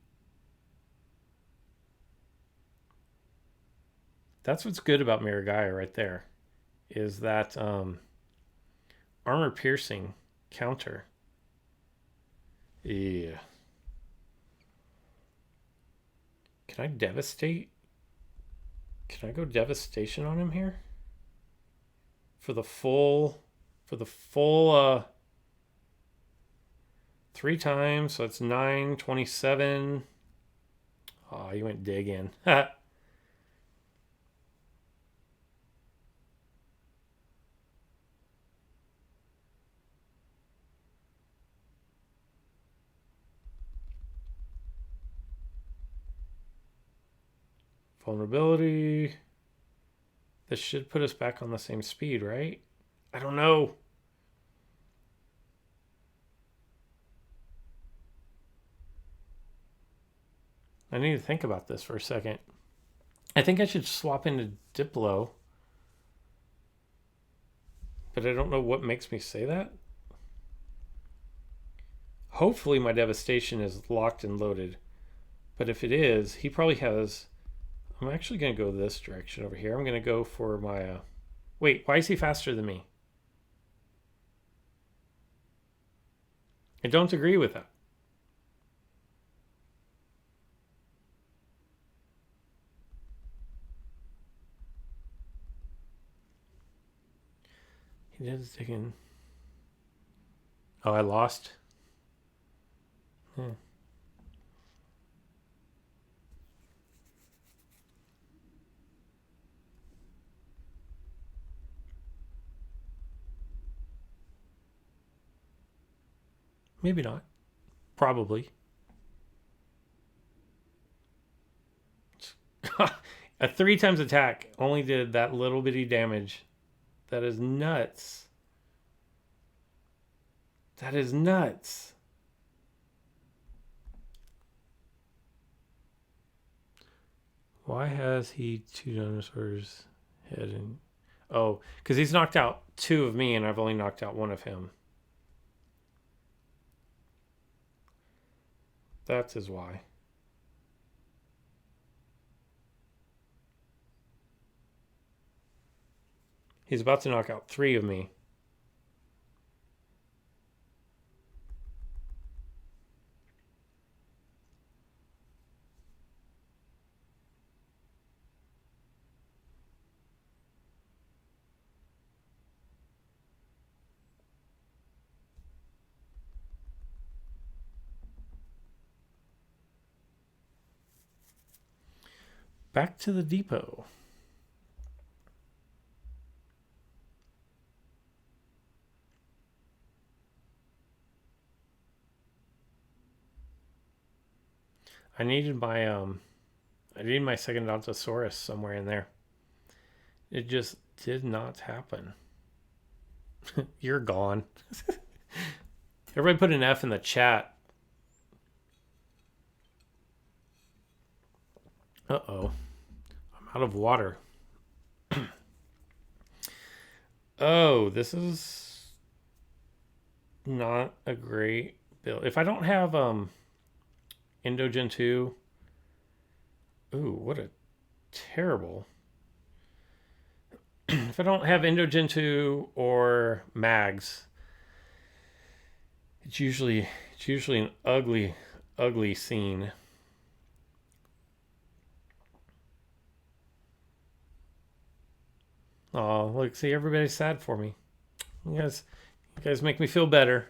That's what's good about Miragaya right there. Is that armor piercing counter. Yeah. Can I devastate? Can I go devastation on him here? For the full 3 times, so it's 9, 27. Oh, you went dig in. Vulnerability. This should put us back on the same speed, right? I don't know. I need to think about this for a second. I think I should swap into Diplo. But I don't know what makes me say that. Hopefully my devastation is locked and loaded. But if it is, he probably has... I'm actually going to go this direction over here. I'm going to go for my... Wait, why is he faster than me? I don't agree with that. He did dig in. Oh, I lost? Maybe not. Probably. A 3 times attack only did that little bitty damage. That is nuts. That is nuts. Why has he 2 dinosaurs head and... Oh, because he's knocked out 2 of me and I've only knocked out 1 of him. That's his why. He's about to knock out 3 of me. back to the depot. I needed my second Odontosaurus somewhere in there. It just did not happen. You're gone. Everybody put an F in the chat. Uh-oh. I'm out of water. Oh, this is not a great build. If I don't have Endogen 2. Ooh, what a terrible. If I don't have Endogen 2 or Mags, it's usually an ugly scene. Oh, look, see, everybody's sad for me. You guys make me feel better.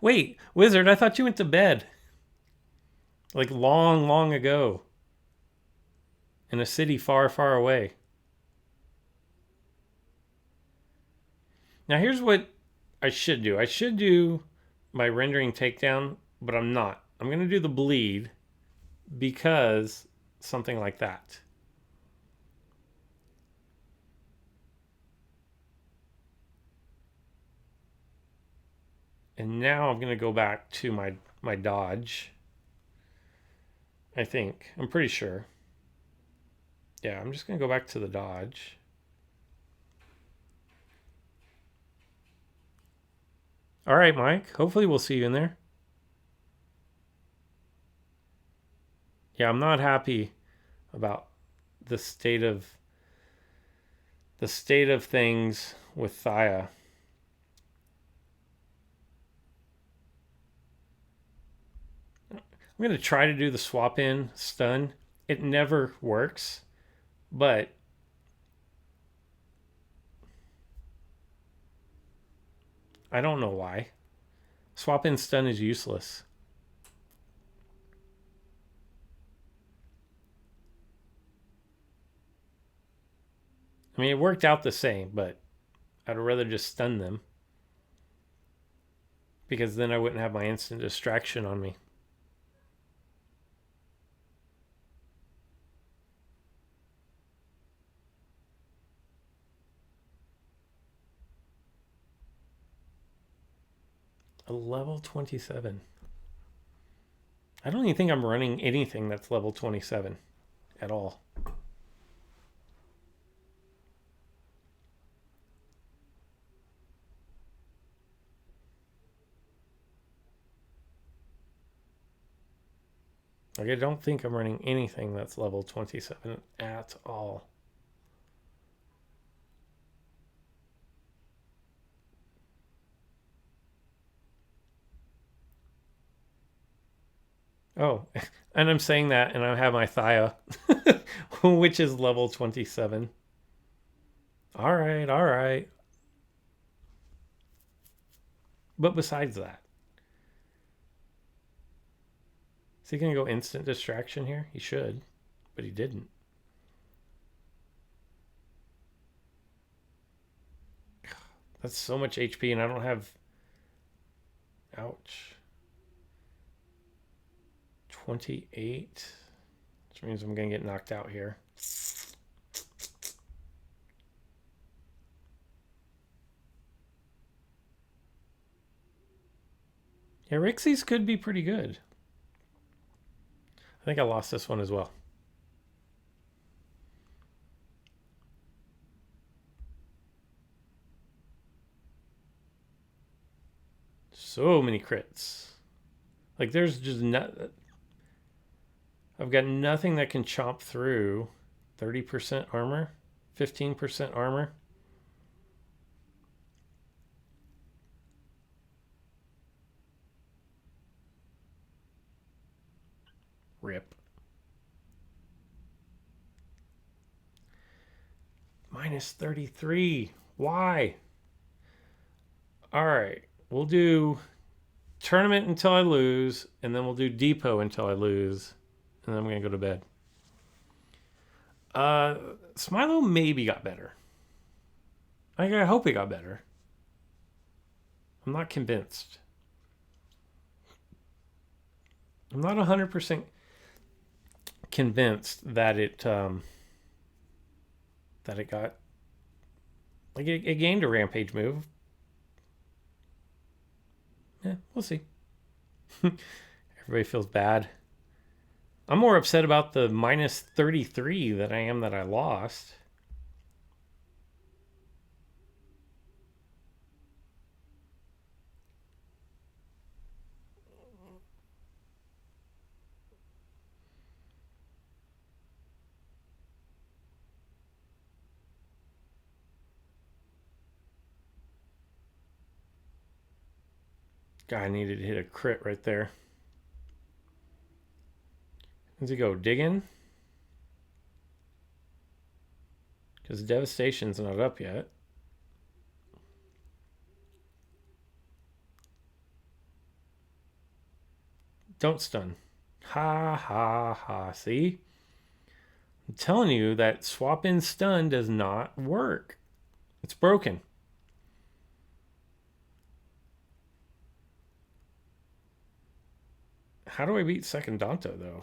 Wait, Wizard, I thought you went to bed. Like long ago. In a city far, far away. Now here's what I should do. I should do my rendering takedown, but I'm not. I'm going to do the bleed because something like that. And now I'm going to go back to my dodge. I think. I'm pretty sure. Yeah, I'm just going to go back to the dodge. All right, Mike. Hopefully we'll see you in there. Yeah, I'm not happy about the state of things with Thaya. I'm going to try to do the swap in stun. It never works, but I don't know why. Swap in stun is useless. I mean, it worked out the same, but I'd rather just stun them because then I wouldn't have my instant distraction on me. A level 27. I don't even think I'm running anything that's level 27 at all. Like, I don't think I'm running anything that's level 27 at all. Oh, and I'm saying that, and I have my Thaya, which is level 27. All right. But besides that, is he going to go instant distraction here? He should, but he didn't. That's so much HP, and I don't have... Ouch. 28. Which means I'm going to get knocked out here. Yeah, Rixie's could be pretty good. I think I lost this one as well. So many crits. Like, there's just not... I've got nothing that can chomp through 30% armor, 15% armor. Rip. Minus 33. Why? All right. We'll do tournament until I lose, and then we'll do depot until I lose, and then I'm going to go to bed. Smilo maybe got better. I hope it got better. I'm not convinced. I'm not 100% convinced that it got like it gained a rampage move. Yeah, we'll see. Everybody feels bad. I'm more upset about the minus 33 than I am that I lost. Guy needed to hit a crit right there. Does he go digging? Because Devastation's not up yet. Don't stun. Ha ha ha. See? I'm telling you that swap in stun does not work. It's broken. How do I beat second Danto though?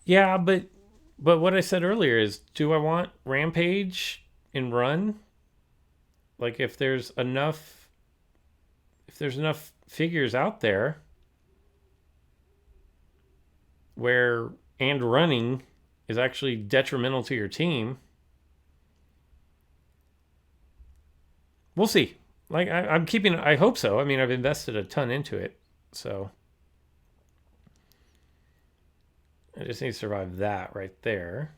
Yeah, but what I said earlier is, do I want Rampage in run? Like if there's enough figures out there where and running is actually detrimental to your team. We'll see. Like I'm keeping. I hope so. I mean, I've invested a ton into it, so I just need to survive that right there,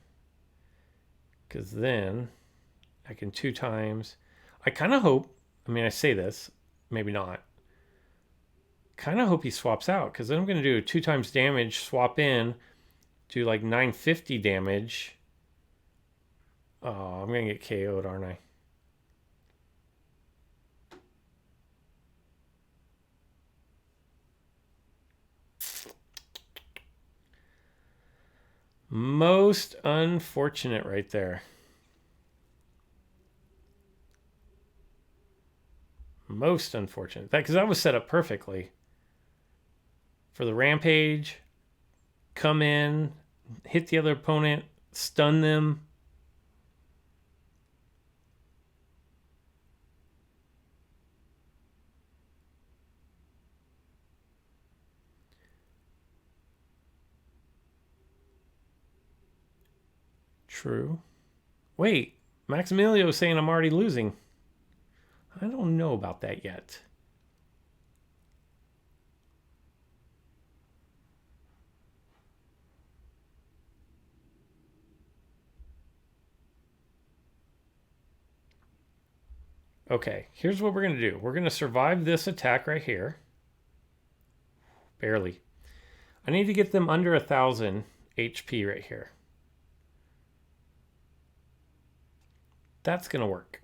because then I can 2 times. I kind of hope. I mean, I say this, maybe not. Kind of hope he swaps out, because then I'm going to do 2 times damage, swap in, do like 950 damage. Oh, I'm going to get KO'd, aren't I? Most unfortunate right there. Most unfortunate. Because that was set up perfectly. For the rampage, come in, hit the other opponent, stun them. True. Wait, Maximilio's saying I'm already losing. I don't know about that yet. Okay, here's what we're going to do. We're going to survive this attack right here. Barely. I need to get them under 1,000 HP right here. That's going to work.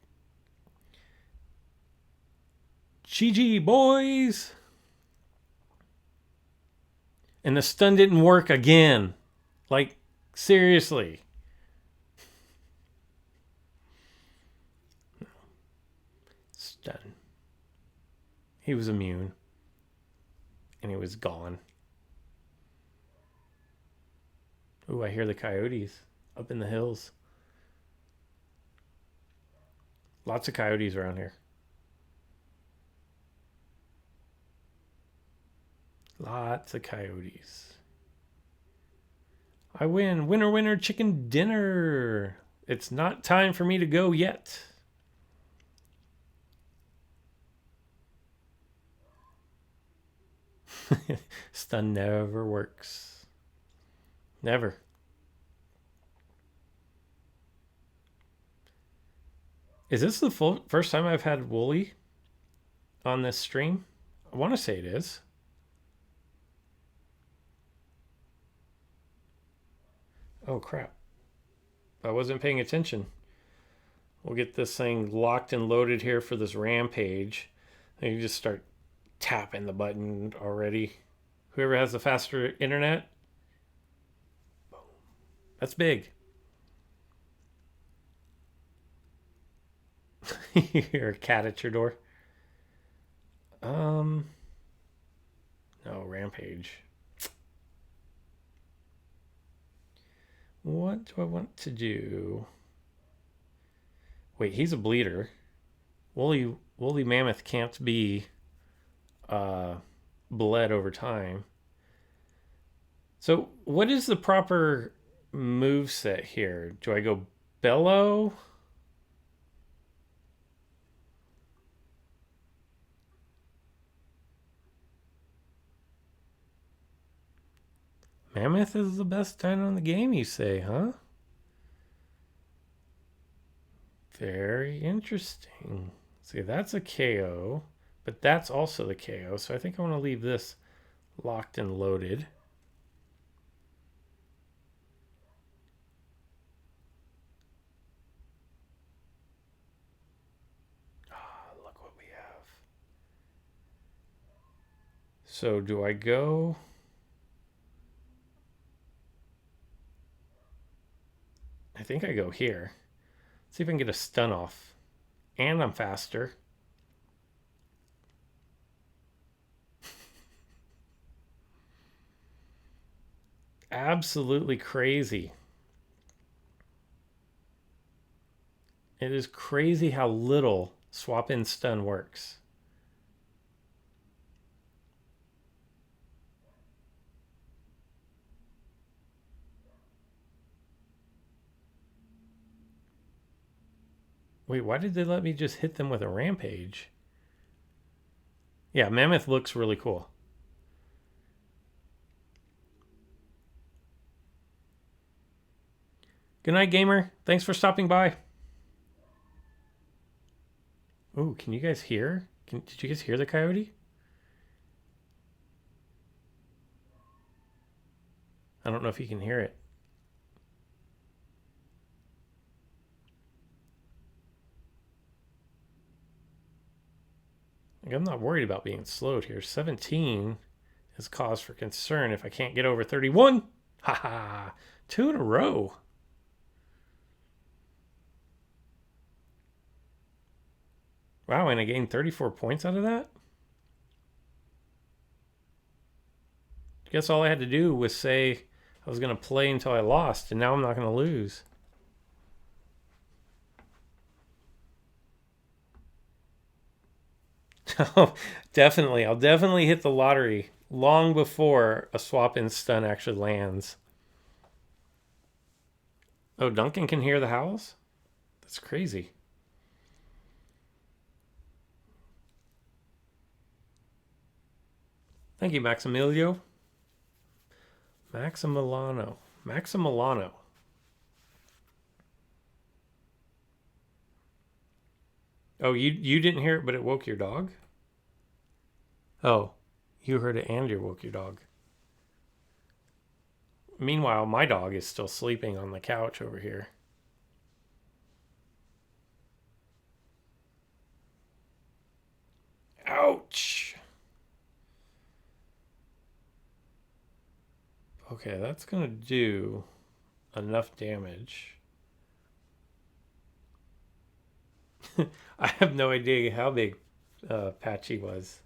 GG, boys! And the stun didn't work again. Like, seriously. Stun. He was immune. And he was gone. Ooh, I hear the coyotes up in the hills. Lots of coyotes around here. Lots of coyotes. I win. Winner, winner, chicken dinner. It's not time for me to go yet. Stun never works. Never. Is this the first time I've had Wooly on this stream? I want to say it is. Oh, crap. I wasn't paying attention. We'll get this thing locked and loaded here for this rampage. Then you just start tapping the button already. Whoever has the faster internet, that's big. You hear a cat at your door. Um, no, Rampage. What do I want to do? Wait, he's a bleeder. Woolly mammoth can't be uh, bled over time. So, what is the proper move set here? Do I go bellow? Mammoth is the best dino in the game, you say, huh? Very interesting. See, that's a KO, but that's also the KO. So I think I want to leave this locked and loaded. Ah, look what we have. So do I go? I think I go here. See if I can get a stun off. And I'm faster. Absolutely crazy. It is crazy how little swap in stun works. Wait, why did they let me just hit them with a rampage? Yeah, Mammoth looks really cool. Good night, gamer. Thanks for stopping by. Oh, can you guys hear? Did you guys hear the coyote? I don't know if you can hear it. Like, I'm not worried about being slowed here. 17 is cause for concern if I can't get over 31. Haha, 2 in a row. Wow, and I gained 34 points out of that? I guess all I had to do was say I was going to play until I lost, and now I'm not going to lose. Definitely. I'll definitely hit the lottery long before a swap in stun actually lands. Oh, Duncan can hear the howls? That's crazy. Thank you, Maximilio. Maximiliano. Maximiliano. Oh, you didn't hear it, but it woke your dog? Oh, you heard it and you woke your dog. Meanwhile, my dog is still sleeping on the couch over here. Ouch! Okay, that's gonna do enough damage. I have no idea how big Patchy was.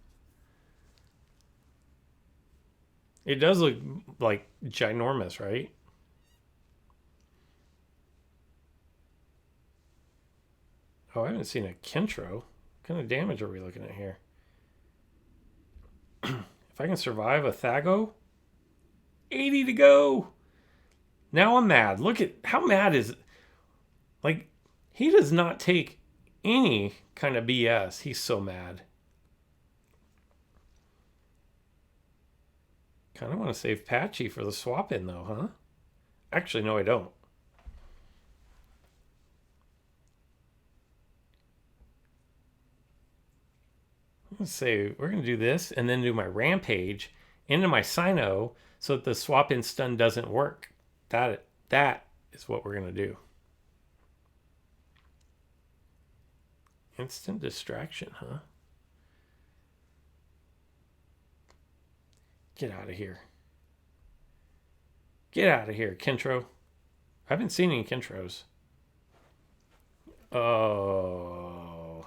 It does look like ginormous, right? Oh, I haven't seen a Kentro. What kind of damage are we looking at here? If I can survive a Thago, 80 to go. Now I'm mad. Look at how mad is it? Like, he does not take any kind of BS. He's so mad. Kind of want to save Patchy for the swap in, though, huh? Actually, no, I don't. Let's say we're going to do this and then do my Rampage into my Sino so that the swap in stun doesn't work. That is what we're going to do. Instant distraction, huh? Get out of here. Get out of here, Kentro. I haven't seen any Kentros. Oh.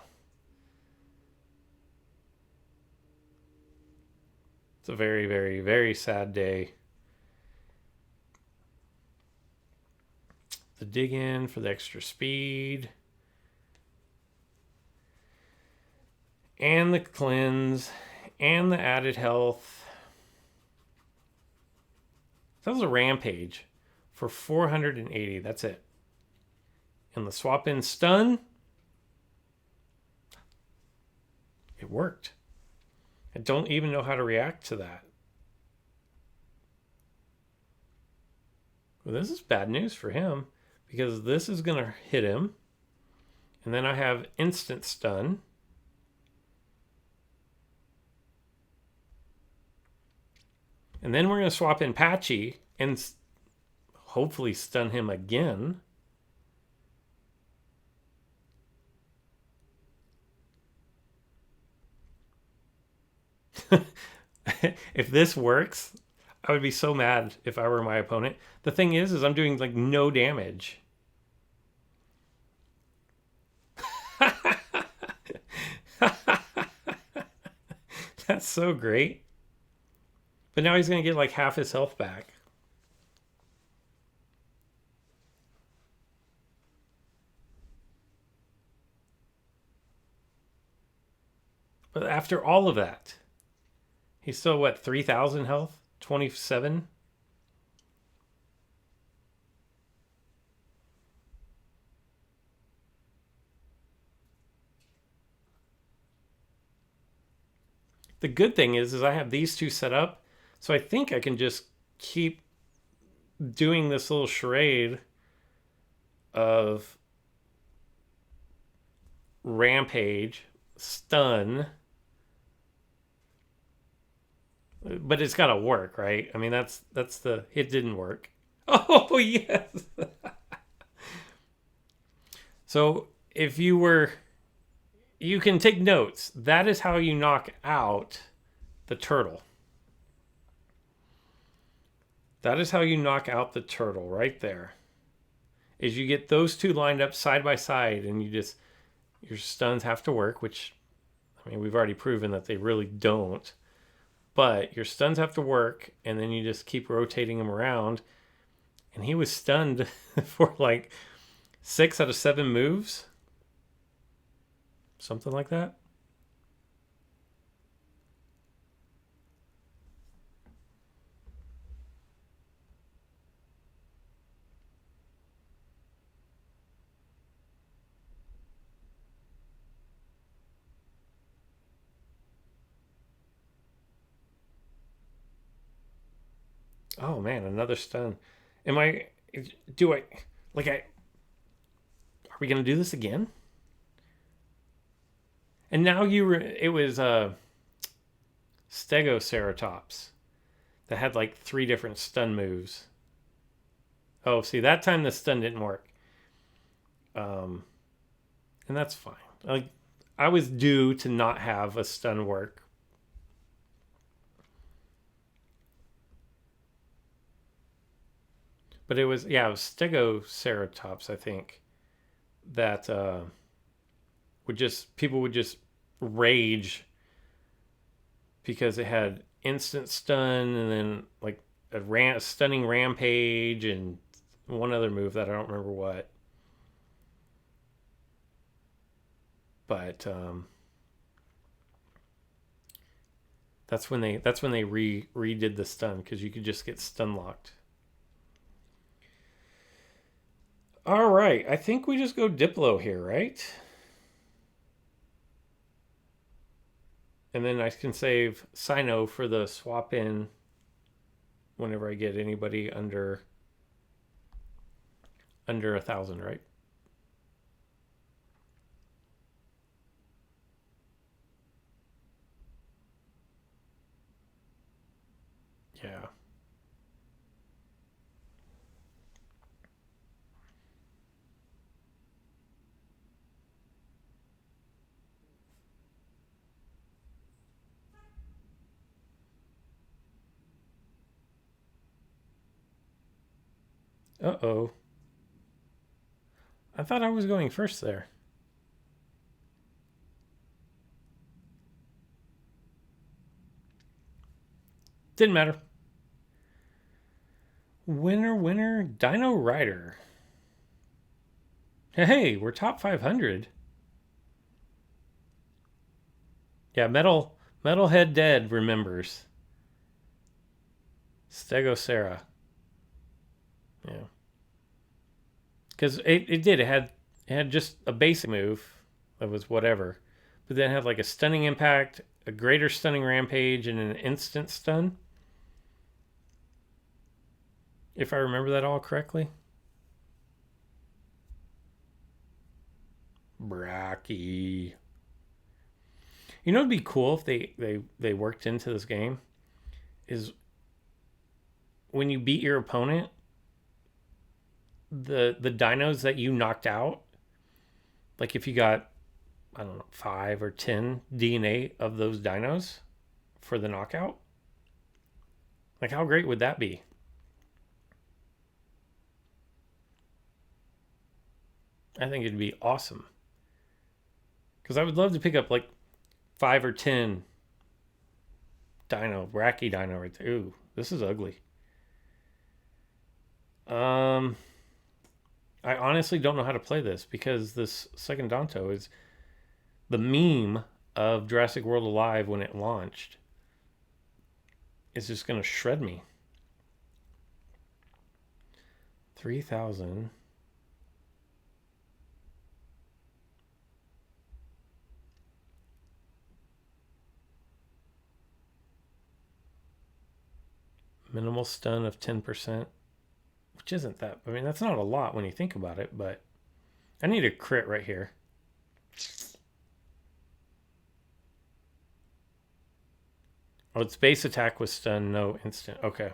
It's a very, very, very sad day. The dig in for the extra speed. And the cleanse. And the added health. That was a rampage for 480. That's it. And the swap in stun. It worked. I don't even know how to react to that. Well, this is bad news for him because this is going to hit him. And then I have instant stun. And then we're going to swap in Patchy and hopefully stun him again. If this works, I would be so mad if I were my opponent. The thing is I'm doing like no damage. That's so great. But now he's going to get like half his health back. But after all of that, he's still what, 3,000 health? 27? The good thing is I have these two set up, so I think I can just keep doing this little charade of rampage, stun, but it's got to work, right? I mean, that's the it didn't work. Oh yes. So if you can take notes. That is how you knock out the turtle. That is how you knock out the turtle right there. Is you get those two lined up side by side and your stuns have to work, which, I mean, we've already proven that they really don't. But your stuns have to work, and then you just keep rotating them around. And he was stunned for like 6 out of 7 moves. Something like that. Oh man, another stun. Am I? Do I? Like I? Are we gonna do this again? And now it was Stegoceratops that had like 3 different stun moves. Oh, see, that time the stun didn't work. And that's fine. Like, I was due to not have a stun work. But it was Stegoceratops, I think, that people would just rage because it had instant stun and then like a stunning rampage and one other move that I don't remember what. But that's when they redid the stun because you could just get stun locked. All right, I think we just go Diplo here, right? And then I can save Sino for the swap in whenever I get anybody under 1,000, right? Yeah. Uh-oh. I thought I was going first there. Didn't matter. Winner, winner, Dino Rider. Hey, we're top 500. Yeah, Metalhead Dead remembers. Stegosera. Yeah. Because it did. It had just a basic move that was whatever. But then it had like a stunning impact, a greater stunning rampage, and an instant stun. If I remember that all correctly. Bracky. You know, it'd be cool if they worked into this game is when you beat your opponent, the dinos that you knocked out, like if you got, I don't know, 5 or 10 DNA of those dinos for the knockout, like how great would that be? I think it'd be awesome because I would love to pick up like 5 or 10 Bracky Dino right there. Ooh, this is ugly. Um, I honestly don't know how to play this because this second Danto is the meme of Jurassic World Alive when it launched. It's just gonna shred me. 3,000. Minimal stun of 10%, which isn't that. I mean, that's not a lot when you think about it, but I need a crit right here. Oh, it's base attack with stun, no instant. Okay.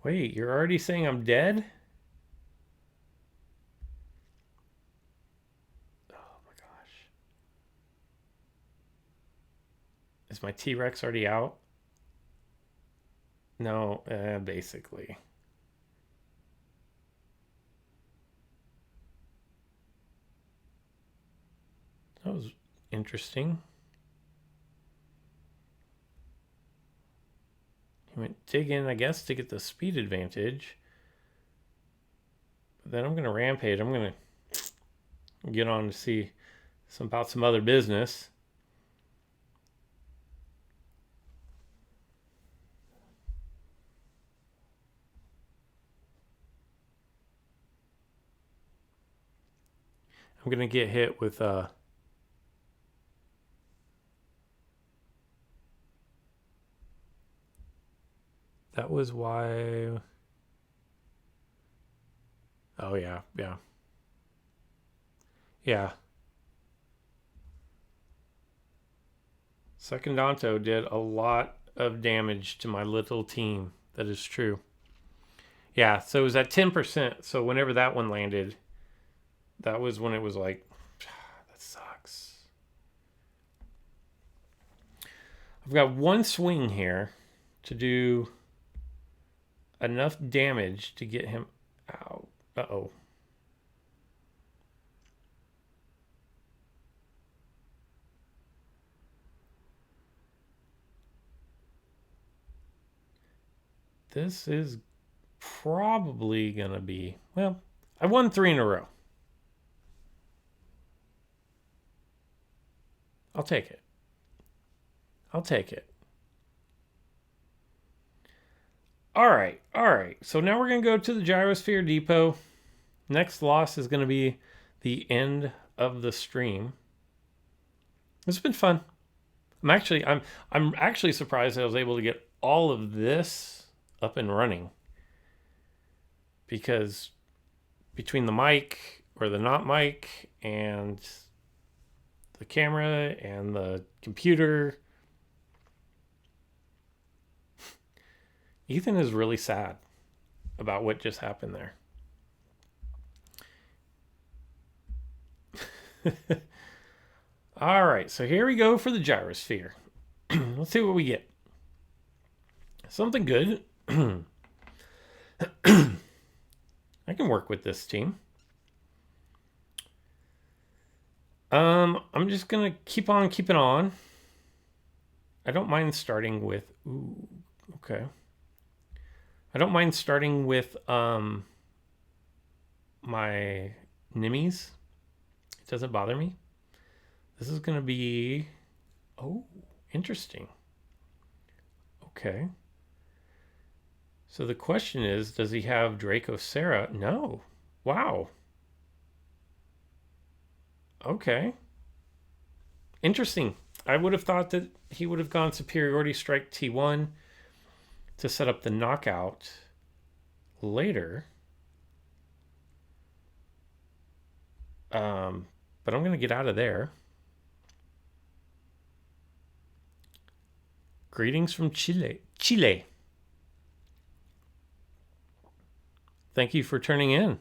Wait, you're already saying I'm dead? Oh my gosh. Is my T-Rex already out? No, basically. That was interesting. He went dig in, I guess, to get the speed advantage. But then I'm going to rampage. I'm going to get on to see about some other business. I'm going to get hit with that was why. Oh yeah, yeah. Yeah. Second Danto did a lot of damage to my little team. That is true. Yeah, so it was at 10%. So whenever that one landed, that was when it was like, that sucks. I've got one swing here to do enough damage to get him out. Uh-oh. This is probably going to be, well, I won 3 in a row. I'll take it. I'll take it. All right. All right. So now we're going to go to the Gyrosphere Depot. Next loss is going to be the end of the stream. It's been fun. I'm actually surprised I was able to get all of this up and running because between the mic or the not mic and the camera and the computer, Ethan is really sad about what just happened there. All right, so here we go for the gyrosphere. Let's see what we get. Something good. I can work with this team. I'm just gonna keep on keeping on. I don't mind starting with. Ooh, okay. I don't mind starting with my nimmies. It doesn't bother me. This is gonna be. Oh, interesting. Okay. So the question is, does he have Dracosera? No. Wow. Okay. Interesting. I would have thought that he would have gone Superiority Strike T1 to set up the knockout later. But I'm going to get out of there. Greetings from Chile. Chile. Thank you for turning in.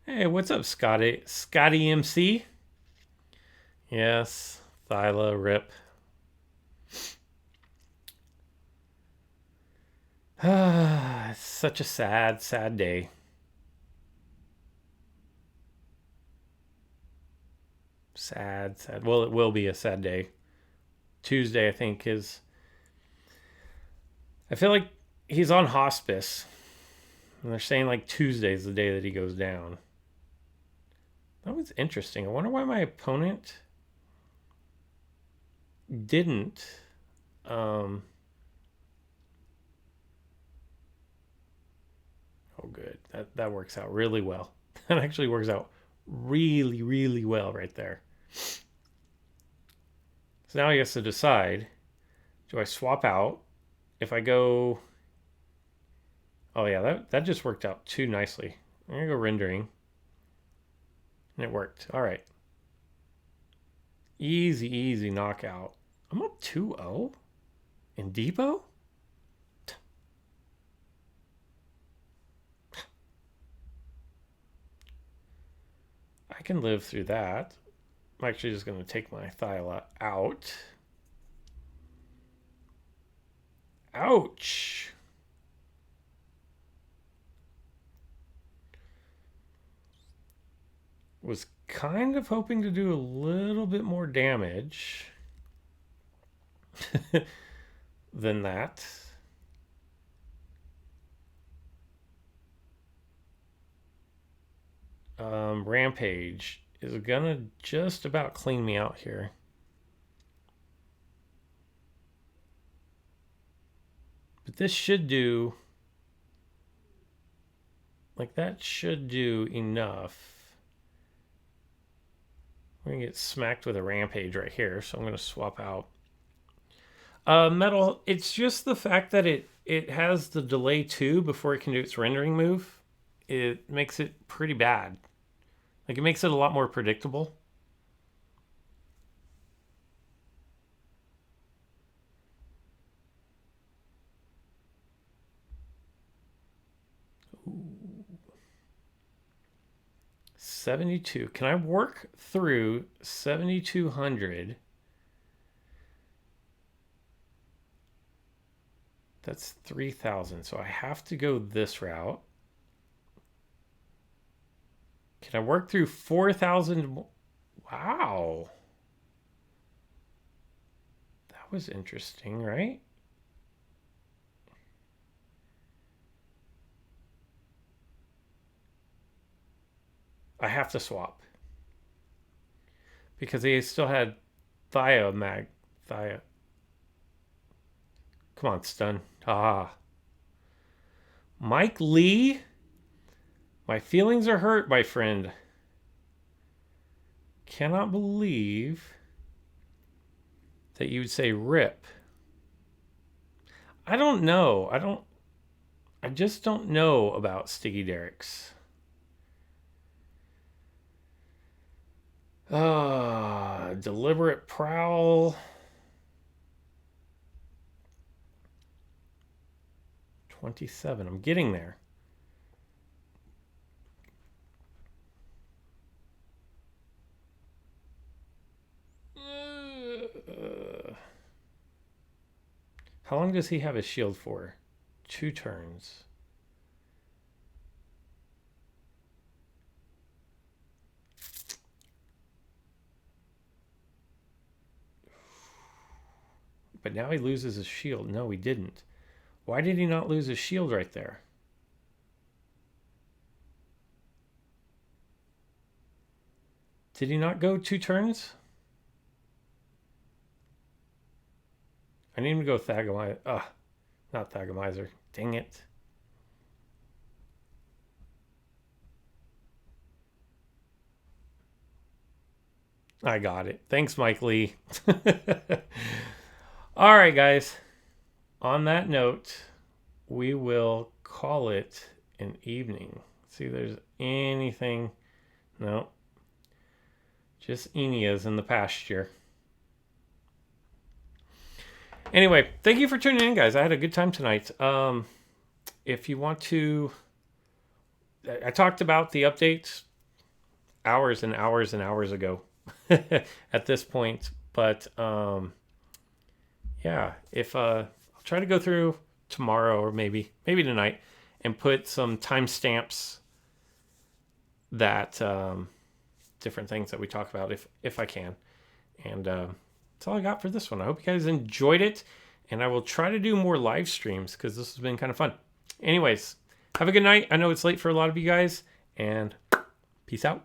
Hey, what's up, Scotty? Scotty MC? Yes, Thyla, rip. It's such a sad, sad day. Sad, sad. Well, it will be a sad day. Tuesday, I think, is. I feel like he's on hospice. And they're saying like Tuesday is the day that he goes down. That was interesting. I wonder why my opponent didn't. Oh, good. That works out really well. That actually works out really, really well right there. So now he has to decide, do I swap out? If I go... Oh yeah, that just worked out too nicely. I'm going to go rendering. And it worked. All right. Easy, easy knockout. I'm up 2-0 in Depot? I can live through that. I'm actually just going to take my Thyla out. Ouch. Was kind of hoping to do a little bit more damage than that. Rampage is gonna just about clean me out here. But this should do, like that should do enough. We're gonna get smacked with a rampage right here, so I'm gonna swap out. Metal, it's just the fact that it has the delay too before it can do its rendering move. It makes it pretty bad. Like, it makes it a lot more predictable. Ooh. 72. Can I work through 7,200? That's 3,000. So I have to go this route. Can I work through 4,000? Wow. That was interesting, right? I have to swap. Because they still had Thia. Come on, stun. Ah. Mike Lee? My feelings are hurt, my friend. Cannot believe that you would say rip. I don't know. I just don't know about Stiggy Derricks. Deliberate prowl. 27. I'm getting there. How long does he have his shield for? 2 turns. But now he loses his shield. No, he didn't. Why did he not lose his shield right there? Did he not go 2 turns? I need him to go Thagomizer. Ugh, not Thagomizer. Dang it. I got it. Thanks, Mike Lee. All right, guys. On that note, we will call it an evening. See if there's anything. No. Just Enias in the pasture. Anyway, thank you for tuning in, guys. I had a good time tonight. If you want to... I talked about the updates hours and hours and hours ago at this point. But, yeah, if I'll try to go through tomorrow or maybe tonight and put some timestamps that different things that we talk about if I can. And that's all I got for this one. I hope you guys enjoyed it, and I will try to do more live streams because this has been kind of fun. Anyways, have a good night. I know it's late for a lot of you guys, and peace out.